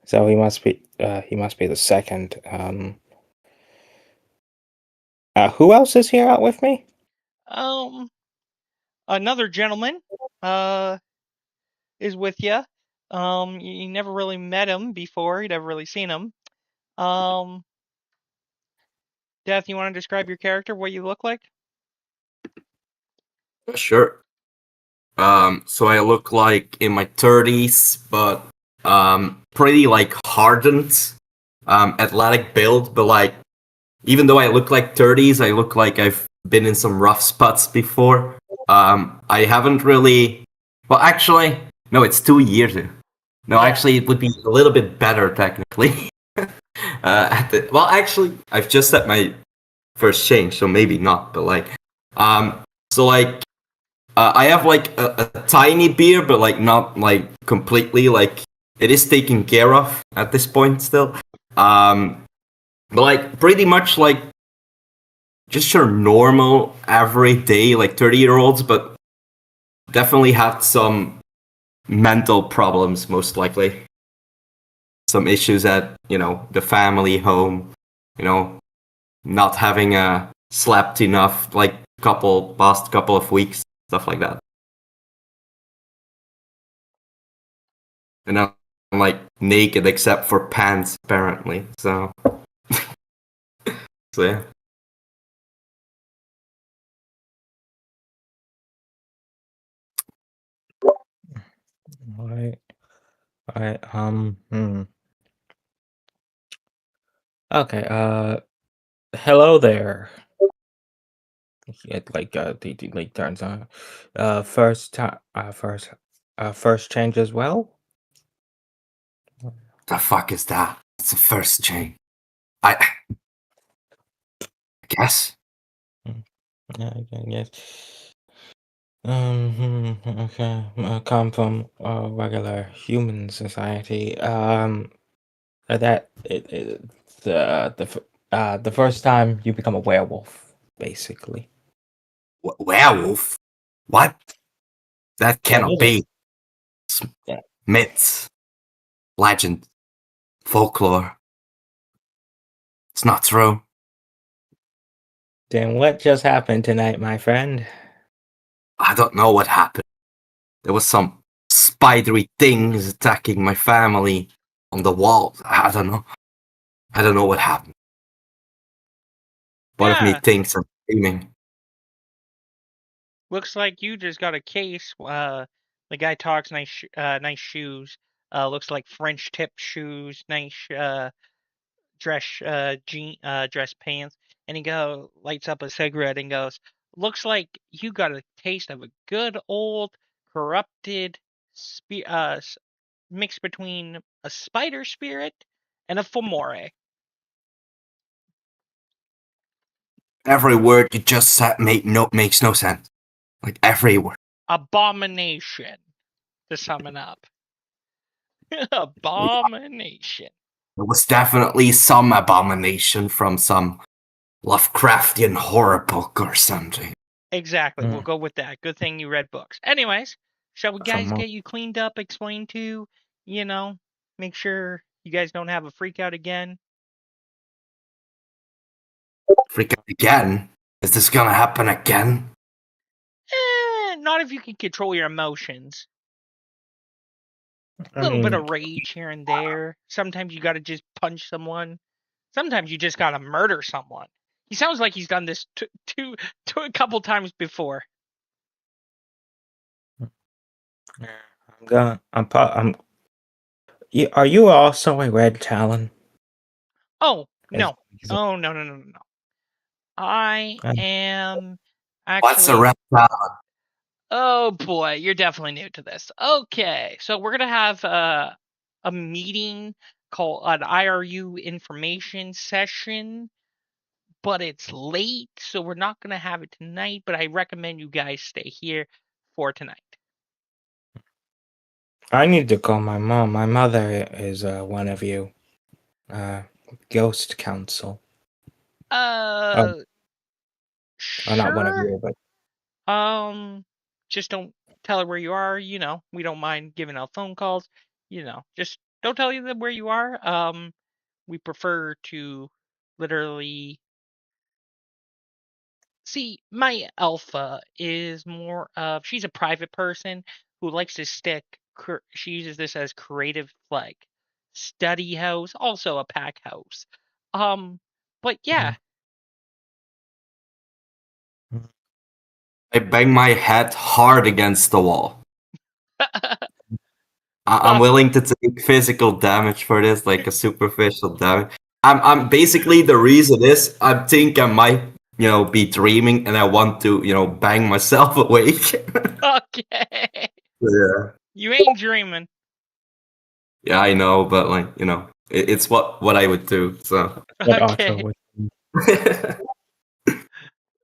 So he must be the second. Who else is here out with me? Another gentleman, is with you. You never really met him before. You'd never really seen him. Death, you want to describe your character, what you look like? Sure. So I look like in my 30s, but pretty like hardened, athletic build, but like even though I look like 30s, I look like I've been in some rough spots before. I haven't really. Well, actually, no, it's 2 years. No, Yeah. actually, it would be a little bit better technically. Well, actually, I've just had my first change, so maybe not. But like, so like, I have like a tiny beard, but like not like completely. Like, it is taken care of at this point still. But like, pretty much like just your normal, everyday, like 30-year-olds, but definitely had some mental problems, most likely. Some issues at, the family home, not having slept enough, like past couple of weeks, stuff like that. And I'm like naked except for pants, apparently. So, so yeah. Alright. Alright, Okay, hello there. It like turns on. First time, first change as well? The fuck is that? It's the first chain. I guess. Yeah, I guess. Okay. Come from regular human society. The first time you become a werewolf, basically. Werewolf? What? That Yeah, cannot those are, be. yeah. Myths, legend, folklore. It's not true. Then what just happened tonight, my friend? I don't know what happened. There was some spidery things attacking my family on the wall. I don't know. I don't know what happened. Part of me Yeah. thinks I'm dreaming. Looks like you just got a case. The guy talks nice shoes. Looks like French tip shoes. Nice dress pants. And he lights up a cigarette and goes, "Looks like you got a taste of a good old corrupted mix between a spider spirit and a fomore." Every word you just said makes no sense. Like every word. Abomination, to sum it up. Abomination. There was definitely some abomination from some Lovecraftian horror book or something. Exactly. We'll Mm, go with that. Good thing you read books. Anyways, shall we some guys more. get you cleaned up, explained to, make sure you guys don't have a freak out again? Freak out again? Is this gonna happen again? Not if you can control your emotions. A I little bit mean, of rage here and there. Sometimes you gotta just punch someone. Sometimes you just gotta murder someone. He sounds like he's done this a couple times before. I'm gonna. I'm. Are you also a red talon? Oh, Is, no. is it, Oh, no, no, no, no, no. I uh, am What's a actually. reptile? Oh boy, you're definitely new to this. Okay, so we're gonna have a meeting called an IRU information session, but it's late, so we're not gonna have it tonight. But I recommend you guys stay here for tonight. I need to call my mom. My mother is one of you. Uh, Ghost Council. Oh, Uh, not one of sure. you, but Just don't tell her where you are. We don't mind giving out phone calls. Just don't tell them where you are. We prefer to literally. See, my alpha is more of she's a private person who likes to she uses this as creative like study house, also a pack house. But yeah, I bang my head hard against the wall. I'm willing to take physical damage for this, like a superficial damage. I'm basically the reason is I think I might, be dreaming and I want to, bang myself awake. Okay. Yeah. You ain't dreaming. Yeah, I know, but like, it's what I would do. So What Okay. Otto would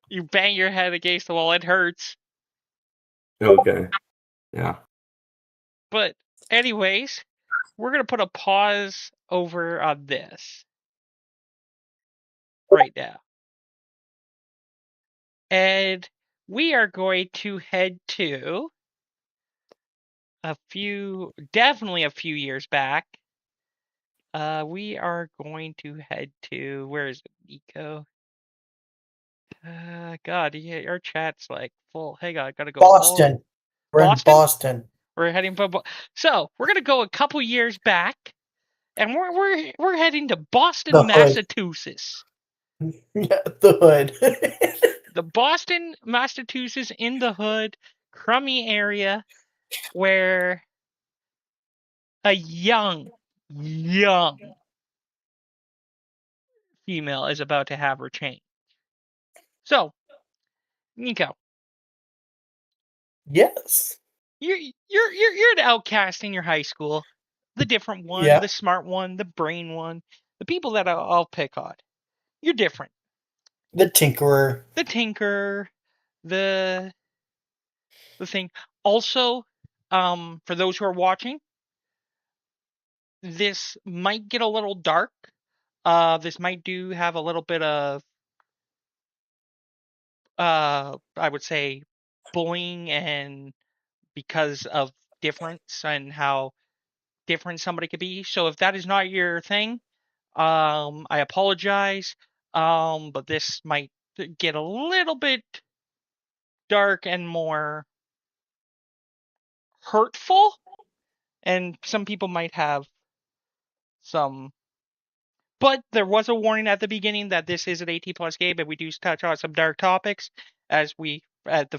You bang your head against the wall, it hurts. okay. Yeah. But anyways, we're gonna put a pause over on this right now. And we are going to head to definitely a few years back. We are going to head to, where is it, Nico? God, yeah, our chat's like full. Hang on, I gotta go. Boston. We're in Boston? Boston. We're heading for so we're gonna go a couple years back, and we're heading to Boston, The hood. Massachusetts. Yeah, the hood. The Boston, Massachusetts in the hood, crummy area where a young female is about to have her change. So, Nico, Yes. you're an outcast in your high school, the different one, Yeah. the smart one, the brain one, the people that I'll pick on. You're different. The Tinkerer. The tinker, the thing. Also, for those who are watching, this might get a little dark. This might have a little bit of I would say bullying, and because of difference and how different somebody could be. So if that is not your thing, I apologize. But this might get a little bit dark and more hurtful, and some people might have some. But there was a warning at the beginning that this is an 18 plus game, and we do touch on some dark topics. As we at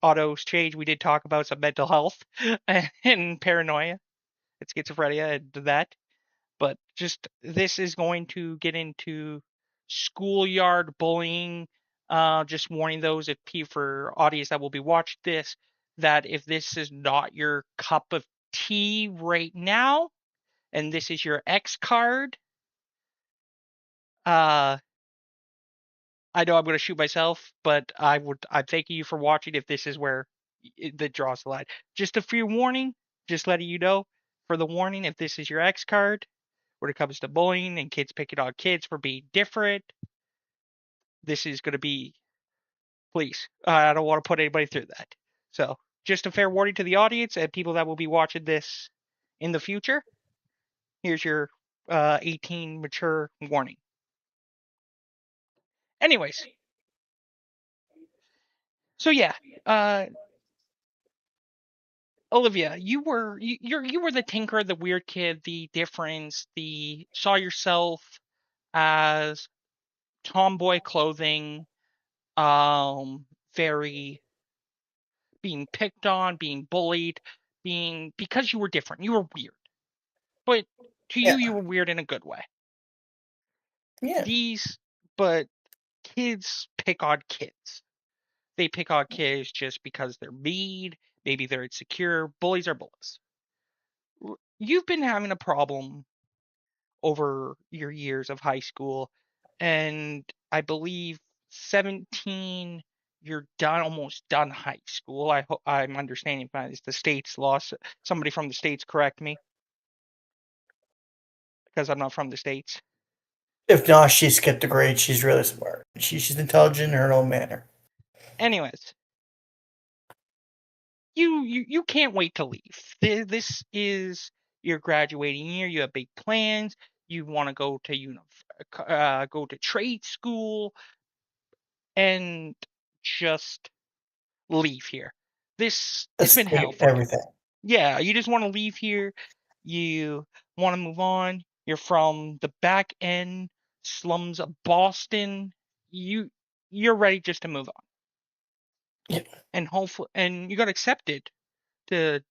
Otto's change, we did talk about some mental health and paranoia and schizophrenia and that. But just this is going to get into schoolyard bullying. Just warning those for audience that will be watching this, that if this is not your cup of tea right now, and this is your X card, I know I'm going to shoot myself, but I'm thanking you for watching if this is where that draws the line. Just a few warning, just letting you know for the warning, if this is your X card, when it comes to bullying and kids picking on kids for being different, this is going to be, please, I don't want to put anybody through that. So just a fair warning to the audience and people that will be watching this in the future. Here's your 18 mature warning. Anyways, so yeah, Olivia, you were the tinker, the weird kid, the difference, the saw yourself as tomboy clothing, very being picked on, being bullied, because you were different. You were weird. But to you, Yeah. you were weird in a good way. Yeah. But kids pick on kids. They pick on kids just because they're mean, maybe they're insecure. Bullies are bullies. You've been having a problem over your years of high school, and I believe 17 you're almost done high school. I'm understanding it's the states lost. Somebody from the states correct me, because I'm not from the states. If not, she skipped a grade. She's really smart. She's intelligent in her own manner. Anyways, you can't wait to leave. This is your graduating year. You have big plans. You want to go to trade school and just leave here. It's been hell Escape for you. everything. Yeah, you just want to leave here. You want to move on. You're from the back end slums of Boston. You're ready just to move on. Yeah. And hopefully, and you got accepted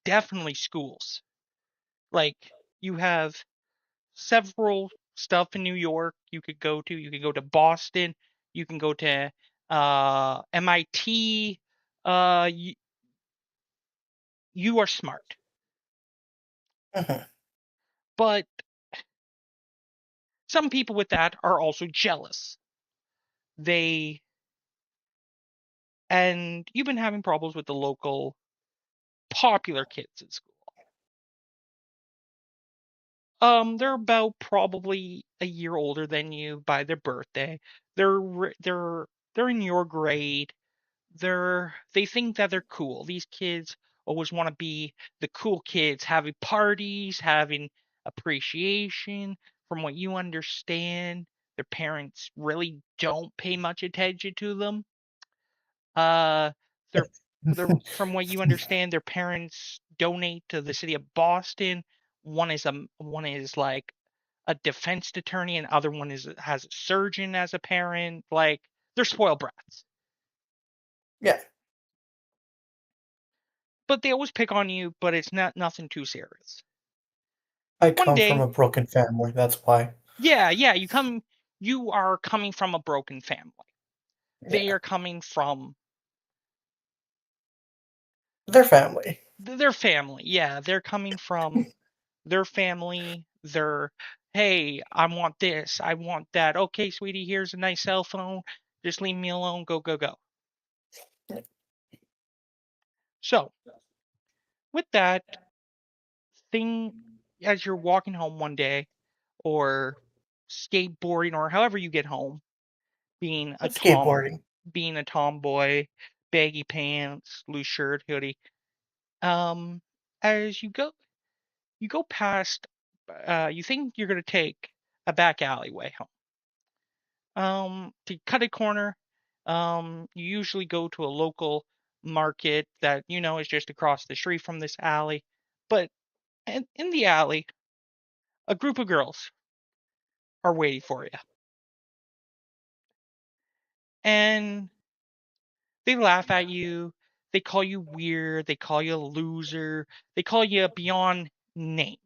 definitely schools. Like, you have several stuff in New York you could go to. You can go to Boston. You can go to MIT. You are smart. Mhm. But some people with that are also jealous. And you've been having problems with the local popular kids in school. They're about probably a year older than you by their birthday. They're in your grade. They think that they're cool. These kids always want to be the cool kids, having parties, having appreciation. From what you understand, their parents really don't pay much attention to them. They're from what you understand, their parents donate to the city of Boston. One is like a defense attorney, and other one has a surgeon as a parent. Like, they're spoiled brats. Yeah, But they always pick on you, but it's nothing too serious. I One come from day, a broken family. That's why. yeah, you are coming from a broken family. They Yeah, are coming from their family. their family. Yeah, they're coming from their family. Hey, I want this, I want that. Okay, sweetie, here's a nice cell phone. Just leave me alone. Go, go, go. So, with that thing, as you're walking home one day, or skateboarding, or however you get home, being a It's skateboarding. tomboy, baggy pants, loose shirt, hoodie. Um, as you go past, you think you're gonna take a back alleyway home. To cut a corner, you usually go to a local market that you know is just across the street from this alley. But in the alley, a group of girls are waiting for you, and they laugh at you. They call you weird. They call you a loser. They call you beyond names.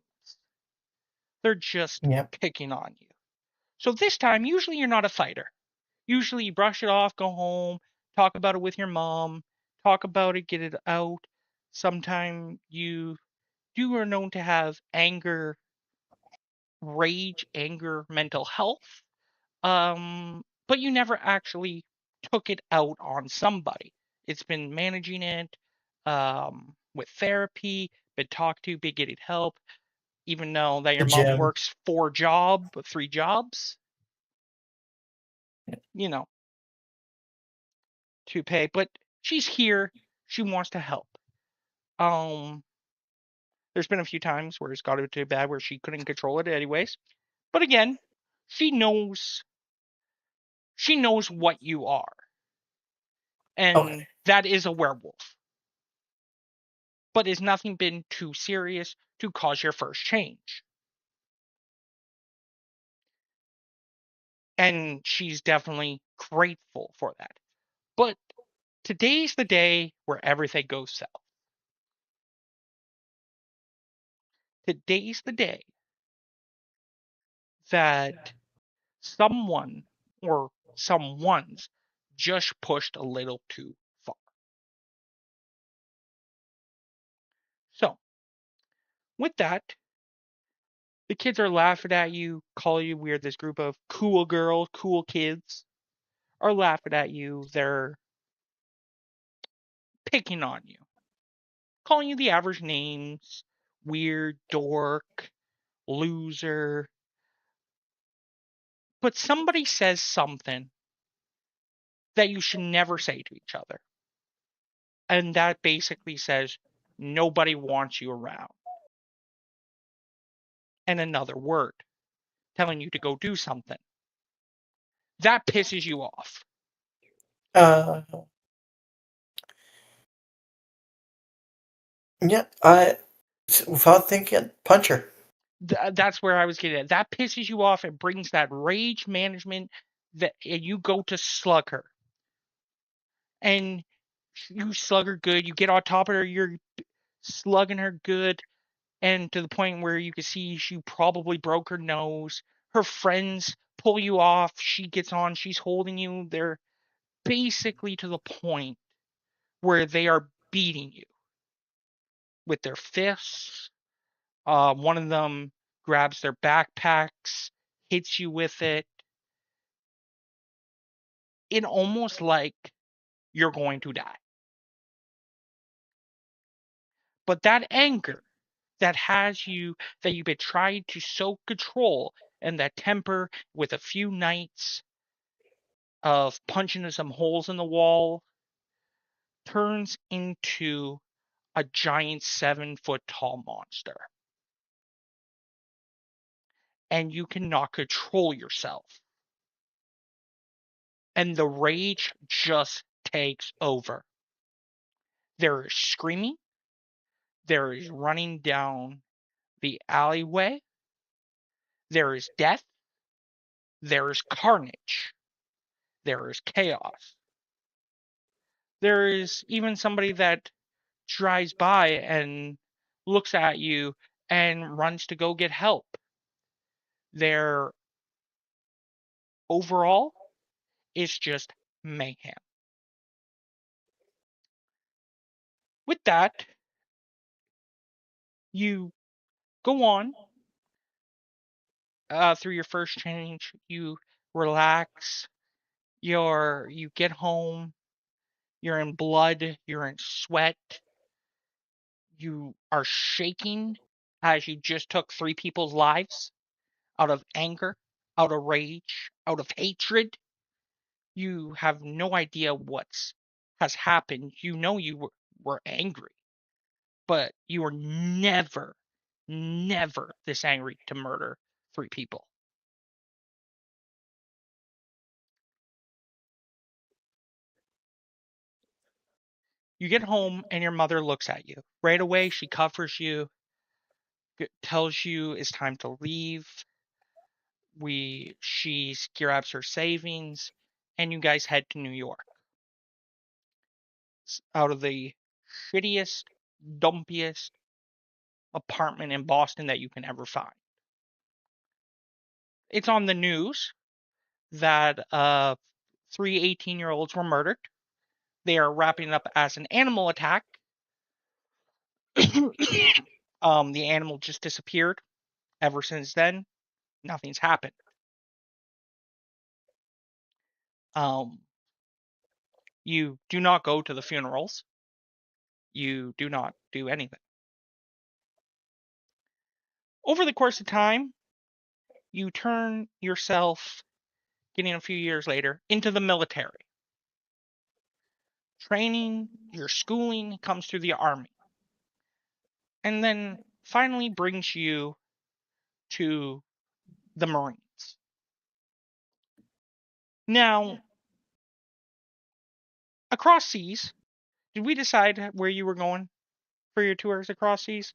They're just Yep. picking on you. So this time, usually you're not a fighter. Usually you brush it off, go home, talk about it with your mom, talk about it, get it out. Sometimes you are known to have anger, mental health. But you never actually took it out on somebody. It's been managing it, with therapy, been talked to, been getting help, even though that The your mom gym. works 3 jobs, you know, to pay. But she's here. She wants to help. Um, there's been a few times where it's got too bad where she couldn't control it anyways. But again, she knows she knows what you are, Okay. and that is a werewolf. But it's nothing been too serious to cause your first change. And she's definitely grateful for that. But today's the day where everything goes south. Today's the day that someone or someone's just pushed a little too far. So, with that, the kids are laughing at you, calling you weird. This group of cool girls, cool kids are laughing at you. They're picking on you, calling you the average names: weird, dork, loser. But somebody says something that you should never say to each other. And that basically says, nobody wants you around. And another word telling you to go do something. That pisses you off. Uh, yeah. Without thinking, punch her. That's where I was getting at. That pisses you off. It brings that rage management that you go to slug her. And you slug her good. You get on top of her. You're slugging her good, and to the point where you can see she probably broke her nose. Her friends pull you off. She gets on. She's holding you. They're basically to the point where they are beating you with their fists. One of them grabs their backpacks, hits you with it. It almost like you're going to die. But that anger that you've been trying to so control, and that temper with a few nights of punching some holes in the wall, turns into a giant 7-foot tall monster. And you cannot control yourself. And the rage just takes over. There is screaming. There is running down the alleyway. There is death. There is carnage. There is chaos. There is even somebody that drives by and looks at you and runs to go get help. There, overall, is just mayhem. With that, you go on through your first change. You relax. You get home. You're in blood. You're in sweat. You are shaking as you just took 3 people's lives out of anger, out of rage, out of hatred. You have no idea what has happened. You know you were angry, but you were never, never this angry to murder 3 people. You get home and your mother looks at you. Right away, she comforts you, tells you it's time to leave. She grabs her savings, and you guys head to New York. Out of the shittiest, dumpiest apartment in Boston that you can ever find. It's on the news that 3 18-year-olds were murdered. They are wrapping it up as an animal attack. The animal just disappeared. Ever since then, nothing's happened. You do not go to the funerals. You do not do anything. Over the course of time, you turn yourself, getting a few years later, into the military. Training, your schooling comes through the army. And then finally brings you to the Marines. Now, across seas, did we decide where you were going for your tours across seas?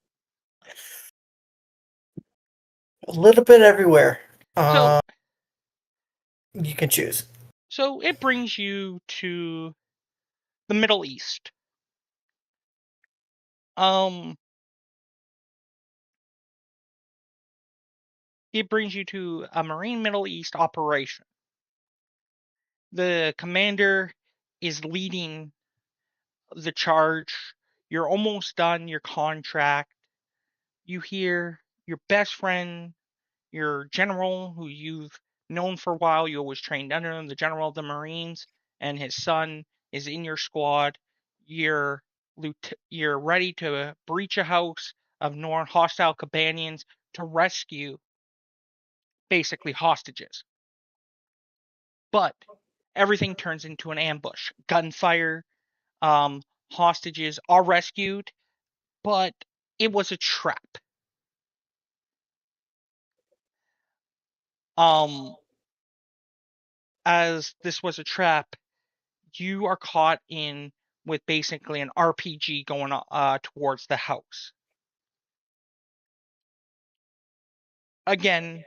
A little bit everywhere. So You can choose. So it brings you to the Middle East. It brings you to a Marine Middle East operation. The commander is leading the charge. You're almost done your contract. You hear your best friend, your general, who you've known for a while, you always trained under him, the general of the Marines, and his son is in your squad. You're ready to breach a house of hostile companions to rescue basically hostages. But everything turns into an ambush. Gunfire, hostages are rescued, but it was a trap. As this was a trap, you are caught in with basically an RPG going towards the house. Again,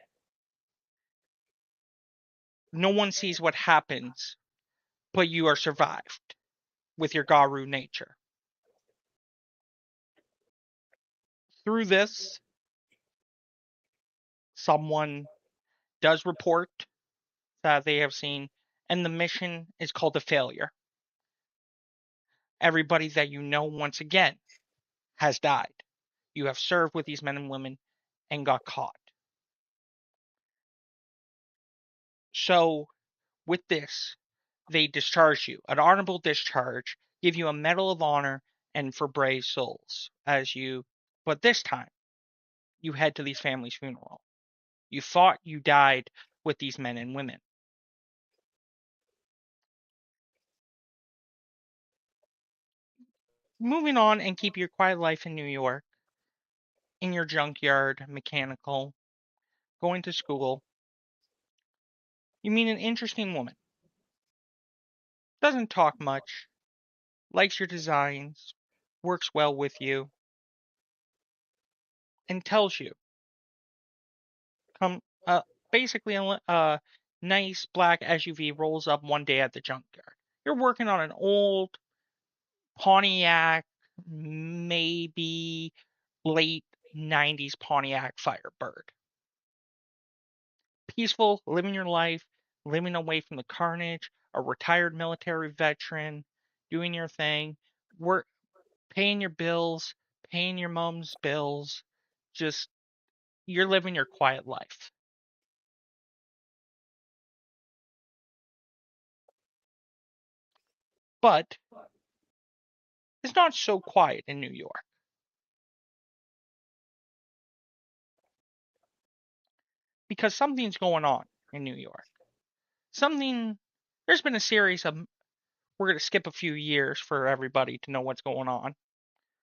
no one sees what happens, but you are survived with your Garu nature. Through this, someone does report that they have seen, and the mission is called a failure. Everybody that you know, once again, has died. You have served with these men and women and got caught. So, with this, they discharge you, an honorable discharge, give you a Medal of Honor, and for brave souls but this time, you head to these families' funeral. You fought, you died with these men and women. Moving on and keep your quiet life in New York, in your junkyard, mechanical, going to school. You meet an interesting woman. Doesn't talk much, likes your designs, works well with you, and tells you, come, basically a nice black SUV rolls up one day at the junkyard. You're working on an old Pontiac, maybe late 90s Pontiac Firebird. Peaceful, living your life, living away from the carnage, a retired military veteran, doing your thing, work, paying your bills, paying your mom's bills, just you're living your quiet life. But it's not so quiet in New York. Because something's going on in New York. There's been a series of, we're going to skip a few years for everybody to know what's going on.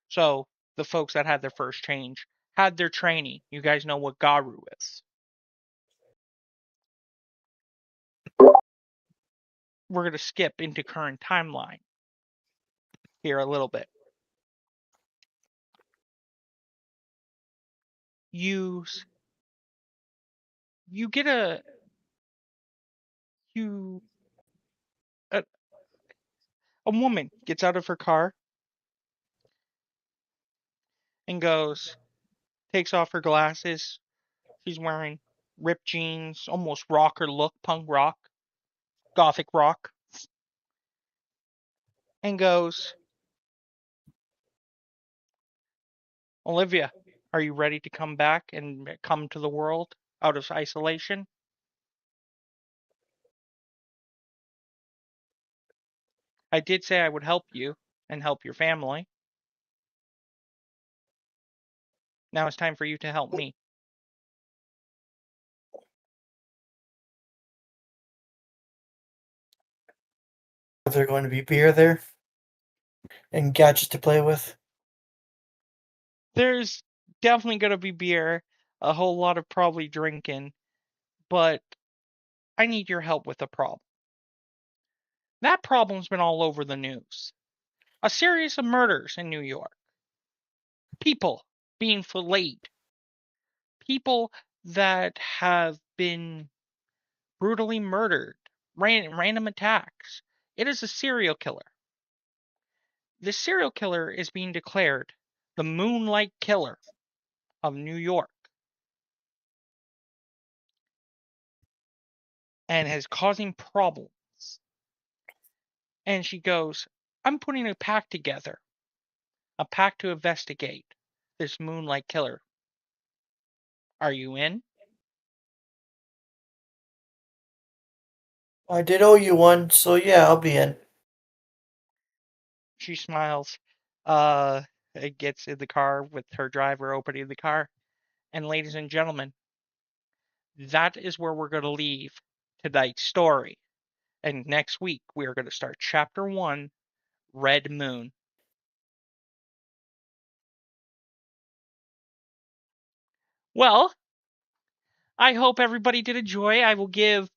So, the folks that had their first change had their training. You guys know what Garu is. We're going to skip into current timeline here a little bit. You get a woman gets out of her car and takes off her glasses. She's wearing ripped jeans, almost rocker look, punk rock, gothic rock, and goes, Olivia, are you ready to come back and come to the world out of isolation? I did say I would help you and help your family. Now it's time for you to help me. Is there going to be beer there? And gadgets to play with? There's definitely going to be beer, a whole lot of probably drinking, but I need your help with a problem. That problem's been all over the news. A series of murders in New York. People being filleted. People that have been brutally murdered. Random attacks. It is a serial killer. This serial killer is being declared the Moonlight Killer of New York. And is causing problems. And she goes, I'm putting a pack together. A pack to investigate this Moonlight Killer. Are you in? I did owe you one, so yeah, I'll be in. She smiles. It gets in the car with her driver opening the car. And ladies and gentlemen, that is where we're going to leave tonight's story. And next week, we are going to start Chapter 1, Red Moon. Well, I hope everybody did enjoy. I will give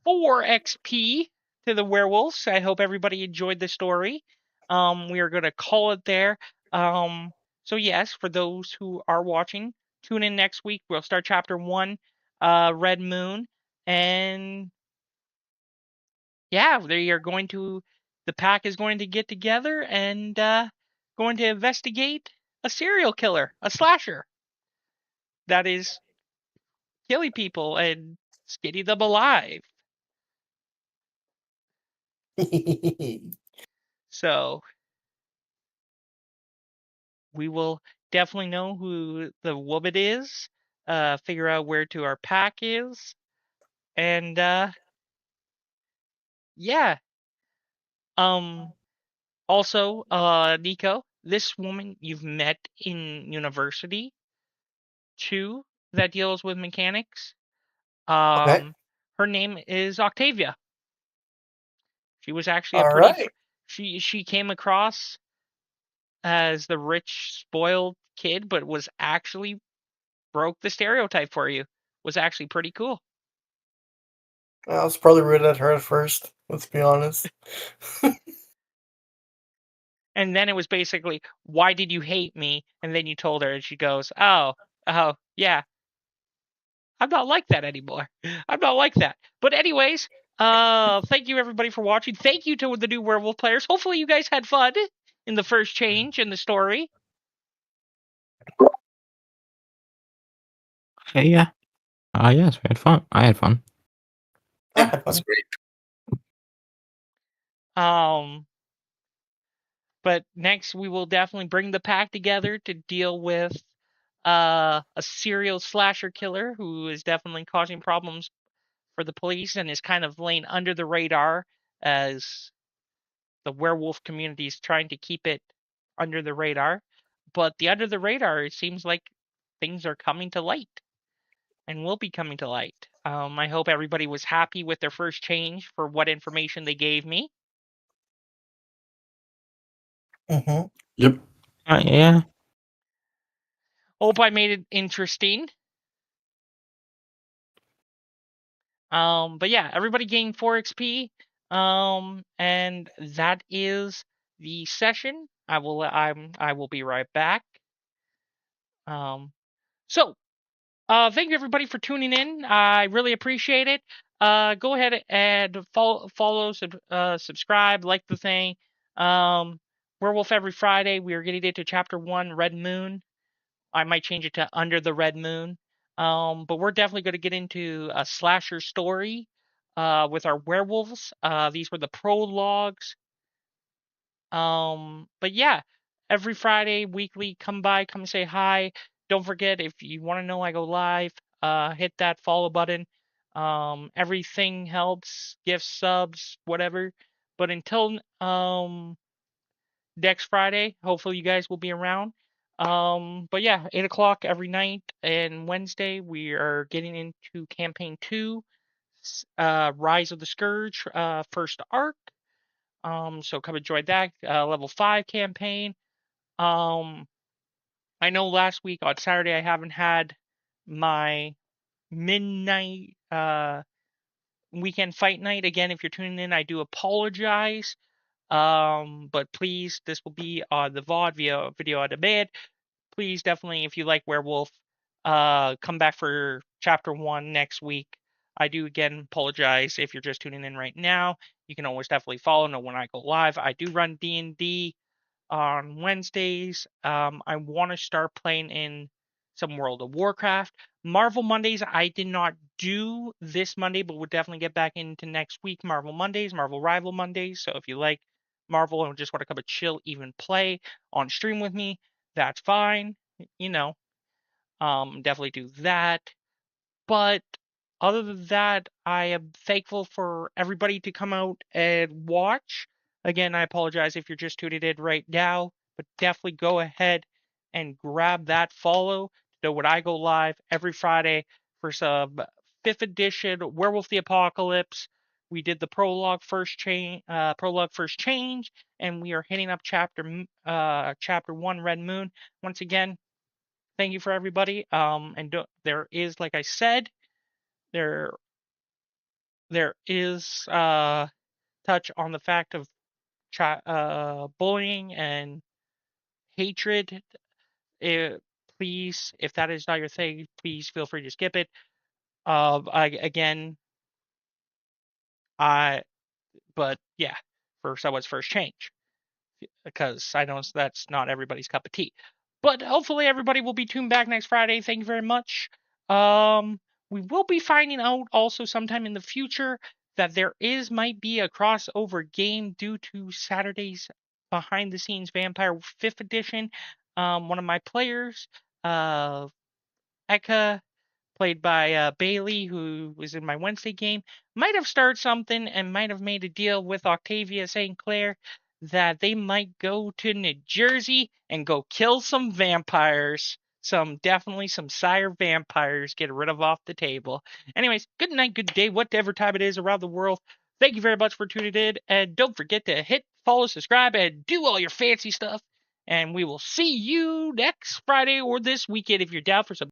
4 XP to the werewolves. I hope everybody enjoyed the story. We are going to call it there. So yes, for those who are watching, tune in next week. We'll start Chapter 1, Red Moon. And yeah, the pack is going to get together and going to investigate a serial killer, a slasher that is killing people and skinning them alive. So we will definitely know who the woman is, figure out where to our pack is, and yeah. Also, Nico, this woman you've met in university too that deals with mechanics. Okay. Her name is Octavia. She was actually a All pretty. right. She came across as the rich, spoiled kid, but was actually broke the stereotype for you. Was actually pretty cool. I was probably rude at her at first. Let's be honest. And then it was basically, why did you hate me? And then you told her, and she goes, oh, yeah, I'm not like that anymore. I'm not like that. But anyways, thank you everybody for watching. Thank you to the new werewolf players. Hopefully you guys had fun in the first change in the story. Yeah. Yes, we had fun. I had fun. Yeah, That's great. But next we will definitely bring the pack together to deal with a serial slasher killer who is definitely causing problems for the police and is kind of laying under the radar as the werewolf community is trying to keep it under the radar. But the under the radar, it seems like things are coming to light and will be coming to light. I hope everybody was happy with their first change for what information they gave me. Mm-hmm. Yep. Yeah. Hope I made it interesting. But yeah, everybody gained 4 XP. And that is the session. I will be right back. So thank you everybody for tuning in. I really appreciate it. Go ahead and follow, subscribe, like the thing. Werewolf every Friday. We are getting into chapter 1, Red Moon. I might change it to Under the Red Moon. But we're definitely going to get into a slasher story with our werewolves. These were the prologues. But yeah, every Friday, weekly, come by, come say hi. Don't forget, if you want to know I go live, hit that follow button. Everything helps, gifts, subs, whatever. But until next Friday, hopefully you guys will be around. But yeah, 8 o'clock every night, and Wednesday we are getting into campaign 2, Rise of the Scourge, first arc. So come enjoy that level 5 campaign. I know last week on Saturday I haven't had my midnight weekend fight night. Again, if you're tuning in, I do apologize. But please, this will be on the VOD via video on demand. Please, definitely, if you like Werewolf, come back for chapter 1 next week. I do again apologize if you're just tuning in right now. You can always definitely know when I go live. I do run D&D on Wednesdays. I want to start playing in some World of Warcraft. Marvel Mondays, I did not do this Monday, but we'll definitely get back into next week. Marvel Mondays, Marvel Rival Mondays. So if you like Marvel and just want to come and chill, even play on stream with me, that's fine. You know, definitely do that. But other than that, I am thankful for everybody to come out and watch. Again, I apologize if you're just tuning in right now, but definitely go ahead and grab that follow to know when I go live every Friday for some 5th edition Werewolf the Apocalypse. We did the prologue first change, and we are hitting up chapter 1, Red Moon. Once again, thank you for everybody. And there is, like I said, there is touch on the fact of bullying and hatred. Please, if that is not your thing, please feel free to skip it. But yeah, for someone's first change, because I know that's not everybody's cup of tea. But hopefully everybody will be tuned back next Friday. Thank you very much. We will be finding out also sometime in the future that there might be a crossover game due to Saturday's behind the scenes Vampire 5th edition. One of my players, Eka, played by Bailey, who was in my Wednesday game, might have started something and might have made a deal with Octavia St. Clair that they might go to New Jersey and go kill some vampires. Definitely some sire vampires, get rid of off the table. Anyways, good night, good day, whatever time it is around the world. Thank you very much for tuning in, and don't forget to hit follow, subscribe, and do all your fancy stuff. And we will see you next Friday or this weekend if you're down for some